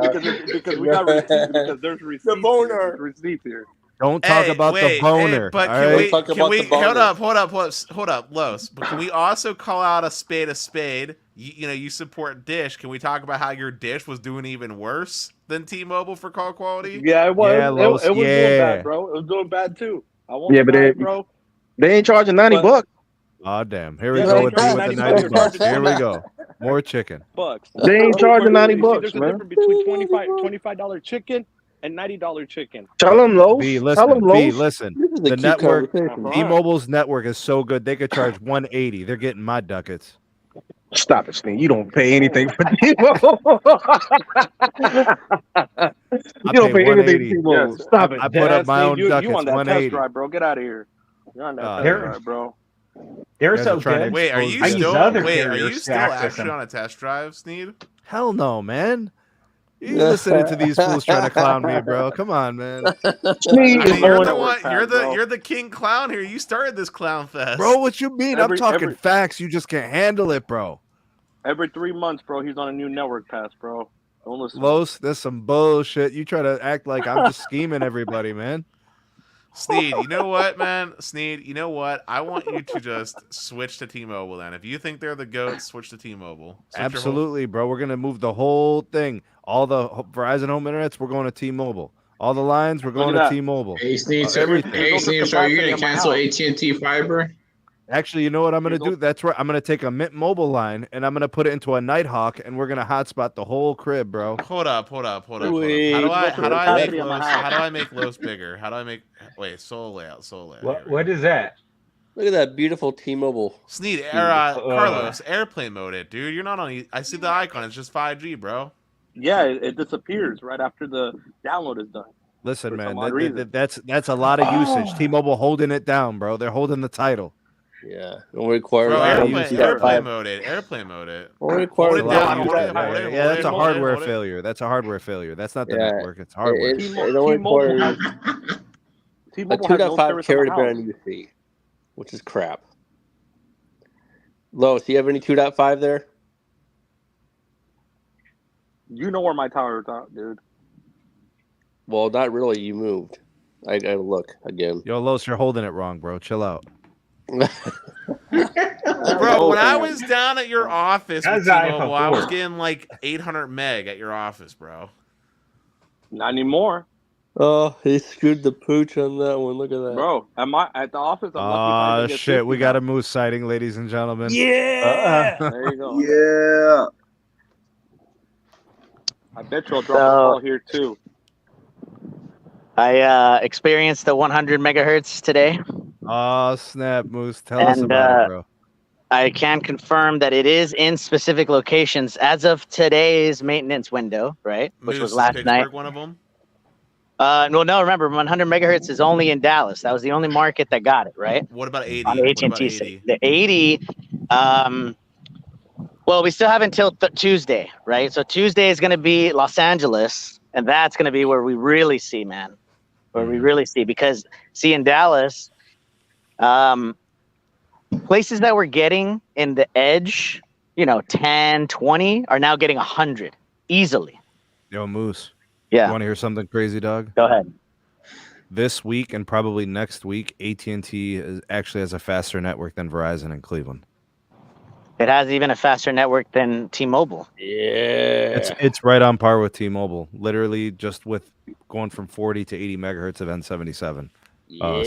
Because we got receipts. Because there's receipts. The boner. There's receipts here. Don't talk about the boner. but all can right? we, Talk can about we the boner. hold up, Los. But can we also call out a spade a spade? You support Dish. Can we talk about how your Dish was doing even worse than T-Mobile for call quality? Yeah, it was. Yeah, Los, it was doing yeah. bad, bro. It was doing bad too. I won't Yeah, but deny they- it, bro. They ain't charging $90. Oh damn! Here we Yeah, go they with charge the 90 90 bucks. bucks. Here we go. More chicken. Bucks. They ain't charging $90, There's a man. difference between $25 chicken and $90 chicken. Tell them, Los. B, Tell them, listen. B, Los. listen. This is a The cute network, conversation. T-Mobile's network is so good they could charge 180. They're getting my ducats. Stop it, Sneed. You don't pay anything for T-Mobile. You don't pay anything for 180. T-Mobile. Yes. Stop it. I put up my own you ducats. on that 180. test drive, bro. Get out of here. You're on that test They're- drive, bro. They're guys so are trying to good. Wait, are you I use still? other Wait, are carriers you to still access actually them. on a test drive, Sneed? Hell no, man. You listening to these fools trying to clown me, bro? Come on, man. Sneed I is mean, you're on the it. one. pass, You're the bro. you're the king clown here. You started this clown fest, Bro, what you mean? I'm Every- talking every- facts. You just can't handle it, bro. Every 3 months, bro, he's on a new network pass, bro. Don't listen. Los, that's some bullshit. You try to act like I'm just scheming everybody, man. Sneed, you know what, man? Sneed, you know what? I want you to just switch to T-Mobile then. If you think they're the GOAT, switch to T-Mobile. Switch your whole- Absolutely, bro. We're gonna move the whole thing. All the Verizon Home Internets, we're going to T-Mobile. All the lines, we're going Look to at that. T-Mobile. Hey, Sneed, so, Everything. hey, Sneed, so are you going to cancel Capacity AT&T fiber? Actually, you know what I'm gonna You do? don't- That's right. I'm gonna take a Mint Mobile line and I'm gonna put it into a Nighthawk, and we're gonna hotspot the whole crib, bro. Hold up. Wait, How do I make capacity on my Los? house. How do I make Los bigger? How do I make? Wait, solo layout. What is that? Look at that beautiful T-Mobile. Sneed, Carlos, airplane mode it, dude. You're not on. I see the icon. It's just 5G, bro. Yeah, it disappears right after the download is done. Listen, For man, some odd reason. that's a lot of usage. T-Mobile holding it down, bro. They're holding the title. Yeah, don't require. Bro, airplane- airplane mode it. Airplane mode it. Don't require. Hold it down. hold it, Yeah, that's a hold it, hardware hold it. failure. That's a hardware failure. That's not the Yeah, network. It's hardware. It don't require T-Mobile a has no 2.5 service carried on by the on house. UC, which is crap. Lois, do you have any 2.5 there? You know where my tower is at, dude. Well, not really. You moved. I gotta look again. Yo, Los, you're holding it wrong, bro. Chill out. Bro, when I was down at your office with How's that T-Mobile, I was iPhone 4? getting like 800 meg at your office, bro. Not anymore, Oh, he screwed the pooch on that one. Look at that. bro. At the office, I'm lucky if I Ah, can get shit. 50 We got a now. moose sighting, ladies and gentlemen. Yeah. There you go. Yeah. I bet you'll drop a ball here too. I experienced the 100 megahertz today. Oh, snap, Moose. Tell us And, about it, bro. I can confirm that it is in specific locations as of today's maintenance window, right? Which was Moose, last Pittsburgh, night. one of them. No, remember, 100 megahertz is only in Dallas. That was the only market that got it, right? What about 80? On the What about AT&T 80? side. The 80, well, we still have until Tuesday, right? So Tuesday is going to be Los Angeles, and that's going to be where we really see, man. Where we really see, because see in Dallas, places that we're getting in the edge, 10, 20 are now getting 100 easily. Yo, Moose. Yeah. You want to hear something crazy, dog? Go ahead. This week and probably next week, AT&T actually has a faster network than Verizon in Cleveland. It has even a faster network than T-Mobile. Yeah. It's right on par with T-Mobile. Literally just with going from 40 to 80 megahertz of N77. Yeah.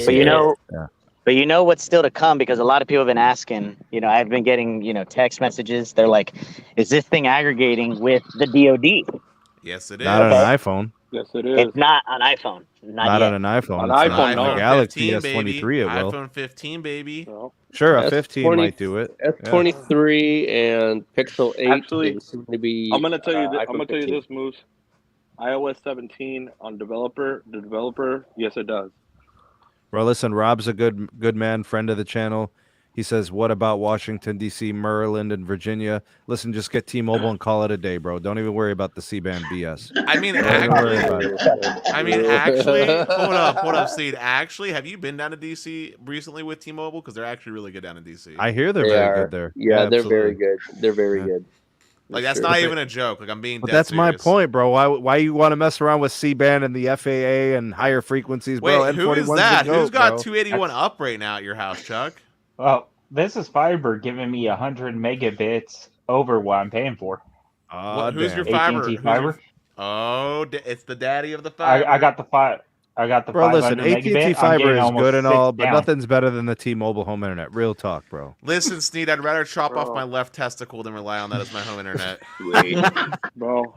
But you know what's still to come, because a lot of people have been asking, I've been getting, text messages. They're like, is this thing aggregating with the DoD? Yes, it is. Not on an iPhone. Yes, it is. It's not on iPhone. Not yet. on an iPhone. On It's iPhone, not no. on the Galaxy 15, S23 baby. it will. iPhone 15, baby. No. Sure, a 15 might do it. S23 and Pixel 8 Actually, seem to be. I'm gonna tell you. I'm iPhone gonna tell you 15. this, Moose. iOS 17 on the developer. Yes, it does. Well, listen, Rob's a good man, friend of the channel. He says, what about Washington, D.C., Maryland, and Virginia? Listen, just get T-Mobile and call it a day, bro. Don't even worry about the C-band BS. I mean, actually, hold up, Sneed. Actually, have you been down to DC recently with T-Mobile? Because they're actually really good down in DC. I hear they're very good there. Yeah, they're very absolutely. good. They're very good. Like, that's not even a joke. Like, I'm being But dead that's my serious. point, bro. Why you want to mess around with C-band and the FAA and higher frequencies, bro? Wait, who is N41's that? the goat, Who's got bro. 281 up right now at your house, Chuck? Well, this is fiber giving me 100 megabits over what I'm paying for. Who's your damn. fiber? AT&T Who's your- fiber. Oh, it's the daddy of the fiber. I got the Bro, 500 listen, AT&T megabit. I'm fiber getting is almost good and 6 all, but down. nothing's better than the T-Mobile home internet. Real talk, bro. Listen, Sneed, I'd rather chop off my left testicle than rely on that as my home internet. Bro.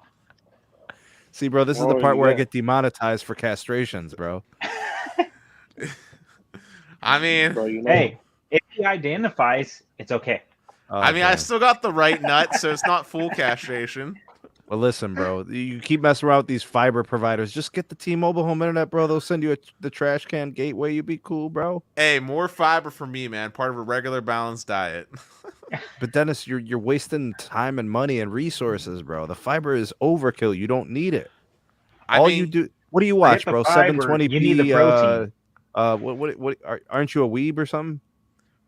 See, bro, this is the part where I get demonetized for castrations, bro. I mean, Bro, Hey, if he identifies, it's okay. I still got the right nut, so it's not full castration. Well, listen, bro, you keep messing around with these fiber providers. Just get the T-Mobile home internet, bro. They'll send you the trash can gateway. You be cool, bro. Hey, more fiber for me, man. Part of a regular balanced diet. But Dennis, you're wasting time and money and resources, bro. The fiber is overkill. You don't need it. You do. What do you watch, bro? 720p. You need the protein. Aren't you a weeb or something?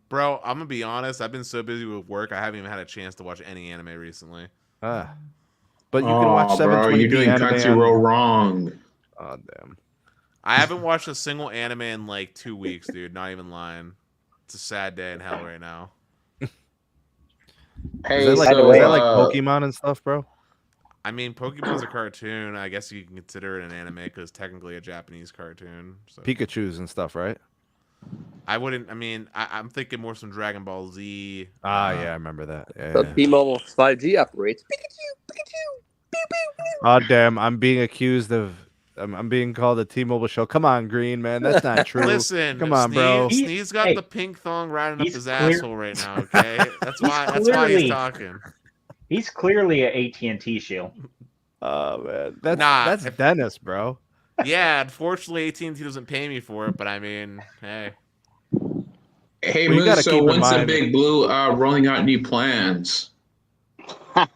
Bro, I'm gonna be honest. I've been so busy with work, I haven't even had a chance to watch any anime recently. But you can watch 720p bro, you're doing anime Crunchyroll wrong. Oh, damn. I haven't watched a single anime in like 2 weeks, dude. Not even lying. It's a sad day in hell right now. Hey, is that like Pokemon and stuff, bro? I mean, Pokemon's a cartoon. I guess you can consider it an anime because technically a Japanese cartoon. So. Pikachu's and stuff, right? I wouldn't. I mean, I'm thinking more some Dragon Ball Z. Yeah, I remember that. Yeah, So T-Mobile 5G operates. Pikachu, Pikachu, pew, pew, pew. Oh, damn. I'm being accused of... I'm being called a T-Mobile show. Come on, Green, man. That's not true. Listen, come on, bro. Sneed's got the pink thong riding up his asshole right now, okay? That's why he's talking. He's clearly an AT&T shill. Oh, man. That's Dennis, bro. Yeah, unfortunately, AT&T doesn't pay me for it, but I mean, hey. Hey, Well, Moose, so when's the Big Blue rolling out new plans? Yeah,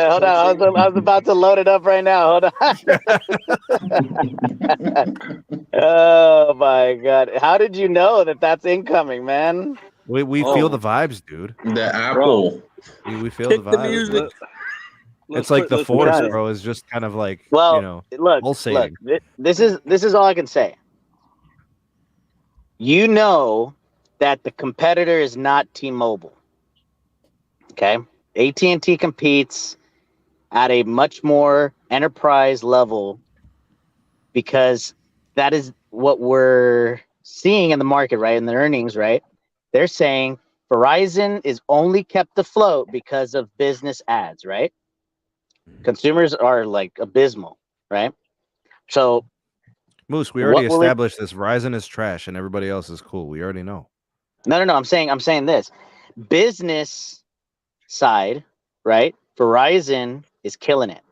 hold on. I was about to load it up right now. Hold on. Oh my God! How did you know that that's incoming, man? We feel the vibes, dude. The Apple. We feel the vibes. It's like the Force, bro, is just kind of like, look. pulsating. This is all I can say. You know that the competitor is not T-Mobile. Okay, AT&T competes at a much more enterprise level because that is what we're seeing in the market, right? In the earnings, right? They're saying Verizon is only kept afloat because of business ads, right? Consumers are like abysmal, right? So, Moose, we already established this. Verizon is trash and everybody else is cool. We already know. No. I'm saying this. Business side, right? Verizon is killing it.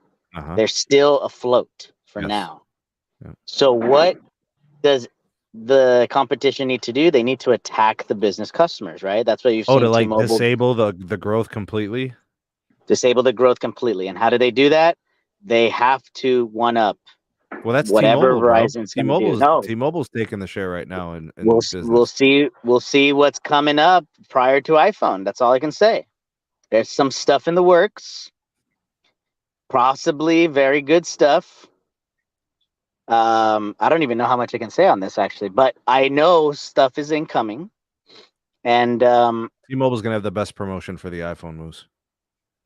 They're still afloat for now. Yeah. So what does the competition need to do? They need to attack the business customers, right? That's what you've seen. To like T-Mobile disable the growth completely. Disable the growth completely. And how do they do that? They have to one up. Well, that's whatever T-Mobile, Verizon's going to do. No, T-Mobile's taking the share right now in we'll business. we'll see what's coming up prior to iPhone. That's all I can say. There's some stuff in the works, possibly very good stuff. I don't even know how much I can say on this actually, but I know stuff is incoming, and T-Mobile's gonna have the best promotion for the iPhone moves.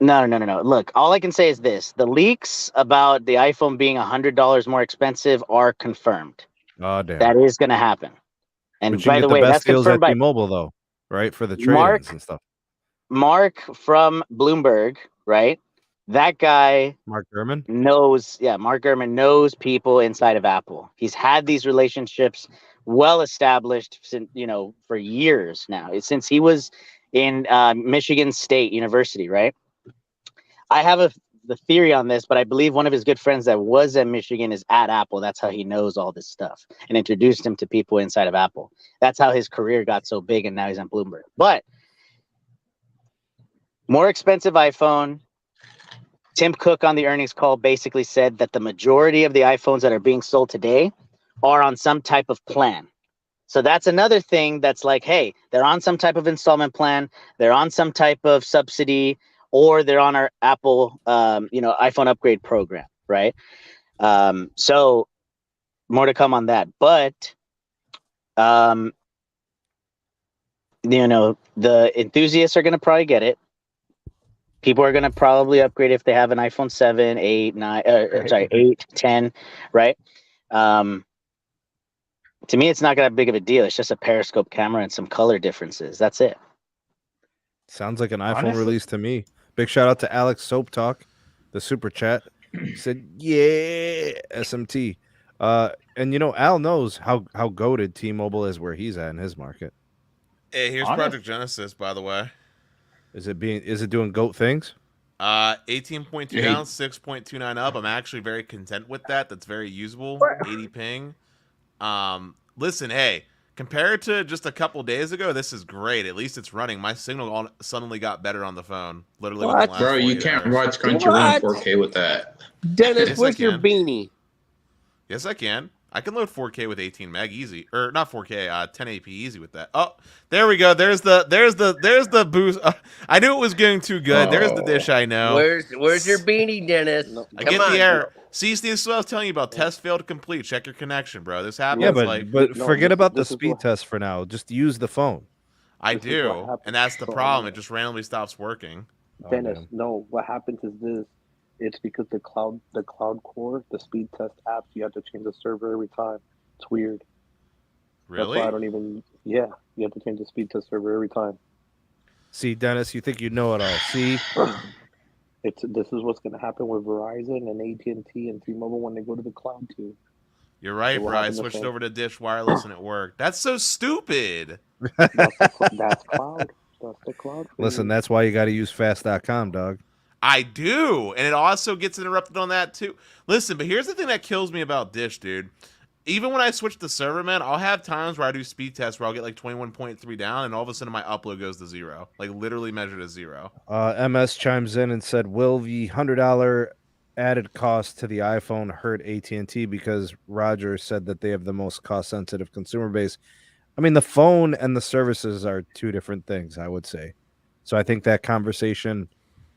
No. Look, all I can say is this: the leaks about the iPhone being $100 more expensive are confirmed. Oh damn! That is going to happen. And but you by get the way, best that's deals confirmed by T-Mobile, though, right? For the trade-ins and stuff. Mark from Bloomberg, right? That guy, Mark Gurman, knows. Yeah, Mark Gurman knows people inside of Apple. He's had these relationships well established since for years now. Since he was in Michigan State University, right? I have the theory on this, but I believe one of his good friends that was at Michigan is at Apple. That's how he knows all this stuff and introduced him to people inside of Apple. That's how his career got so big, and now he's on Bloomberg. But more expensive iPhone. Tim Cook on the earnings call basically said that the majority of the iPhones that are being sold today are on some type of plan. So that's another thing that's like, hey, they're on some type of installment plan. They're on some type of subsidy, or they're on our Apple, iPhone upgrade program, right? So more to come on that. But, the enthusiasts are going to probably get it. People are going to probably upgrade if they have an iPhone 7, 8, 9, 8, 10, right? To me, it's not that big of a deal. It's just a periscope camera and some color differences. That's it. Sounds like an iPhone release to me. Big shout out to Alex Soap Talk, the super chat. He said, "Yeah, SMT." And Al knows how goated T-Mobile is where he's at in his market. Hey, here's Project Genesis, by the way. Is it doing goat things? 18.2 down, 6.29 up. I'm actually very content with that. That's very usable. 80 ping. Listen, hey, compared to just a couple days ago, this is great. At least it's running. My signal suddenly got better on the phone. Literally within the last Bro, you 48 can't hours. watch Crunchyroll in 4K with that. Dennis, Yes, where's I your can. beanie? Yes, I can. I can load 4K with 18 meg easy, or not 4K, 1080p easy with that. Oh, there we go. There's the boost. I knew it was going too good. There's the dish I know. Where's your beanie, Dennis? No, I Come get on. the error. See, this is what I was telling you about. Test failed to complete. Check your connection, bro. This happens. Yeah, but No, forget this- about the this is speed what- test for now. Just use the phone. I this is what do, happens. and that's the So, problem. It just randomly stops working. Dennis, damn. no. What happens is this. It's because the cloud core, the speed test apps, you have to change the server every time. It's weird. Really? That's why I don't even. Yeah, you have to change the speed test server every time. See, Dennis, you think you know it all. See, This is what's going to happen with Verizon and AT&T and T-Mobile when they go to the cloud too. You're right, It will bro. I happen the switched same. over to Dish Wireless and it worked. That's so stupid. That's cloud. That's the cloud. for listen, you. that's why you got to use fast.com, dog. I do, and it also gets interrupted on that too. Listen, but here's the thing that kills me about Dish, dude. Even when I switch the server, man, I'll have times where I do speed tests where I'll get like 21.3 down, and all of a sudden my upload goes to 0, like literally measured as 0. MS chimes in and said, "Will the $100 added cost to the iPhone hurt AT&T because Roger said that they have the most cost-sensitive consumer base?" I mean, the phone and the services are two different things, I would say. So I think that conversation,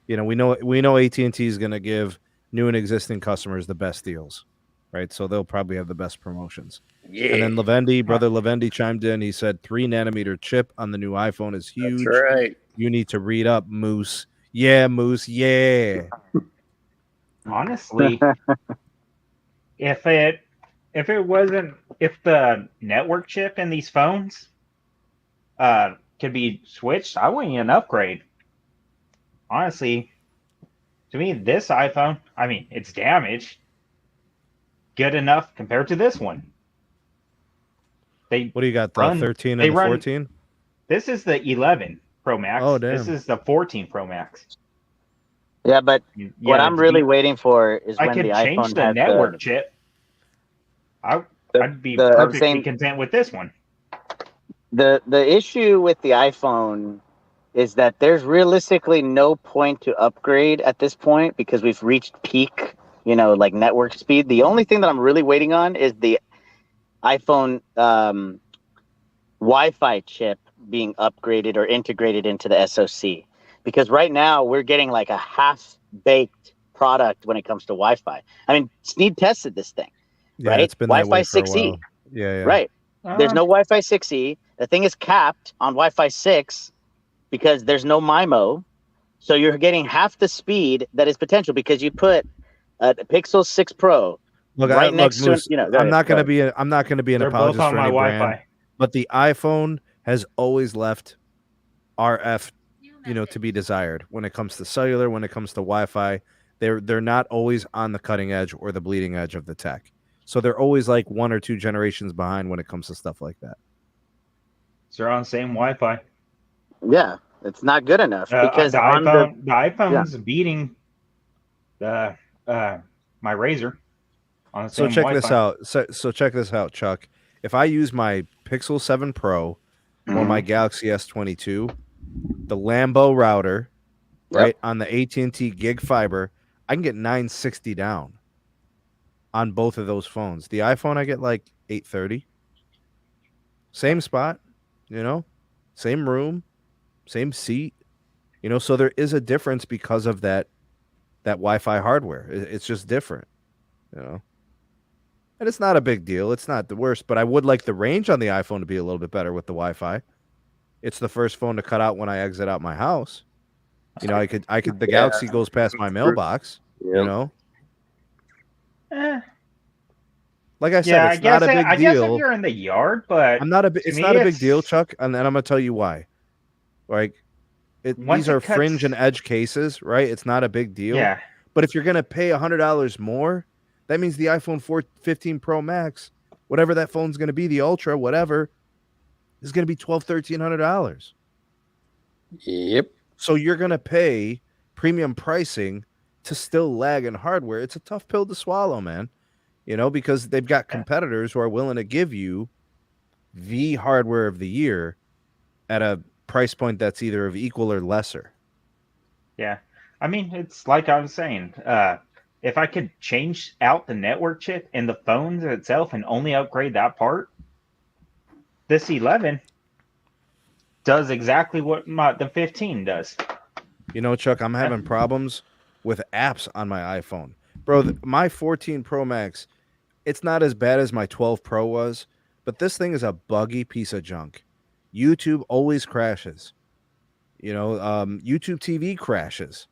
we know AT&T is going to give new and existing customers the best deals, right? So they'll probably have the best promotions. Yeah. And then brother Levendi chimed in. He said 3-nanometer chip on the new iPhone is huge. That's right. You need to read up, Moose. Yeah, Moose. Yeah. Honestly, if the network chip in these phones could be switched, I wouldn't even upgrade. Honestly, to me, this iPhone, I mean, it's damaged. Good enough compared to this one. What do you got? The 13 and the 14? This is the 11. Pro Max. Oh, damn. This is the 14 Pro Max. Yeah, but Yeah, what I'm really waiting for is I when could the change iPhone the has network chip. I'd be I'm perfectly saying content with this one. the issue with the iPhone is that there's realistically no point to upgrade at this point because we've reached peak, like network speed. The only thing that I'm really waiting on is the iPhone Wi-Fi chip being upgraded or integrated into the SoC. Because right now we're getting like a half-baked product when it comes to Wi-Fi. I mean, Sneed tested this thing, right? It's been Wi-Fi that way for a 6E. while. Yeah. Right. There's no Wi-Fi 6E. The thing is capped on Wi-Fi 6 because there's no MIMO. So you're getting half the speed that is potential because you put a Pixel 6 Pro next to Moose, I'm not going to be an They're both apologist on for my any brand, Wi-Fi. but the iPhone has always left RF, to be desired when it comes to cellular, when it comes to Wi-Fi. They're not always on the cutting edge or the bleeding edge of the tech. So they're always like 1 or 2 generations behind when it comes to stuff like that. So they're on the same Wi-Fi. Yeah, it's not good enough because the iPhone's beating the my Razor on the same So check Wi-Fi. this out. So check this out, Chuck. If I use my Pixel 7 Pro or my Galaxy S22, the Lambo router, right, on the AT&T Gig Fiber, I can get 960 down on both of those phones. The iPhone, I get like 830. Same spot, same room, same seat, so there is a difference because of that Wi-Fi hardware. It's just different, And it's not a big deal. It's not the worst, but I would like the range on the iPhone to be a little bit better with the Wi-Fi. It's the first phone to cut out when I exit out my house. The Galaxy goes past my mailbox, Like I said, it's not a big deal. I guess if you're in the yard, but it's not a big deal, Chuck, and then I'm gonna tell you why. Like, these are fringe and edge cases, right? It's not a big deal. Yeah. But if you're gonna pay $100 more, that means the iPhone 15 Pro Max, whatever that phone's gonna be, the Ultra, whatever, is gonna be $1,200-$1,300. Yep. So you're gonna pay premium pricing to still lag in hardware. It's a tough pill to swallow, man. Because they've got competitors who are willing to give you the hardware of the year at a price point that's either of equal or lesser. Yeah. I mean, it's like I was saying, if I could change out the network chip in the phones itself and only upgrade that part, this 11 does exactly what the 15 does. Chuck, I'm having problems with apps on my iPhone. Bro, my 14 Pro Max, it's not as bad as my 12 Pro was, but this thing is a buggy piece of junk. YouTube always crashes. YouTube TV crashes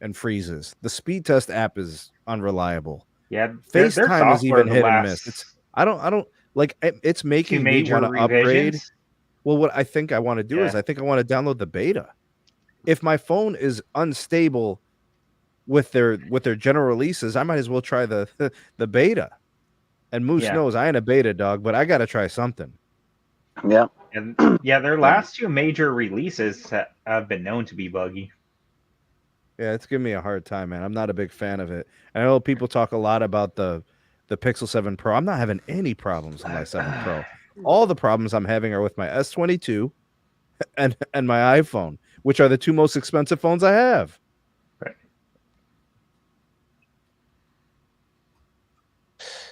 and freezes. The speed test app is unreliable. Yeah, FaceTime is even hit and miss. I don't like it's making me want to upgrade. Well, what I think I want to do is I think I want to download the beta. If my phone is unstable with their general releases, I might as well try the beta. And Moose knows I ain't a beta dog, but I got to try something. Yeah. And their last 2 major releases have been known to be buggy. Yeah, it's giving me a hard time, man. I'm not a big fan of it. I know people talk a lot about the Pixel 7 Pro. I'm not having any problems with my 7 Pro. All the problems I'm having are with my S22 and my iPhone, which are the 2 most expensive phones I have. Right.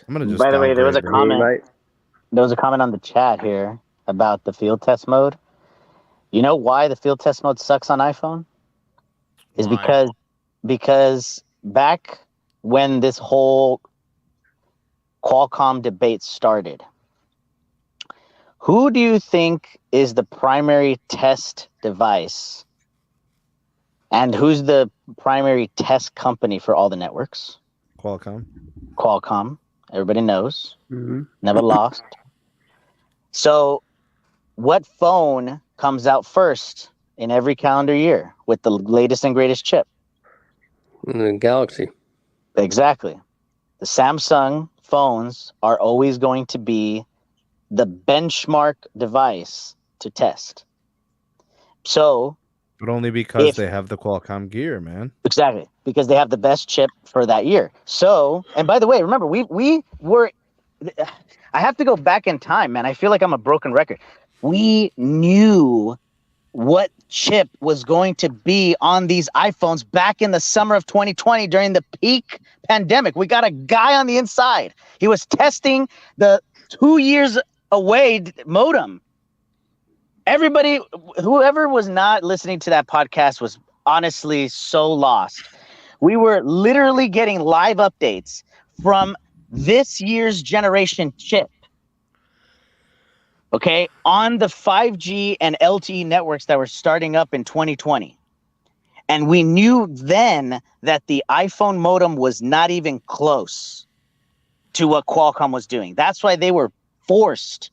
I'm gonna just. By the way, there was a comment. There was a comment on the chat here about the field test mode. You know why the field test mode sucks on iPhone? Is because back when this whole Qualcomm debate started, who do you think is the primary test device? And who's the primary test company for all the networks? Qualcomm. Everybody knows. Mm-hmm. Never lost. So what phone comes out first in every calendar year with the latest and greatest chip? The Galaxy. Exactly. The Samsung phones are always going to be the benchmark device to test. So, but only because if they have the Qualcomm gear, man. exactly, because they have the best chip for that year. So, and by the way, remember we were. I have to go back in time, man. I feel like I'm a broken record. We knew what chip was going to be on these iPhones back in the summer of 2020 during the peak pandemic. We got a guy on the inside. He was testing the 2 years away modem. Everybody, whoever was not listening to that podcast was honestly so lost. We were literally getting live updates from this year's generation chip. Okay, on the 5G and LTE networks that were starting up in 2020. And we knew then that the iPhone modem was not even close to what Qualcomm was doing. That's why they were forced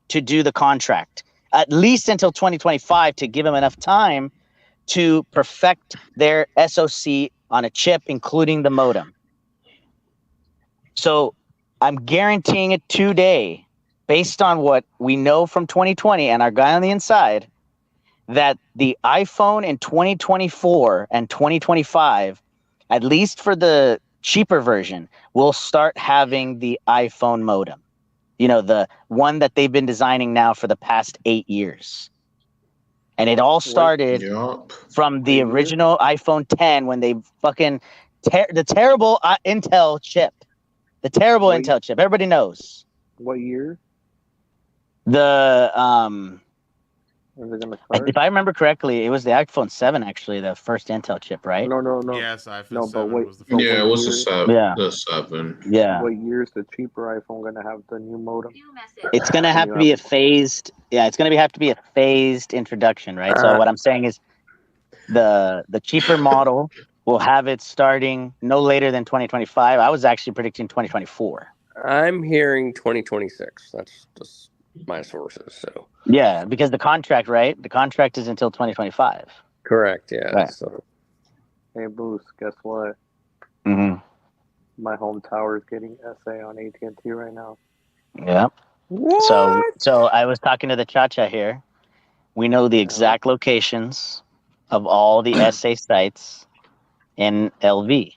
to do the contract, at least until 2025, to give them enough time to perfect their SoC on a chip, including the modem. So I'm guaranteeing it today, based on what we know from 2020 and our guy on the inside, that the iPhone in 2024 and 2025, at least for the cheaper version, will start having the iPhone modem. You know, the one that they've been designing now for the past 8 years. And it all started from the original iPhone 10 when they fucking the terrible Intel chip. The terrible Intel chip. Everybody knows. What year? The Is it gonna start? if I remember correctly, it was the iPhone 7 actually, the first Intel chip, right? No. Yes, iPhone No, 7 but wait. was the first. Yeah, it was the seven. Yeah. The 7. Yeah. What year is the cheaper iPhone gonna have the new modem? It's gonna have to be a phased. Yeah, it's gonna have to be a phased introduction, right? So what I'm saying is, the cheaper model will have it starting no later than 2025. I was actually predicting 2024. I'm hearing 2026. That's just my sources. So Yeah, because the contract, right? The contract is until 2025. correct. Yeah. Right. So Hey, Boost, guess what? Mm-hmm. My home tower is getting SA on AT&T right now. Yeah. what? So I was talking to the Cha-Cha here. We know the exact locations of all the SA sites in LV.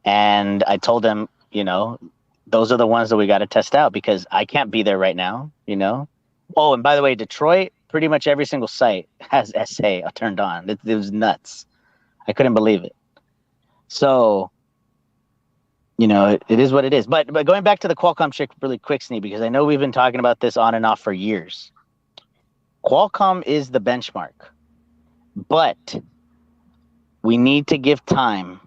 And I told them, you know, those are the ones that we got to test out because I can't be there right now, you know. Oh, and by the way, Detroit, pretty much every single site has SA turned on. It was nuts. I couldn't believe it. So, you know, it is what it is. But going back to the Qualcomm chick really quick, Sneed, because I know we've been talking about this on and off for years. Qualcomm is the benchmark, but we need to give time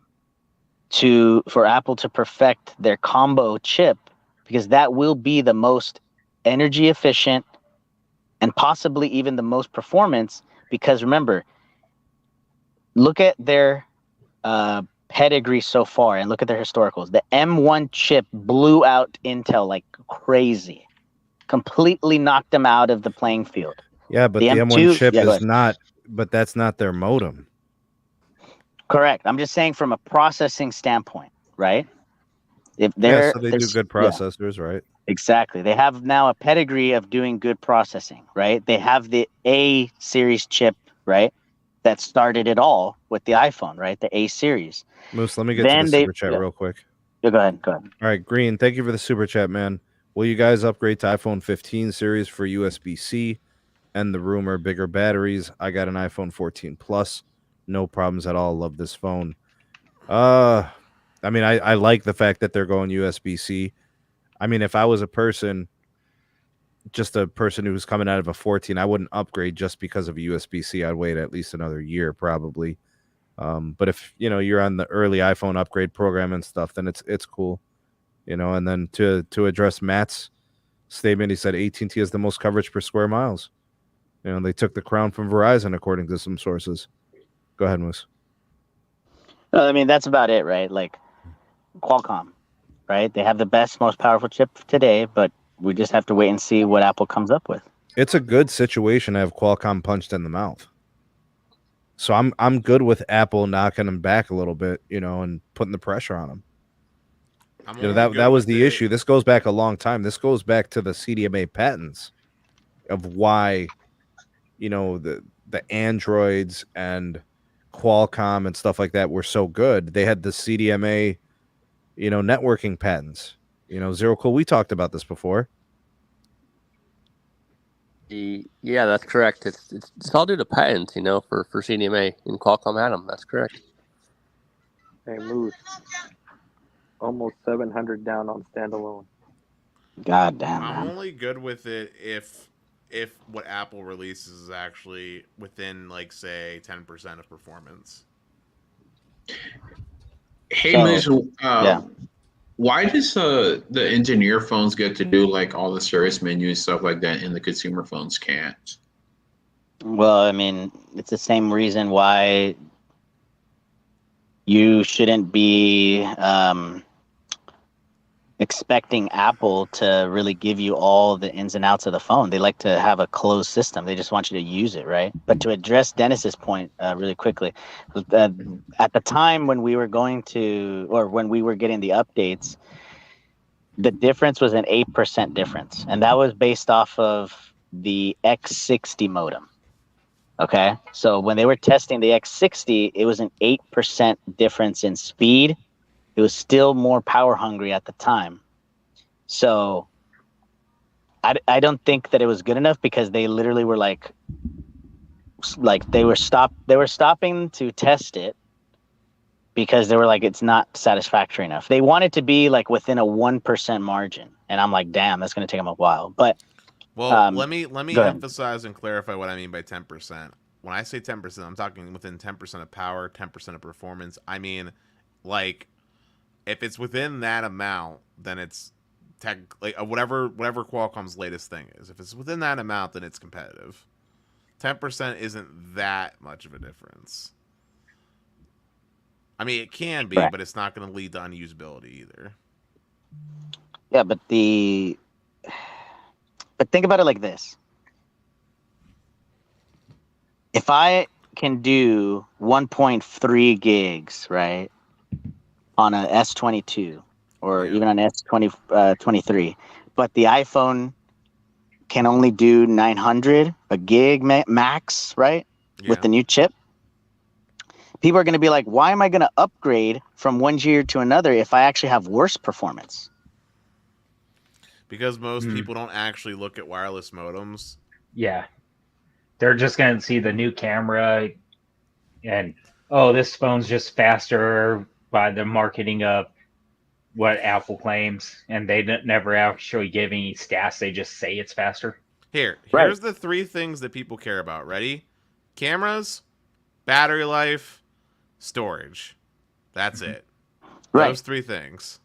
for Apple to perfect their combo chip, because that will be the most energy efficient and possibly even the most performance. Because remember, look at their pedigree so far and look at their historicals. The M1 chip blew out Intel like crazy, completely knocked them out of the playing field. Yeah, but the M1 chip is not, but that's not their modem. Correct. I'm just saying from a processing standpoint, right? If so they do good processors, right? Exactly. They have now a pedigree of doing good processing, right? They have the A series chip, right? That started it all with the iPhone, right? The A series. Moose, let me get to the super chat real quick. Yeah, go ahead. All right, Green, thank you for the super chat, man. Will you guys upgrade to iPhone 15 series for USB-C and the rumor bigger batteries? I got an iPhone 14 Plus. No problems at all. Love this phone. I mean, I like the fact that they're going USB-C. I mean, if I was a person, just a person who's coming out of a 14, I wouldn't upgrade just because of USB-C. I'd wait at least another year probably. But if, you know, you're on the early iPhone upgrade program and stuff, then it's cool. You know, and then to address Matt's statement, he said AT&T has the most coverage per square miles. You know, they took the crown from Verizon, according to some sources. Go ahead, Moose. I mean, that's about it, right? Like Qualcomm, right? They have the best, most powerful chip today, but we just have to wait and see what Apple comes up with. It's a good situation to have Qualcomm punched in the mouth. So I'm good with Apple knocking them back a little bit, you know, and putting the pressure on them. You know, that was the issue. This goes back a long time. This goes back to the CDMA patents of why, you know, the Androids and Qualcomm and stuff like that were so good. They had the CDMA, networking patents. Zero Cool. We talked about this before. Yeah, that's correct. It's all due to patents, for CDMA, and Qualcomm had them. That's correct. Hey, Moose. Almost 700 down on standalone. God damn, I'm man. only good with it if what Apple releases is actually within, like, say, 10% of performance. Hey, So, Moose, yeah. why does the engineer phones get to do like all the service menu and stuff like that, and the consumer phones can't? Well, I mean, it's the same reason why you shouldn't be expecting Apple to really give you all the ins and outs of the phone. They like to have a closed system. They just want you to use it, right? But to address Dennis's point really quickly, at the time when we were when we were getting the updates, the difference was an 8% difference. And that was based off of the X60 modem. Okay. So when they were testing the X60, it was an 8% difference in speed. It was still more power hungry at the time. So I don't think that it was good enough, because they literally were like they were stopping to test it because they were like, it's not satisfactory enough. They wanted to be like within a 1% margin. And I'm like, damn, that's going to take them a while. But well, let me emphasize and clarify what I mean by 10%. When I say 10%, I'm talking within 10% of power, 10% of performance. I mean, like, if it's within that amount, then it's like whatever Qualcomm's latest thing is. If it's within that amount, then it's competitive. 10% isn't that much of a difference. I mean, it can be, right. But it's not going to lead to unusability either. Yeah, but think about it like this. If I can do 1.3 gigs, right, on a S22 or even on S23, but the iPhone can only do 900, a gig max, right, with the new chip, people are going to be like, why am I going to upgrade from one year to another if I actually have worse performance? Because most people don't actually look at wireless modems. Yeah. They're just going to see the new camera and, oh, this phone's just faster by the marketing of what Apple claims. And they never actually give any stats. They just say it's faster. Here's the three things that people care about. Ready? Cameras, battery life, storage. That's it. Those three things.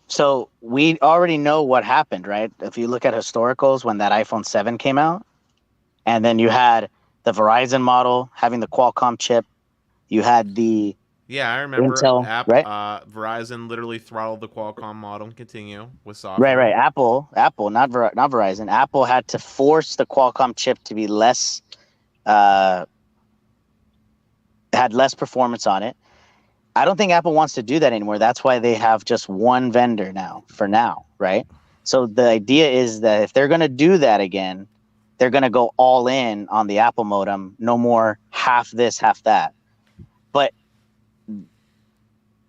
So we already know what happened, right? If you look at historicals, when that iPhone 7 came out, and then you had the Verizon model having the Qualcomm chip, you had the I remember Intel, right? Verizon literally throttled the Qualcomm model. Continue with software. Right. Apple, not Verizon. Apple had to force the Qualcomm chip to be less, had less performance on it. I don't think Apple wants to do that anymore. That's why they have just one vendor now, for now, right? So the idea is that if they're going to do that again, they're going to go all in on the Apple modem. No more half this, half that. But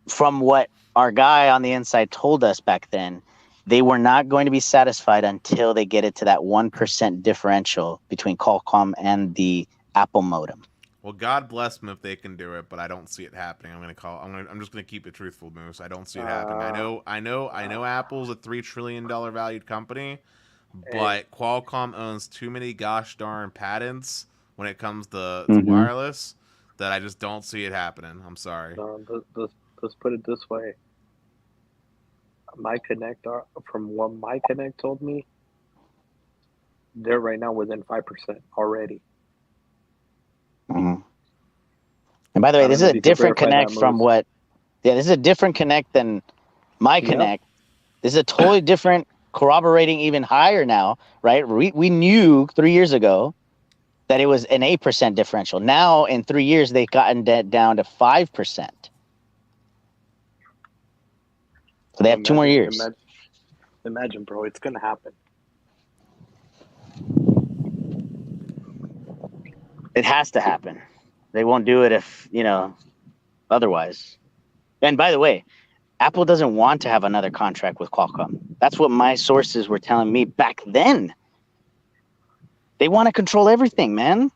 from what our guy on the inside told us back then, they were not going to be satisfied until they get it to that 1% differential between Qualcomm and the Apple modem. Well, God bless them if they can do it, but I don't see it happening. I'm just gonna keep it truthful, Moose. I don't see it happening. I know Apple's a $3 trillion valued company, but Qualcomm owns too many gosh darn patents when it comes to wireless that I just don't see it happening. I'm sorry. Let's put it this way. My Connect, from what my Connect told me, they're right now within 5% already. Mm-hmm. And by the way, this is a different Connect from what? Yeah, this is a different Connect than my Connect. This is a totally different, corroborating even higher now, right? We knew 3 years ago that it was an 8% differential. Now, in 3 years, they've gotten down to 5%. So they have 2 more years. Imagine, bro, it's gonna happen. It has to happen. They won't do it if, otherwise. And by the way, Apple doesn't want to have another contract with Qualcomm. That's what my sources were telling me back then. They want to control everything, man.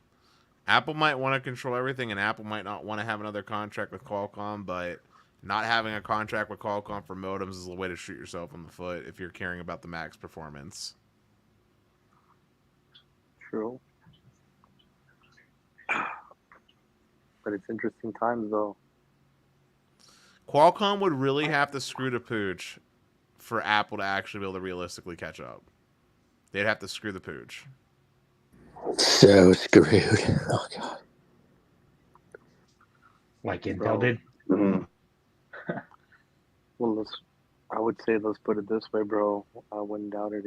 Apple might want to control everything, and Apple might not want to have another contract with Qualcomm, but not having a contract with Qualcomm for modems is a way to shoot yourself in the foot if you're caring about the max performance. True. But it's interesting times, though. Qualcomm would really have to screw the pooch for Apple to actually be able to realistically catch up. They'd have to screw the pooch. So screwed. Oh, God. Like Intel did? Mm-hmm. Well, I would say, let's put it this way, bro. I wouldn't doubt it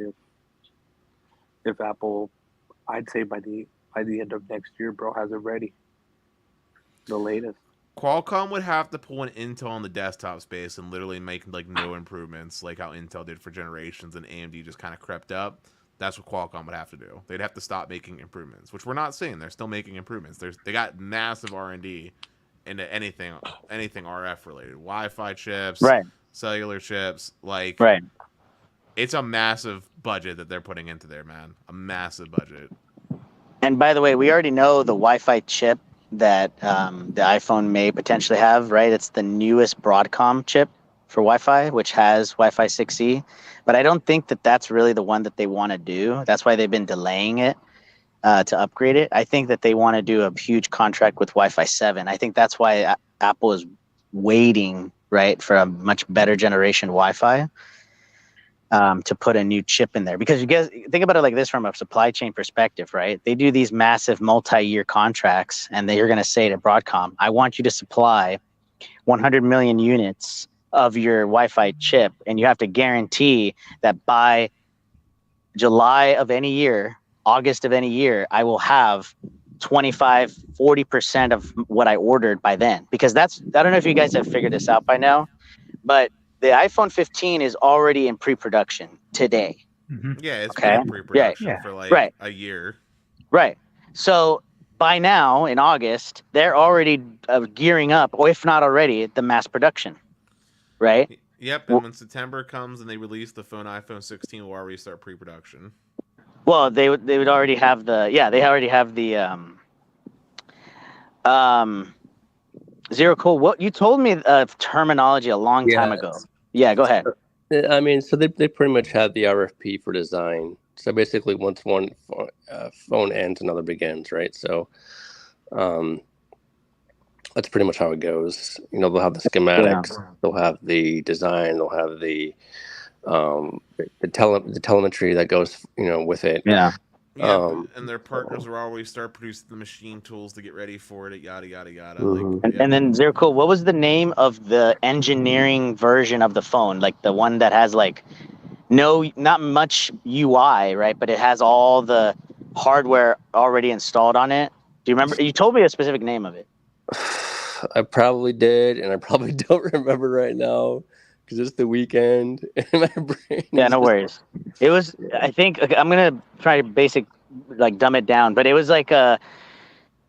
if Apple, I'd say by the end of next year, bro, has it ready. The latest. Qualcomm would have to pull an Intel on the desktop space and literally make like no improvements, like how Intel did for generations, and AMD just kind of crept up. That's what Qualcomm would have to do. They'd have to stop making improvements, which we're not seeing. They're still making improvements. They got massive R&D into anything RF related, Wi-Fi chips, Right. cellular chips. Like, Right. It's a massive budget that they're putting into there, man. A massive budget. And by the way, we already know the Wi-Fi chip that the iPhone may potentially have, right? It's the newest Broadcom chip for Wi-Fi, which has Wi-Fi 6E. But I don't think that that's really the one that they want to do. That's why they've been delaying it to upgrade it. I think that they want to do a huge contract with Wi-Fi 7. I think that's why Apple is waiting, right, for a much better generation Wi-Fi to put a new chip in there. Because you guys think about it like this from a supply chain perspective, right? They do these massive multi-year contracts, and they're going to say to Broadcom, I want you to supply 100 million units of your Wi-Fi chip, and you have to guarantee that by July of any year, August of any year, I will have 25-40% of what I ordered by then. Because I don't know if you guys have figured this out by now, but the iPhone 15 is already in pre-production today. Mm-hmm. Yeah, it's Okay. been in pre-production Yeah. for like Right. a year. Right. So by now, in August, they're already gearing up, or if not already, the mass production. Right? Yep, and when September comes and they release the iPhone 16, we'll already start pre-production. Well, they would already have they already have the Zero Cool. What you told me terminology a long time ago. Yeah, go ahead. I mean, so they pretty much had the RFP for design. So basically, once one phone ends, another begins, right? So that's pretty much how it goes. They'll have the schematics, they'll have the design, they'll have the telemetry that goes, with it. Yeah. Yeah, and their partners will always start producing the machine tools to get ready for it, yada, yada, yada. Mm-hmm. And then Zero Cool, what was the name of the engineering version of the phone? Like the one that has like not much UI, right? But it has all the hardware already installed on it. Do you remember? You told me a specific name of it. I probably did, and I probably don't remember right now because it's the weekend and my brain. Yeah, no worries. It was, I think, I'm gonna try to dumb it down, but it was like a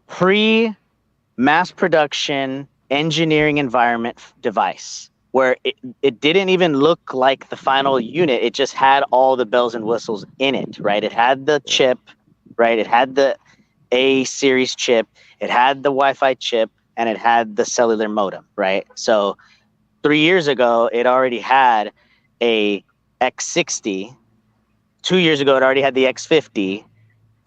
pre-mass production engineering environment device where it didn't even look like the final unit. It just had all the bells and whistles in it, right? It had the chip, right? It had the A series chip. It had the Wi-Fi chip, and it had the cellular modem, right? So 3 years ago, it already had a X60. 2 years ago, it already had the X50.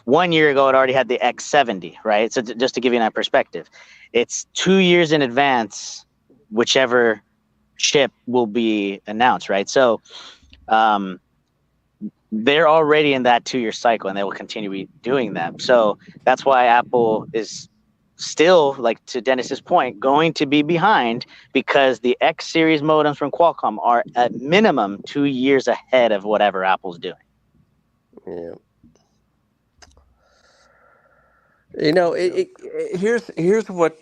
1 year ago, it already had the X70, right? So just to give you that perspective, it's 2 years in advance, whichever chip will be announced, right? So they're already in that 2 year cycle, and they will continue doing that. So that's why Apple is still, like to Dennis's point, going to be behind, because the X series modems from Qualcomm are at minimum 2 years ahead of whatever Apple's doing. Yeah. Here's what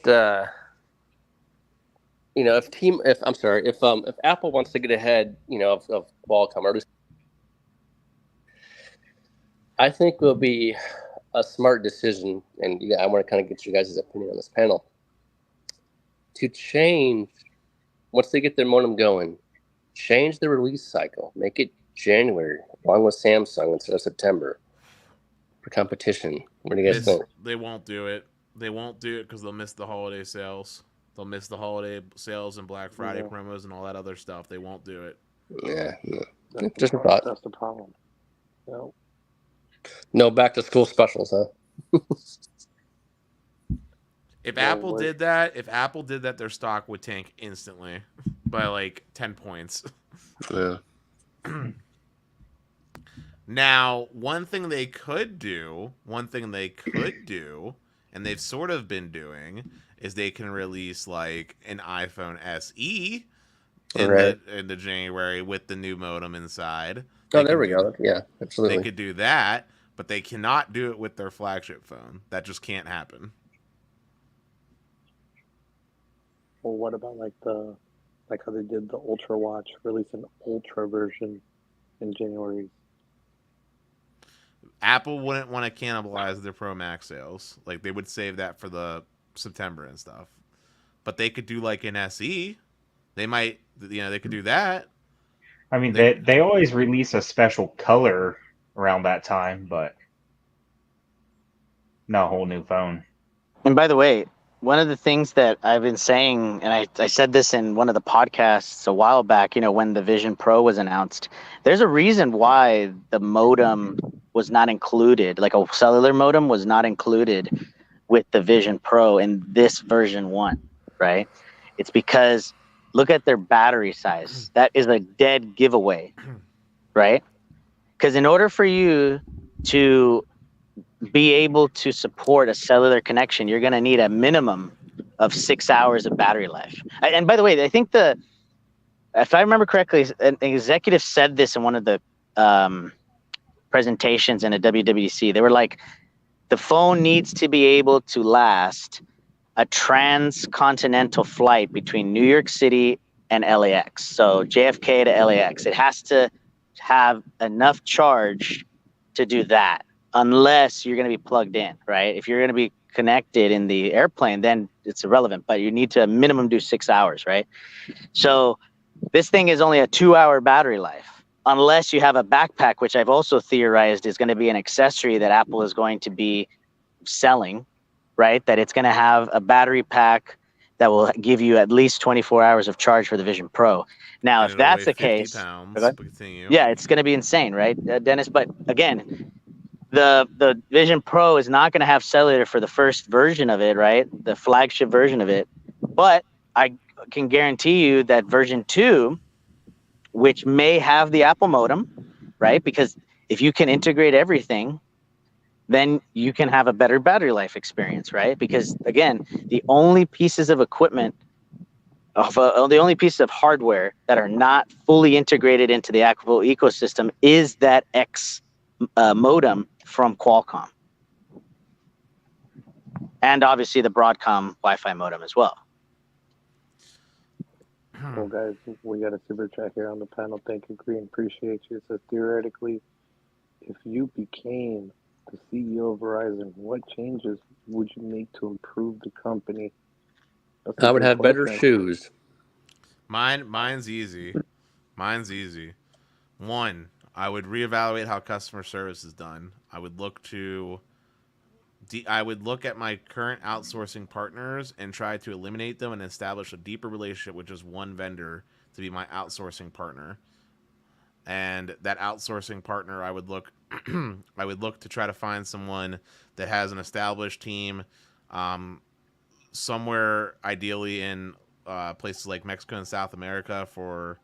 if Apple wants to get ahead, of Qualcomm, I think it'll be a smart decision, and I want to kind of get you guys' opinion on this panel, to change, once they get their modem going, change the release cycle. Make it January, along with Samsung, instead of September, for competition. What do you guys think? They won't do it. They won't do it because they'll miss the holiday sales. They'll miss the holiday sales and Black Friday promos and all that other stuff. They won't do it. Yeah, no. Just a thought. That's the problem. No. No back to school specials, huh? If Apple did that, their stock would tank instantly by like 10 points. Yeah. Now, one thing they could do, and they've sort of been doing, is they can release like an iPhone SE in the January with the new modem inside. Oh, there we go. Yeah, absolutely. They could do that, but they cannot do it with their flagship phone. That just can't happen. Well, what about like how they did the Ultra Watch, release an Ultra version in January? Apple wouldn't want to cannibalize their Pro Max sales. Like, they would save that for the September and stuff. But they could do like an SE. They might, they could do that. I mean, they always release a special color around that time, but not a whole new phone. And by the way, one of the things that I've been saying, and I said this in one of the podcasts a while back, when the Vision Pro was announced, there's a reason why the modem was not included, like a cellular modem was not included with the Vision Pro in this version 1, right? It's because look at their battery size. That is a dead giveaway, right? Because in order for you to be able to support a cellular connection, you're going to need a minimum of 6 hours of battery life. And by the way, I think if I remember correctly, an executive said this in one of the presentations in a WWDC. They were like, the phone needs to be able to last a transcontinental flight between New York City and LAX. So JFK to LAX. It has to have enough charge to do that, unless you're going to be plugged in, right? If you're going to be connected in the airplane, then it's irrelevant, but you need to minimum do 6 hours, right? So this thing is only a 2-hour battery life, unless you have a backpack, which I've also theorized is going to be an accessory that Apple is going to be selling, right? That it's going to have a battery pack that will give you at least 24 hours of charge for the Vision Pro. Now, if that's the case, yeah, it's going to be insane, right, Dennis? But again, the Vision Pro is not going to have cellular for the first version of it, right? The flagship version of it. But I can guarantee you that version 2, which may have the Apple modem, right? Because if you can integrate everything, then you can have a better battery life experience, right? Because again, the only pieces of equipment, the only pieces of hardware that are not fully integrated into the Apple ecosystem is that X modem from Qualcomm. And obviously the Broadcom Wi-Fi modem as well. Well, guys, we got a super chat here on the panel. Thank you, Green. Appreciate you. It says, theoretically, if you became the CEO of Verizon, what changes would you make to improve the company? I would have better shoes. Mine's easy. One, I would reevaluate how customer service is done. I would look at my current outsourcing partners and try to eliminate them and establish a deeper relationship with just one vendor to be my outsourcing partner. And that outsourcing partner, I would look to try to find someone that has an established team, somewhere ideally in places like Mexico and South America for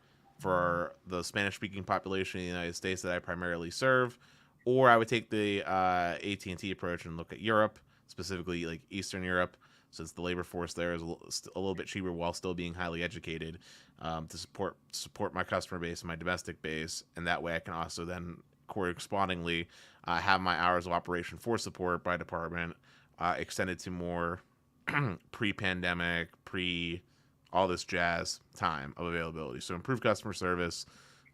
the Spanish-speaking population in the United States that I primarily serve. Or I would take the AT&T approach and look at Europe, specifically like Eastern Europe, since the labor force there is a little bit cheaper while still being highly educated, to support my customer base and my domestic base. And that way I can also then correspondingly have my hours of operation for support by department extended to more pre-pandemic, all this jazz time of availability. So improve customer service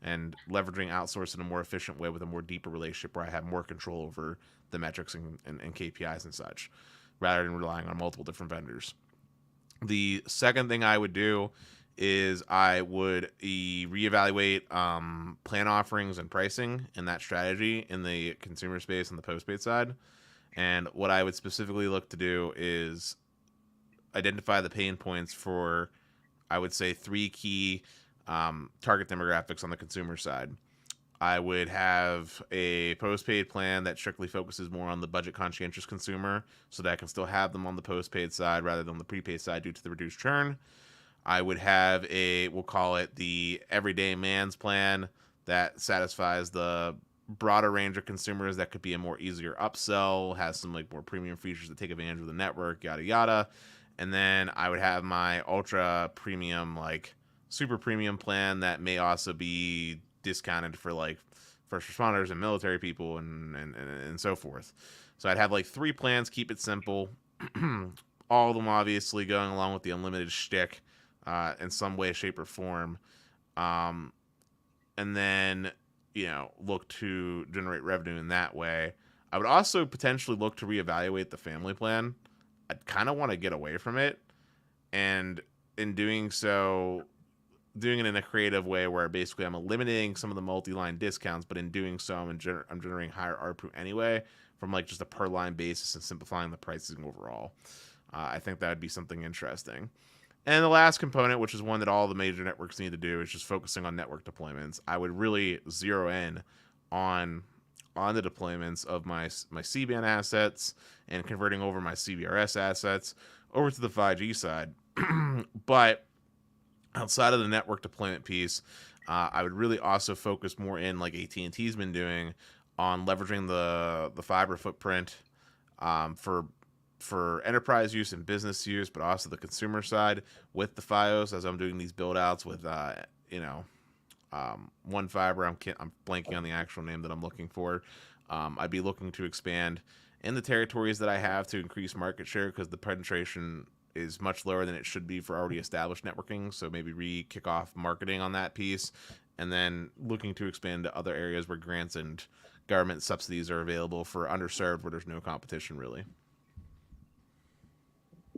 and leveraging outsource in a more efficient way with a more deeper relationship where I have more control over the metrics and KPIs and such, rather than relying on multiple different vendors. The second thing I would do is I would reevaluate plan offerings and pricing and that strategy in the consumer space and the postpaid side. And what I would specifically look to do is identify the pain points for, I would say, 3 key target demographics on the consumer side. I would have a postpaid plan that strictly focuses more on the budget conscientious consumer so that I can still have them on the postpaid side rather than the prepaid side due to the reduced churn. I would have we'll call it the everyday man's plan that satisfies the broader range of consumers. That could be a more easier upsell, has some like more premium features that take advantage of the network, yada yada. And then I would have my ultra premium, like super premium plan that may also be discounted for like first responders and military people and so forth. So I'd have like 3 plans, keep it simple. All of them obviously going along with the unlimited shtick in some way, shape, or form. And then, look to generate revenue in that way. I would also potentially look to reevaluate the family plan. I'd kind of want to get away from it. And in doing so, doing it in a creative way where basically I'm eliminating some of the multi-line discounts, but in doing so, I'm generating higher ARPU anyway from like just a per line basis and simplifying the pricing overall. I think that would be something interesting. And the last component, which is one that all the major networks need to do, is just focusing on network deployments. I would really zero in on the deployments of my C-band assets and converting over my CBRS assets over to the 5G side. But outside of the network deployment piece, I would really also focus more in, like AT&T's been doing, on leveraging the fiber footprint for enterprise use and business use, but also the consumer side with the FiOS as I'm doing these build outs with One Fiber. I'm blanking on the actual name that I'm looking for. I'd be looking to expand in the territories that I have to increase market share because the penetration is much lower than it should be for already established networking. So maybe kick off marketing on that piece, and then looking to expand to other areas where grants and government subsidies are available for underserved where there's no competition really.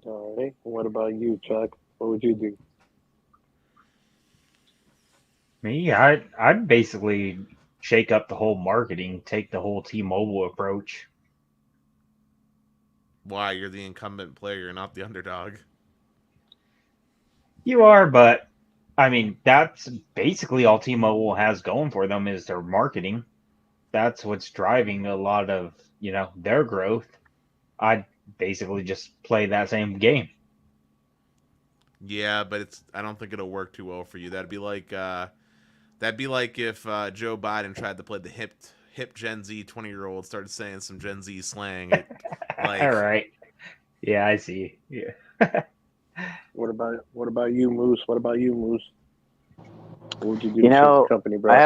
All right. What about you, Chuck? What would you do? Me, I'd basically shake up the whole marketing, take the whole T-Mobile approach. Why? You're the incumbent player, you're not the underdog. You are, but I mean, that's basically all T-Mobile has going for them is their marketing. That's what's driving a lot of, their growth. I'd basically just play that same game. Yeah, but I don't think it'll work too well for you. That'd be like if Joe Biden tried to play the hip Gen Z 20-year-old, started saying some Gen Z slang. All right. Yeah, I see. Yeah. What about you, Moose? What would you do You to know, the company, bro? I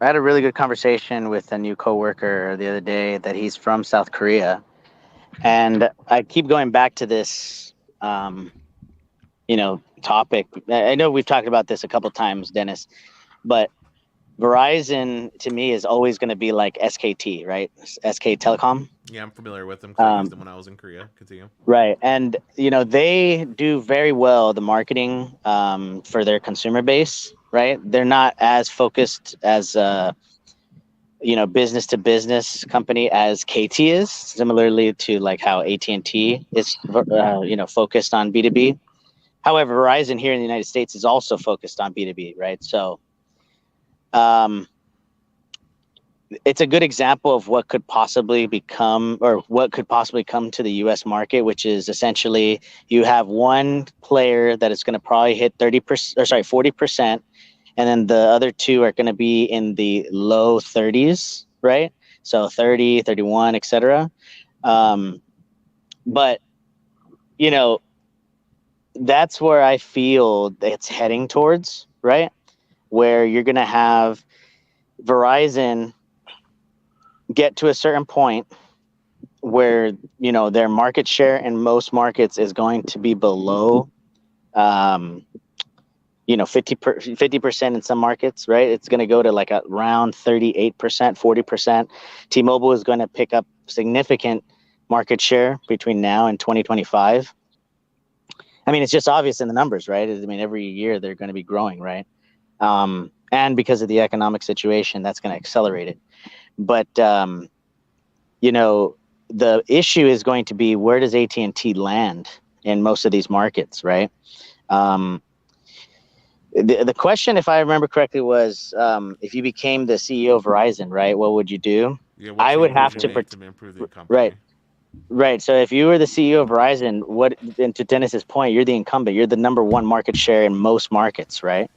had a really good conversation with a new coworker the other day that he's from South Korea. And I keep going back to this, topic. I know we've talked about this a couple times, Dennis, but Verizon to me is always going to be like SKT, right? SK Telecom. Yeah, I'm familiar with them because I used them when I was in Korea. Continue. Right. And, they do very well, the marketing for their consumer base, right? They're not as focused as business to business company as KT is, similarly to like how AT&T is, focused on B2B. However, Verizon here in the United States is also focused on B2B, right? So, it's a good example of what could possibly come to the U.S. market, which is essentially you have one player that is going to probably hit 40%. And then the other two are going to be in the low 30s, right? So 30, 31, etc. But, that's where I feel it's heading towards, right? Where you're going to have Verizon get to a certain point where, their market share in most markets is going to be below, 50% in some markets, right? It's going to go to like around 38%, 40%. T-Mobile is going to pick up significant market share between now and 2025. I mean, it's just obvious in the numbers, right? I mean, every year they're going to be growing, right? And because of the economic situation, that's going to accelerate it. But, the issue is going to be, where does AT&T land in most of these markets, right? The question, if I remember correctly, was if you became the CEO of Verizon, right? What would you do? Yeah, I would have to improve the company. Right. So if you were the CEO of Verizon, and to Dennis's point, you're the incumbent. You're the number one market share in most markets, right?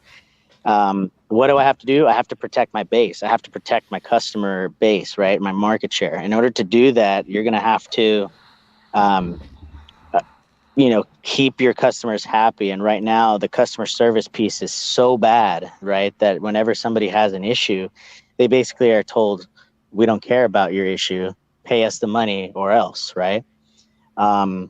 What do I have to do? I have to protect my base. I have to protect my customer base, right? My market share. In order to do that, you're going to have to, keep your customers happy. And right now, the customer service piece is so bad, right, that whenever somebody has an issue, they basically are told, we don't care about your issue. Pay us the money or else, right? And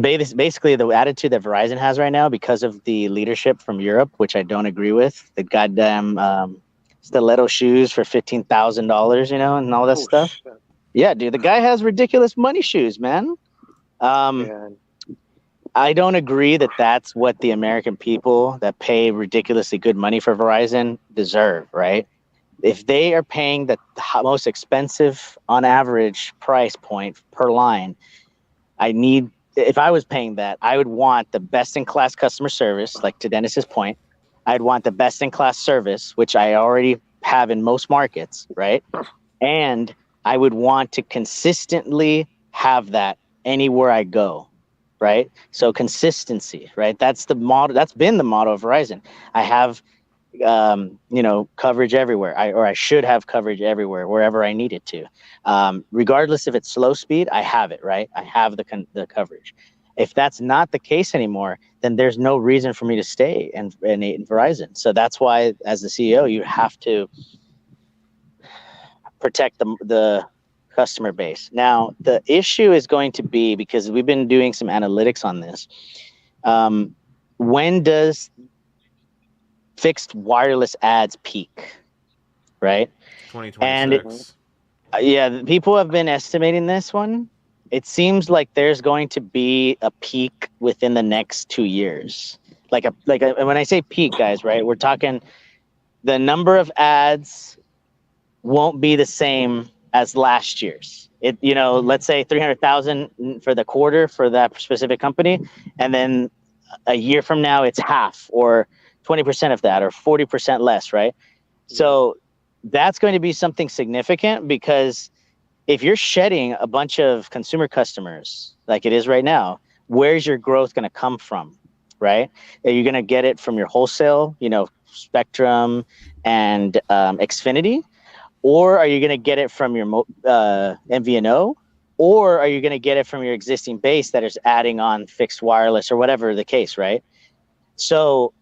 basically the attitude that Verizon has right now, because of the leadership from Europe, which I don't agree with, the goddamn stiletto shoes for $15,000, and all that stuff. Shit. Yeah, dude, the guy has ridiculous money shoes, man. I don't agree that that's what the American people that pay ridiculously good money for Verizon deserve, right? If they are paying the most expensive on average price point per line, if I was paying that, I would want the best in class customer service, like to Dennis's point. I'd want the best in class service, which I already have in most markets, right? And I would want to consistently have that anywhere I go, right? So consistency, right? That's the model. That's been the motto of Verizon. I have coverage everywhere. I should have coverage everywhere, wherever I need it to. Regardless if it's slow speed, I have it, right? I have the coverage. If that's not the case anymore, then there's no reason for me to stay in Verizon. So that's why, as the CEO, you have to protect the customer base. Now, the issue is going to be, because we've been doing some analytics on this, when does fixed wireless ads peak, right? 2026. And people have been estimating this one. It seems like there's going to be a peak within the next 2 years. When I say peak, guys, right? We're talking the number of ads won't be the same as last year's. Let's say 300,000 for the quarter for that specific company, and then a year from now it's half or 20% of that or 40% less, right? So that's going to be something significant, because if you're shedding a bunch of consumer customers like it is right now, where's your growth going to come from, right? Are you going to get it from your wholesale, Spectrum and Xfinity? Or are you going to get it from your MVNO? Or are you going to get it from your existing base that is adding on fixed wireless or whatever the case, right? So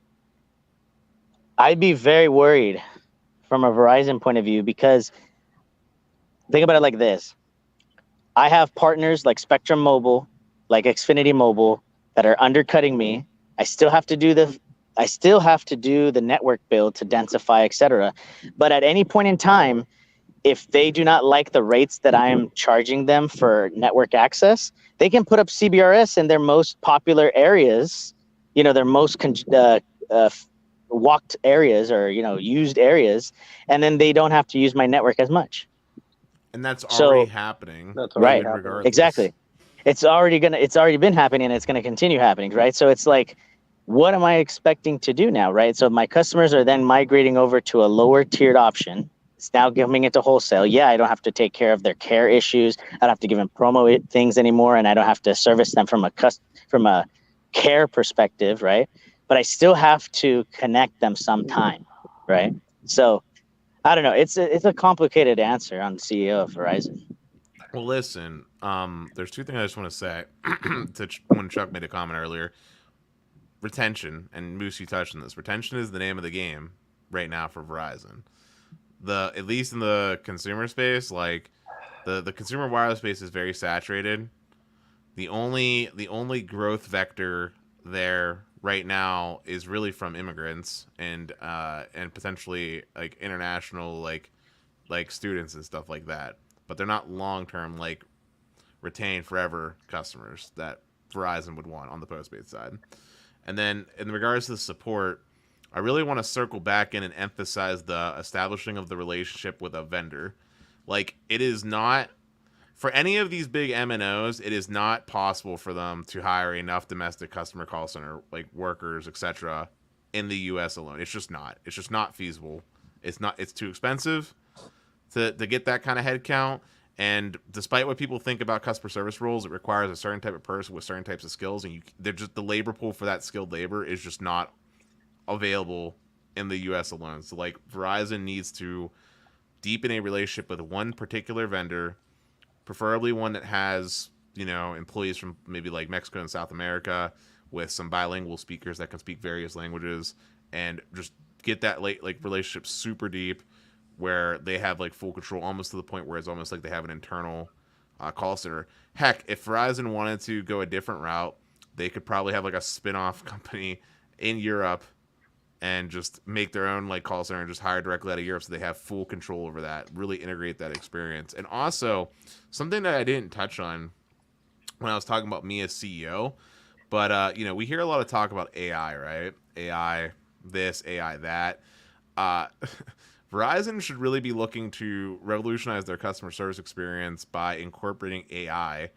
I'd be very worried from a Verizon point of view, because think about it like this. I have partners like Spectrum Mobile, like Xfinity Mobile, that are undercutting me. I still have to do the network build to densify, etc. But at any point in time, if they do not like the rates that I am charging them for network access, they can put up CBRS in their most popular areas, their most walked areas or used areas, and then they don't have to use my network as much. And that's already happening. That's already happening. Regardless. Exactly. It's already been happening, and it's going to continue happening, right? So it's like, what am I expecting to do now, right? So my customers are then migrating over to a lower tiered option. It's now giving it to wholesale. Yeah, I don't have to take care of their care issues. I don't have to give them promo things anymore, and I don't have to service them from a care perspective, right? But I still have to connect them sometime, right? So I don't know. It's a complicated answer on the CEO of Verizon. Well, listen, there's two things I just want to say. When Chuck made a comment earlier, retention, and Moose, you touched on this. Retention is the name of the game right now for Verizon. At least in the consumer space, like the consumer wireless space is very saturated. The only growth vector there right now is really from immigrants and potentially like international like students and stuff like that. But they're not long term like retained forever customers that Verizon would want on the postpaid side. And then in regards to the support, I really want to circle back in and emphasize the establishing of the relationship with a vendor. Like it is not for any of these big MNOs, it is not possible for them to hire enough domestic customer call center like workers, etc. in the US alone. It's just not. It's just not feasible. It's too expensive to get that kind of head count. And despite what people think about customer service roles, it requires a certain type of person with certain types of skills, and they're just the labor pool for that skilled labor is just not available in the U.S. alone. So like Verizon needs to deepen a relationship with one particular vendor, preferably one that has employees from maybe like Mexico and South America with some bilingual speakers that can speak various languages, and just get that like relationship super deep where they have like full control, almost to the point where it's almost like they have an internal call center. Heck, if Verizon wanted to go a different route, they could probably have like a spin-off company in Europe and just make their own like call center and just hire directly out of Europe, so they have full control over that, really integrate that experience. And also something that I didn't touch on when I was talking about me as CEO, but we hear a lot of talk about AI, right? AI this, AI that. uh Verizon should really be looking to revolutionize their customer service experience by incorporating AI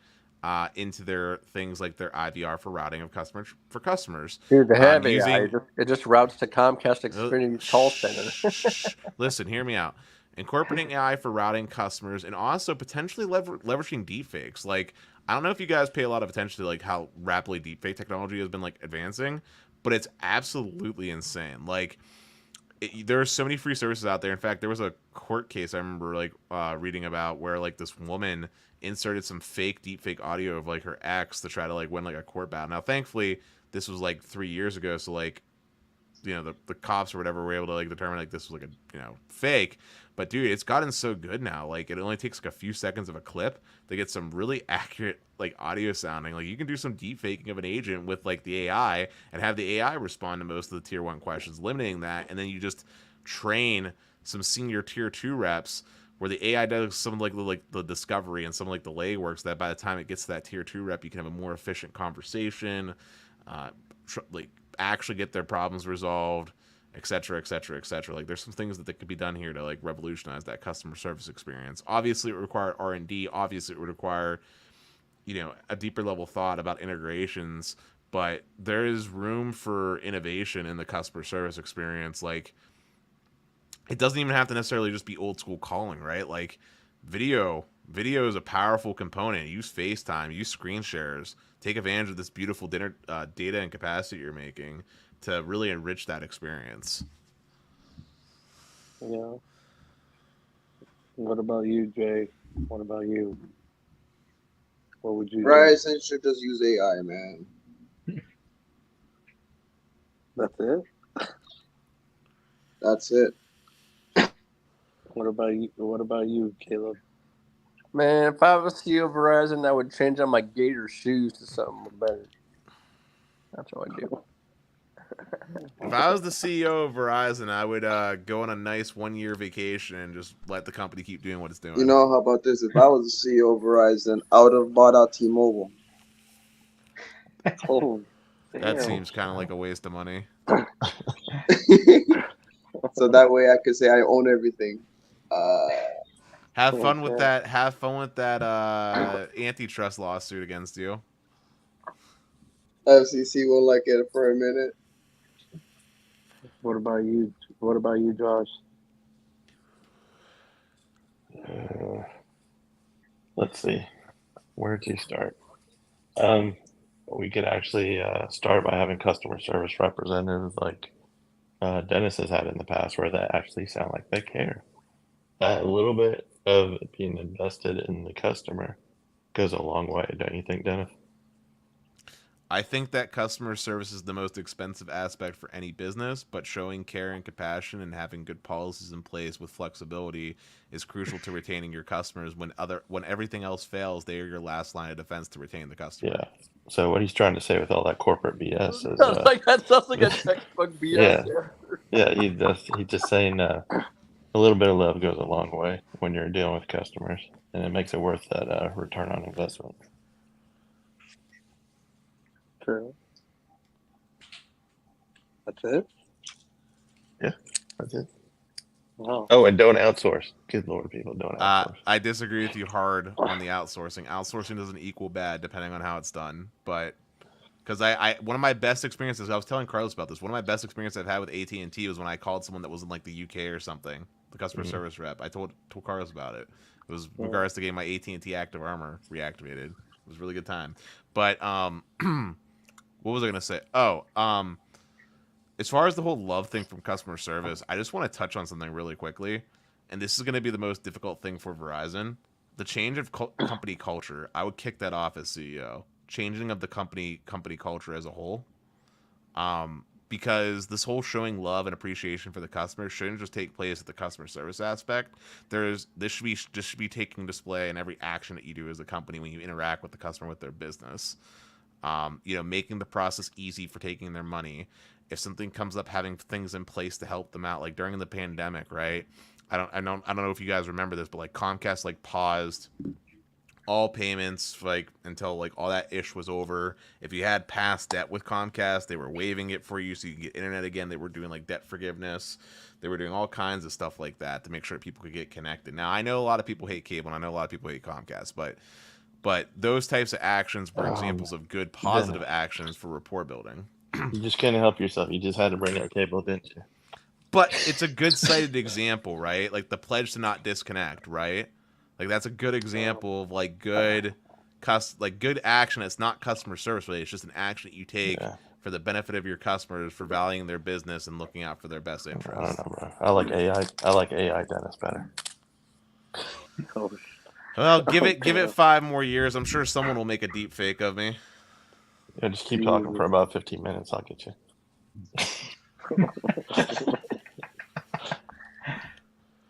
into their things like their IVR for routing of customers. Dude, they have AI. Using It just routes to Comcast Xfinity's call center. Listen, hear me out. Incorporating AI for routing customers, and also potentially leveraging deepfakes. Like, I don't know if you guys pay a lot of attention to like how rapidly deepfake technology has been like advancing, but it's absolutely insane. Like, there are so many free services out there. In fact, there was a court case I remember like reading about where like this woman inserted some fake deepfake audio of like her ex to try to like win like a court battle. Now, thankfully, this was like 3 years ago, so like the cops or whatever were able to like determine like this was like a fake. But dude, it's gotten so good now. Like, it only takes like a few seconds of a clip to get some really accurate like audio sounding. Like, you can do some deep faking of an agent with like the AI and have the AI respond to most of the tier 1 questions, limiting that, and then you just train some senior tier 2 reps where the AI does some like the discovery and some like the legwork, so that by the time it gets to that tier 2 rep, you can have a more efficient conversation, like actually get their problems resolved, etc., etc., etc. Like, there's some things that could be done here to like revolutionize that customer service experience. Obviously, it would require R&D. Obviously, it would require a deeper level thought about integrations. But there is room for innovation in the customer service experience. Like, it doesn't even have to necessarily just be old school calling, right? Like, video is a powerful component. Use FaceTime, use screen shares, take advantage of this beautiful data and capacity you're making to really enrich that experience. Yeah. What about you, Jay? What about you? What would you do? Verizon should just use AI, man. That's it? That's it. What about you, Caleb? Man, if I was CEO of Verizon, I would change out my gator shoes to something better. That's what I'd do. If I was the CEO of Verizon, I would go on a nice 1-year vacation and just let the company keep doing what it's doing. How about this? If I was the CEO of Verizon, I would have bought out T-Mobile. Oh, that seems kind of like a waste of money. So that way I could say I own everything. Have fun with that. Have fun with that antitrust lawsuit against you. FCC won't like it for a minute. What about you? What about you, Josh? Let's see. Where to start? We could actually start by having customer service representatives like Dennis has had in the past, where they actually sound like they care. A little bit of being invested in the customer goes a long way, don't you think, Dennis? I think that customer service is the most expensive aspect for any business, but showing care and compassion and having good policies in place with flexibility is crucial to retaining your customers. When everything else fails, they are your last line of defense to retain the customer. Yeah, So what he's trying to say with all that corporate BS is, that sounds like a textbook BS. yeah, he's just saying a little bit of love goes a long way when you're dealing with customers, and it makes it worth that return on investment. True. That's it. Yeah, that's it. Wow. Oh, and don't outsource. Good Lord, people, don't outsource. I disagree with you hard on the outsourcing. Outsourcing doesn't equal bad depending on how it's done. But because I one of my best experiences, I was telling Carlos about this. One of my best experiences I've had with AT&T was when I called someone that was in like the UK or something, the customer service rep. I told Carlos about it. It was in regards to getting my AT&T Active Armor reactivated. It was a really good time. But what was I gonna say? Oh, as far as the whole love thing from customer service, I just want to touch on something really quickly. And this is going to be the most difficult thing for Verizon. The change of company culture, I would kick that off as CEO. Changing of the company culture as a whole. Because this whole showing love and appreciation for the customer shouldn't just take place at the customer service aspect. This should be taking display in every action that you do as a company when you interact with the customer with their business. Making the process easy for taking their money. If something comes up, having things in place to help them out, like during the pandemic, right? I don't know if you guys remember this, but like Comcast like paused all payments like until like all that ish was over. If you had past debt with Comcast, they were waiving it for you so you could get internet again. They were doing like debt forgiveness. They were doing all kinds of stuff like that to make sure people could get connected. Now I know a lot of people hate cable and I know a lot of people hate Comcast, but those types of actions were examples of good positive actions for rapport building. You just couldn't help yourself. You just had to bring that cable, didn't you? But it's a good cited example, right? Like the pledge to not disconnect, right? Like that's a good example of like good action. It's not customer service related. It's just an action that you take for the benefit of your customers, for valuing their business and looking out for their best interests. I don't know, bro. I like AI Dennis better. Well, give it 5 more years. I'm sure someone will make a deep fake of me. Yeah, just keep talking for about 15 minutes. I'll get you.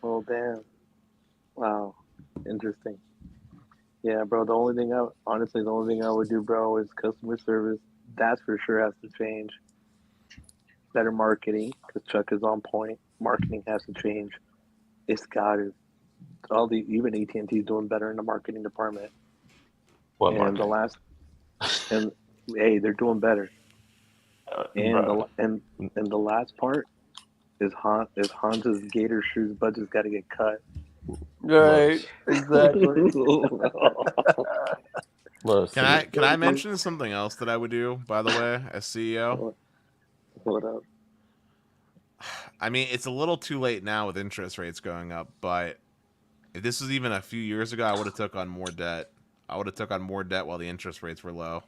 Oh, damn. Wow. Interesting. Yeah, bro. The only thing I would do, bro, is customer service. That's for sure has to change. Better marketing, because Chuck is on point. Marketing has to change. It's got to. Even AT&T is doing better in the marketing department. What and marketing? Hey, they're doing better. And the last part is Hans's Gator Shoes budget's got to get cut. Right, exactly. Can I mention something else that I would do, by the way, as CEO? What up? I mean, it's a little too late now with interest rates going up, but if this was even a few years ago, I would have took on more debt. I would have took on more debt while the interest rates were low.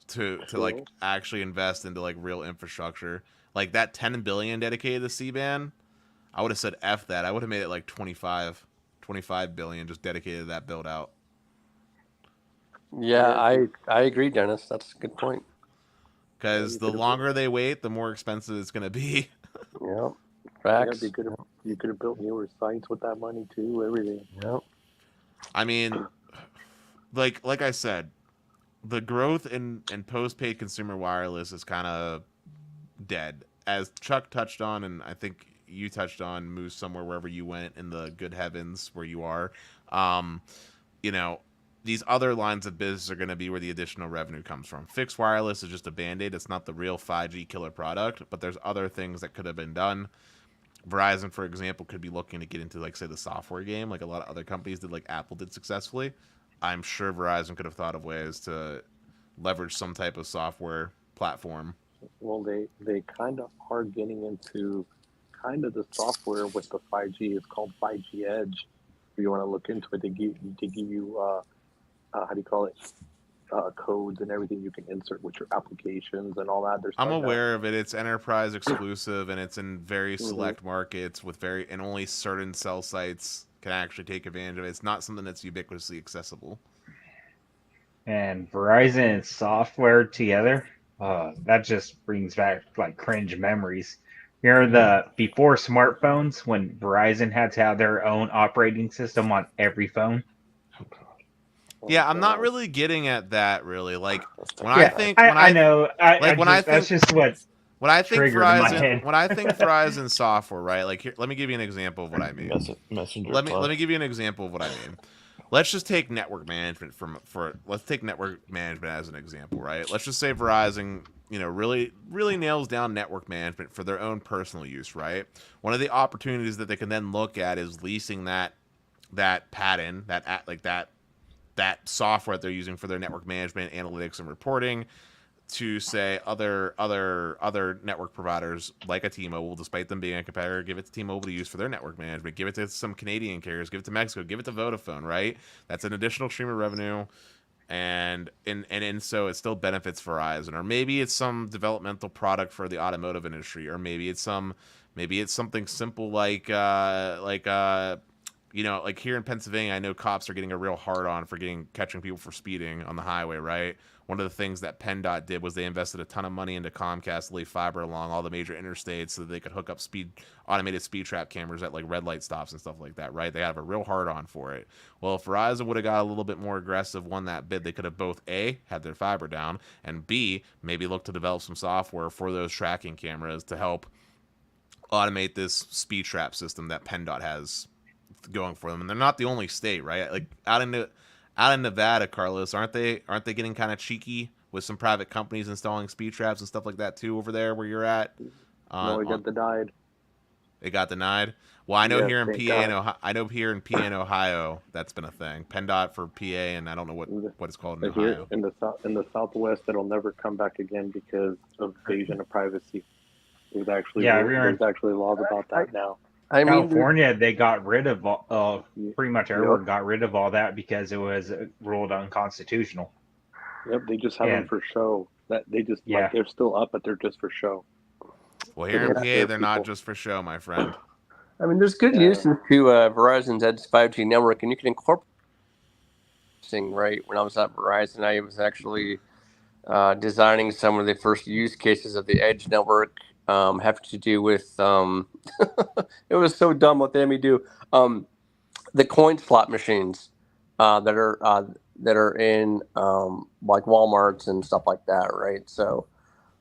To like actually invest into like real infrastructure. Like that 10 billion dedicated to C-band, I would have said F that. I would have made it like 25 billion just dedicated to that build out. Yeah, I agree, Dennis. That's a good point. Because the longer they wait, the more expensive it's going to be. Yeah, facts. Yeah, you could have built newer sites with that money too. Everything. Yep. I mean, like I said, the growth in postpaid consumer wireless is kind of dead. As Chuck touched on, and I think you touched on, Moose, somewhere wherever you went in the good heavens where you are, these other lines of business are going to be where the additional revenue comes from. Fixed wireless is just a Band-Aid. It's not the real 5G killer product, but there's other things that could have been done. Verizon, for example, could be looking to get into, like, say, the software game, like a lot of other companies did, like Apple did successfully. I'm sure Verizon could have thought of ways to leverage some type of software platform. Well, they kind of are getting into kind of the software with the 5G. It's called 5G Edge. If you want to look into it, they give you how do you call it? Codes and everything you can insert with your applications and all that. I'm aware of it. It's enterprise exclusive and it's in very select markets and only certain cell sites can actually take advantage of it. It's not something that's ubiquitously accessible. And Verizon and software together, that just brings back like cringe memories. Before smartphones, when Verizon had to have their own operating system on every phone. Yeah, I'm not really getting at that really. Like when Yeah, I know. That's just what when I think triggered in my head. when I think Verizon software, right? Like here, let me give you an example of what I mean. Messenger Let Plus. me give you an example of what I mean. Let's just take network management let's take network management as an example, right? Let's just say Verizon, really nails down network management for their own personal use, right? One of the opportunities that they can then look at is leasing that patent, that software that they're using for their network management, analytics, and reporting to say other network providers like a T-Mobile, despite them being a competitor, give it to T-Mobile to use for their network management, give it to some Canadian carriers, give it to Mexico, give it to Vodafone, right? That's an additional stream of revenue, and so it still benefits Verizon. Or maybe it's some developmental product for the automotive industry, or maybe it's something simple like like here in Pennsylvania, I know cops are getting a real hard on for catching people for speeding on the highway, right? One of the things that PennDOT did was they invested a ton of money into Comcast to lay fiber along all the major interstates so that they could hook up automated speed trap cameras at like red light stops and stuff like that, right? They have a real hard on for it. Well, if Verizon would have got a little bit more aggressive, won that bid, they could have both A, had their fiber down, and B, maybe looked to develop some software for those tracking cameras to help automate this speed trap system that PennDOT has going for them. And they're not the only state, right? Like out in Nevada, Carlos, aren't they getting kind of cheeky with some private companies installing speed traps and stuff like that too over there where you're at? No, it got denied. It got denied. Well, I know here in PA and Ohio, that's been a thing. PennDOT for PA, and I don't know what it's called in Ohio. In the Southwest, it'll never come back again because of invasion of privacy. There's actually laws about that now. California, they got rid of pretty much everyone got rid of all that because it was ruled unconstitutional. Yep, they just have them for show. That they just they're still up, but they're just for show. Well, here in PA, they're not just for show, my friend. I mean, there's good uses to Verizon's Edge 5G network, and you can incorporate thing, right? When I was at Verizon, I was actually designing some of the first use cases of the Edge network. Have to do with it was so dumb what they had me do. The coin slot machines that are in like Walmarts and stuff like that, right? So,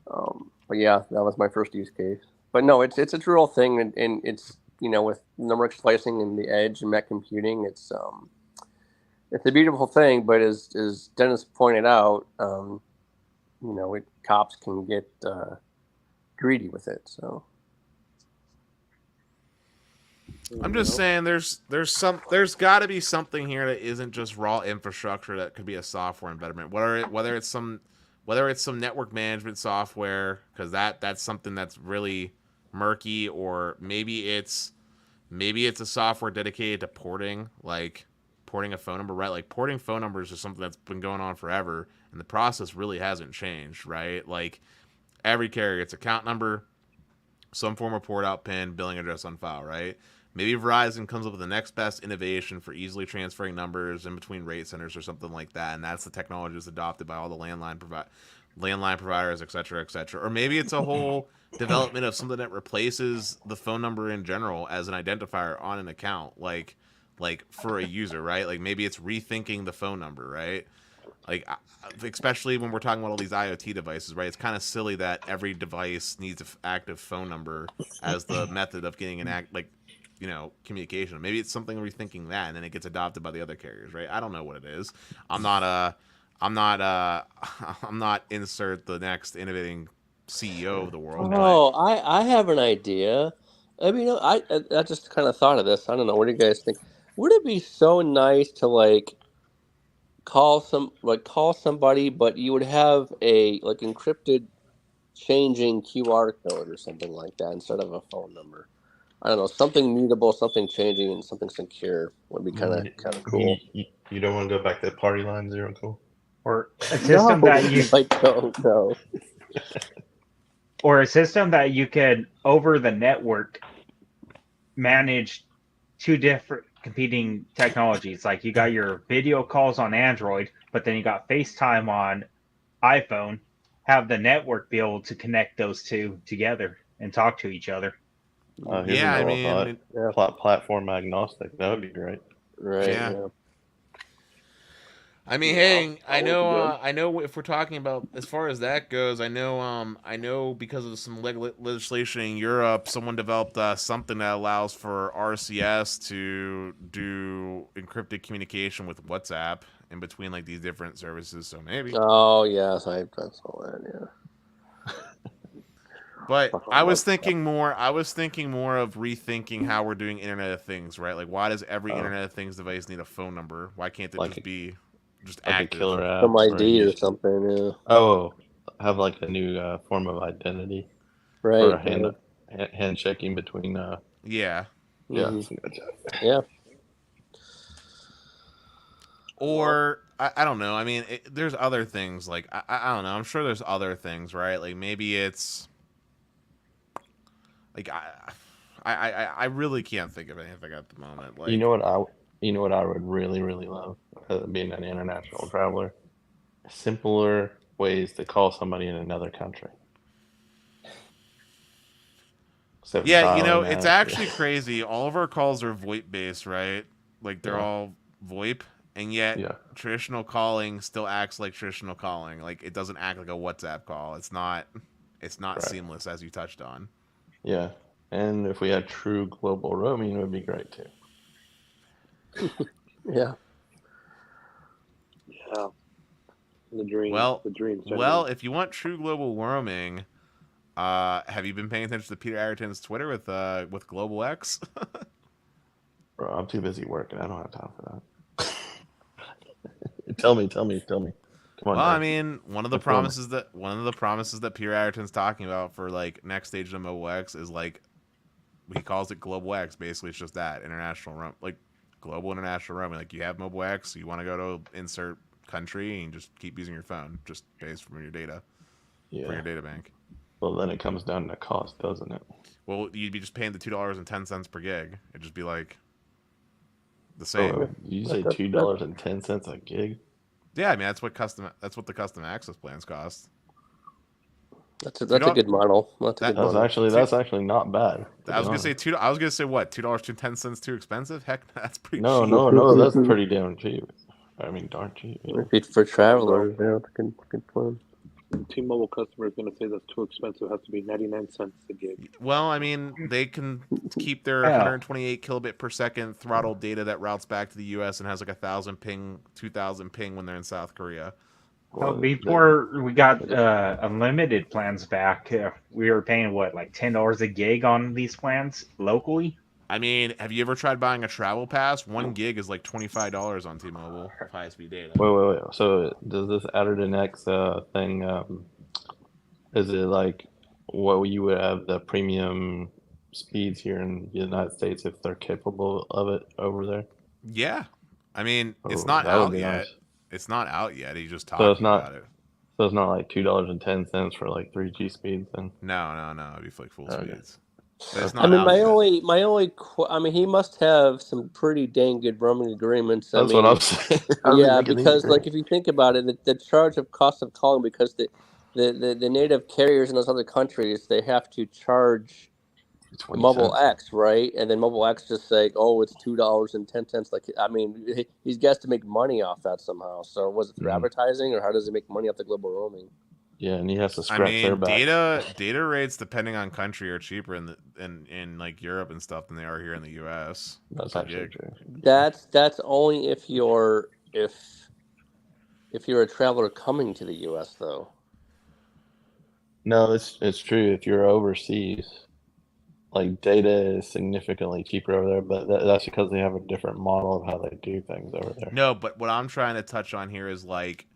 but yeah, that was my first use case. But no, it's a real thing, and it's with numeric slicing and the edge and Met computing, it's a beautiful thing. But as Dennis pointed out, cops can get greedy with it. So I'm just saying there's got to be something here that isn't just raw infrastructure that could be a software embedment, whether it's some network management software, because that's something that's really murky, or maybe it's a software dedicated to porting, like porting a phone number, right? Like porting phone numbers is something that's been going on forever, and the process really hasn't changed, right? Like every carrier gets account number, some form of port out pin, billing address on file, right? Maybe Verizon comes up with the next best innovation for easily transferring numbers in between rate centers or something like that, and that's the technology that's adopted by all the landline providers, et cetera, et cetera. Or maybe it's a whole development of something that replaces the phone number in general as an identifier on an account, like for a user, right? Like maybe it's rethinking the phone number, right? Like, especially when we're talking about all these IoT devices, right? It's kind of silly that every device needs an active phone number as the method of getting communication. Maybe it's something rethinking that, and then it gets adopted by the other carriers, right? I don't know what it is. I'm not insert the next innovating CEO of the world. Oh, I have an idea. I mean, I just kind of thought of this. I don't know. What do you guys think? Would it be so nice to call somebody, but you would have a encrypted changing QR code or something like that instead of a phone number? I don't know, something mutable, something changing, and something secure would be kind of cool. You don't want to go back to party line 0 cool, or a system that you no. Or a system that you could over the network manage two different competing technologies. Like you got your video calls on Android, but then you got FaceTime on iPhone. Have the network be able to connect those two together and talk to each other. Platform agnostic. That would be great. Right. Yeah. I mean, hey, I know if we're talking about as far as that goes, I know because of some legislation in Europe, someone developed something that allows for RCS to do encrypted communication with WhatsApp in between like these different services. So maybe. Oh yes, I saw that. Yeah. But I was thinking more of rethinking how we're doing Internet of Things, right? Like, why does every Internet of Things device need a phone number? Why can't it Like just be just like active? a killer app. Some ID or something. Yeah. Oh, have like a new form of identity Right. for a handshaking between. Yeah. Mm-hmm. Gotcha. Yeah. Or I don't know. I mean, there's other things like I don't know. I'm sure there's other things, right? Like maybe it's like I really can't think of anything at the moment. Like You know what I would really love, being an international traveler, simpler ways to call somebody in another country. Yeah, you know, it's actually crazy. All of our calls are VoIP based, right? Like they're all VoIP, and yet traditional calling still acts like traditional calling. Like it doesn't act like a WhatsApp call. It's not seamless, as you touched on. Yeah, and if we had true global roaming, it would be great too. Yeah. Yeah. The dream. Well, the dream. if you want true global roaming, have you been paying attention to Peter Ayrton's Twitter with Global X? Bro, I'm too busy working. I don't have time for that. Tell me. Come on. Well, I mean, one of the promises that Peter Ayrton's talking about for like next stage of Mobile X is like he calls it Global X. Basically, it's just that international roam, like global international roaming. Like you have Mobile X, you want to go to insert country, and just keep using your phone, just pays from your data for your data bank. Well, then it comes down to cost, doesn't it? Well, you'd be just paying the $2.10 per gig. It'd just be like the same. Oh, you say $2.10 a gig? Yeah, I mean that's what the custom access plans cost. That's a good model. That's actually not bad. I was gonna say what, $2.10 too expensive? Heck, that's pretty cheap. No, that's pretty damn cheap. I mean, darn cheap. For travelers, yeah, it's a good plan. T-Mobile customer is going to say that's too expensive. It has to be 99 cents a gig. Well, I mean, they can keep their 128 kilobit per second throttled data that routes back to the U.S. and has like 1,000 ping, 2,000 ping when they're in South Korea. Well, before we got unlimited plans back, we were paying like $10 a gig on these plans locally. I mean, have you ever tried buying a travel pass? 1 gig is like $25 on T-Mobile high-speed data. Wait. So does this Adderton X thing, is it like what you would have the premium speeds here in the United States if they're capable of it over there? Yeah. I mean, it's not out yet. Nice. It's not out yet. He's just talking about it. So it's not like $2.10 for like 3G speeds then? No. It'd be for like full speeds. I mean, I mean, he must have some pretty dang good roaming agreements. That's what I'm saying. Yeah, because like if you think about it, the charge of cost of calling, because the native carriers in those other countries, they have to charge Mobile X, right? And then Mobile X just say, oh, it's $2.10. Like, I mean, he's got to make money off that somehow. So was it through advertising, or how does he make money off the global roaming? Yeah, and he has to scratch their back. Data rates depending on country are cheaper in like Europe and stuff than they are here in the US. That's actually true. That's only if you're a traveler coming to the US though. No, it's true. If you're overseas, like data is significantly cheaper over there, but that's because they have a different model of how they do things over there. No, but what I'm trying to touch on here is like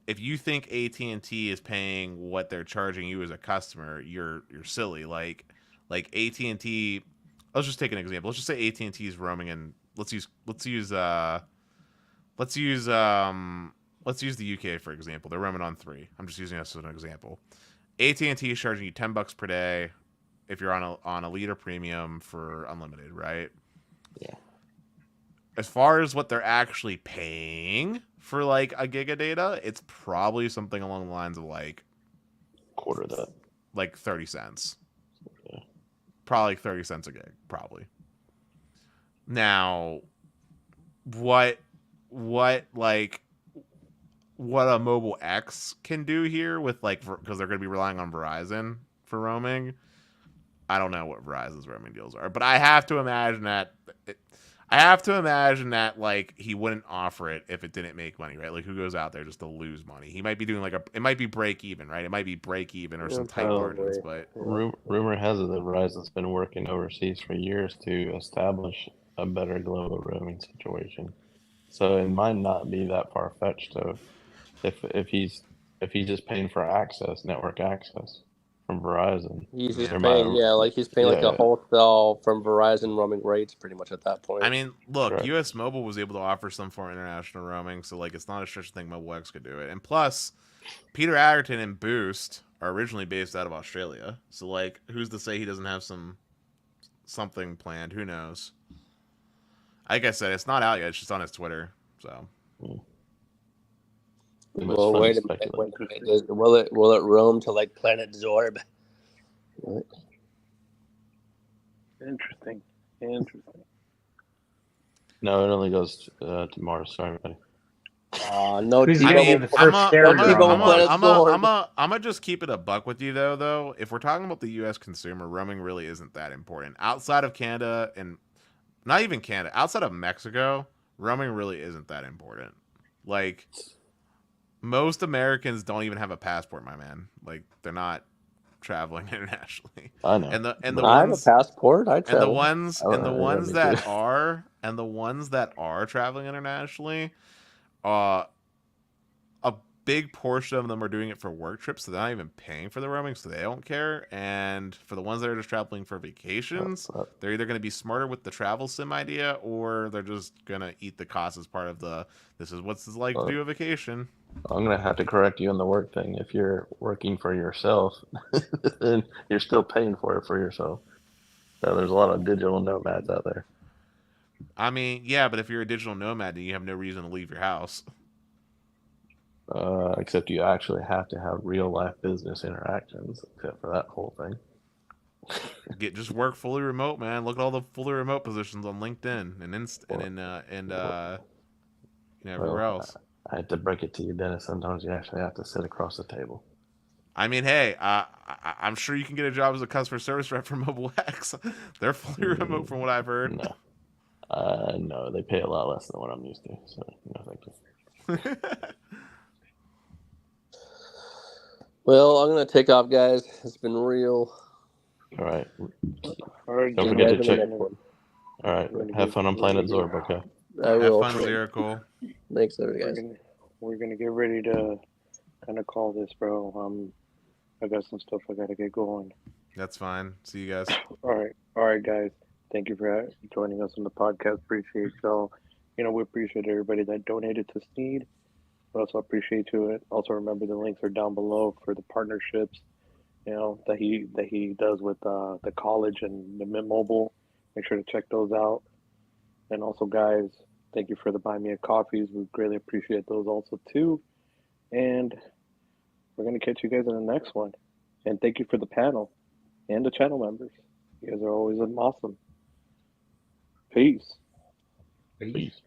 if you think AT&T is paying what they're charging you as a customer, you're silly. Like AT&T, let's just take an example. Let's just say AT&T is roaming in let's use the UK for example. They're roaming on 3. I'm just using this as an example. AT&T is charging you $10 per day if you're on a leader premium for unlimited, right? Yeah. As far as what they're actually paying for like a gig of data, it's probably something along the lines of like quarter of that, like 30 cents. Yeah. Probably like 30 cents a gig, probably. Now, what what a Mobile X can do here with because they're going to be relying on Verizon for roaming. I don't know what Verizon's roaming deals are, but I have to imagine that he wouldn't offer it if it didn't make money, right? Like, who goes out there just to lose money? He might be doing it might be break even, right? It might be break even or some tight margins, but rumor has it that Verizon's been working overseas for years to establish a better global roaming situation. So it might not be that far fetched. So if he's just paying for network access from Verizon, he's just paying, he's paying like a wholesale from Verizon roaming rates, pretty much at that point. I mean, look, Correct. US Mobile was able to offer some form of international roaming, so it's not a stretch to think Mobile X could do it. And plus, Peter Adderton and Boost are originally based out of Australia, so who's to say he doesn't have something planned? Who knows? Like I said, it's not out yet. It's just on his Twitter. So. Well, wait a minute. Will it roam to Planet Zorb? Interesting. No, it only goes to Mars. Sorry, buddy. No. Who's I gonna mean, be the first carrier on Mars? I'm gonna just keep it a buck with you though. If we're talking about the U.S. consumer, roaming really isn't that important. Outside of Canada and not even Canada, outside of Mexico, roaming really isn't that important. Most Americans don't even have a passport, my man. They're not traveling internationally. I know. I have a passport. I travel. The ones that are traveling internationally, a big portion of them are doing it for work trips, so they're not even paying for the roaming, so they don't care. And for the ones that are just traveling for vacations, they're either going to be smarter with the travel sim idea, or they're just going to eat the cost as part of this is what's it like to do a vacation. I'm going to have to correct you on the work thing. If you're working for yourself, then you're still paying for it for yourself. So there's a lot of digital nomads out there. I mean, yeah, but if you're a digital nomad, then you have no reason to leave your house. Except you actually have to have real life business interactions, except for that whole thing. Just work fully remote, man. Look at all the fully remote positions on LinkedIn and everywhere else. I had to break it to you, Dennis. Sometimes you actually have to sit across the table. I mean, hey, I'm sure you can get a job as a customer service rep for Mobile X. They're fully remote from what I've heard. No, they pay a lot less than what I'm used to. So no, thank you. Well, I'm gonna take off, guys. It's been real. All right. Don't forget to check. All right. Have fun on Planet Zorb, okay? I will. Have fun, Lyrical. Thanks, guys. We're gonna get ready to kind of call this, bro. I got some stuff I gotta get going. That's fine. See you guys. All right, guys. Thank you for joining us on the podcast. Appreciate y'all. We appreciate everybody that donated to Sneed. We also appreciate you. Also remember the links are down below for the partnerships, that he does with the college and the Mint Mobile. Make sure to check those out. And also, guys, thank you for the Buy Me a Coffees. We greatly appreciate those also too. And we're gonna catch you guys in the next one. And thank you for the panel and the channel members. You guys are always awesome. Peace. Peace.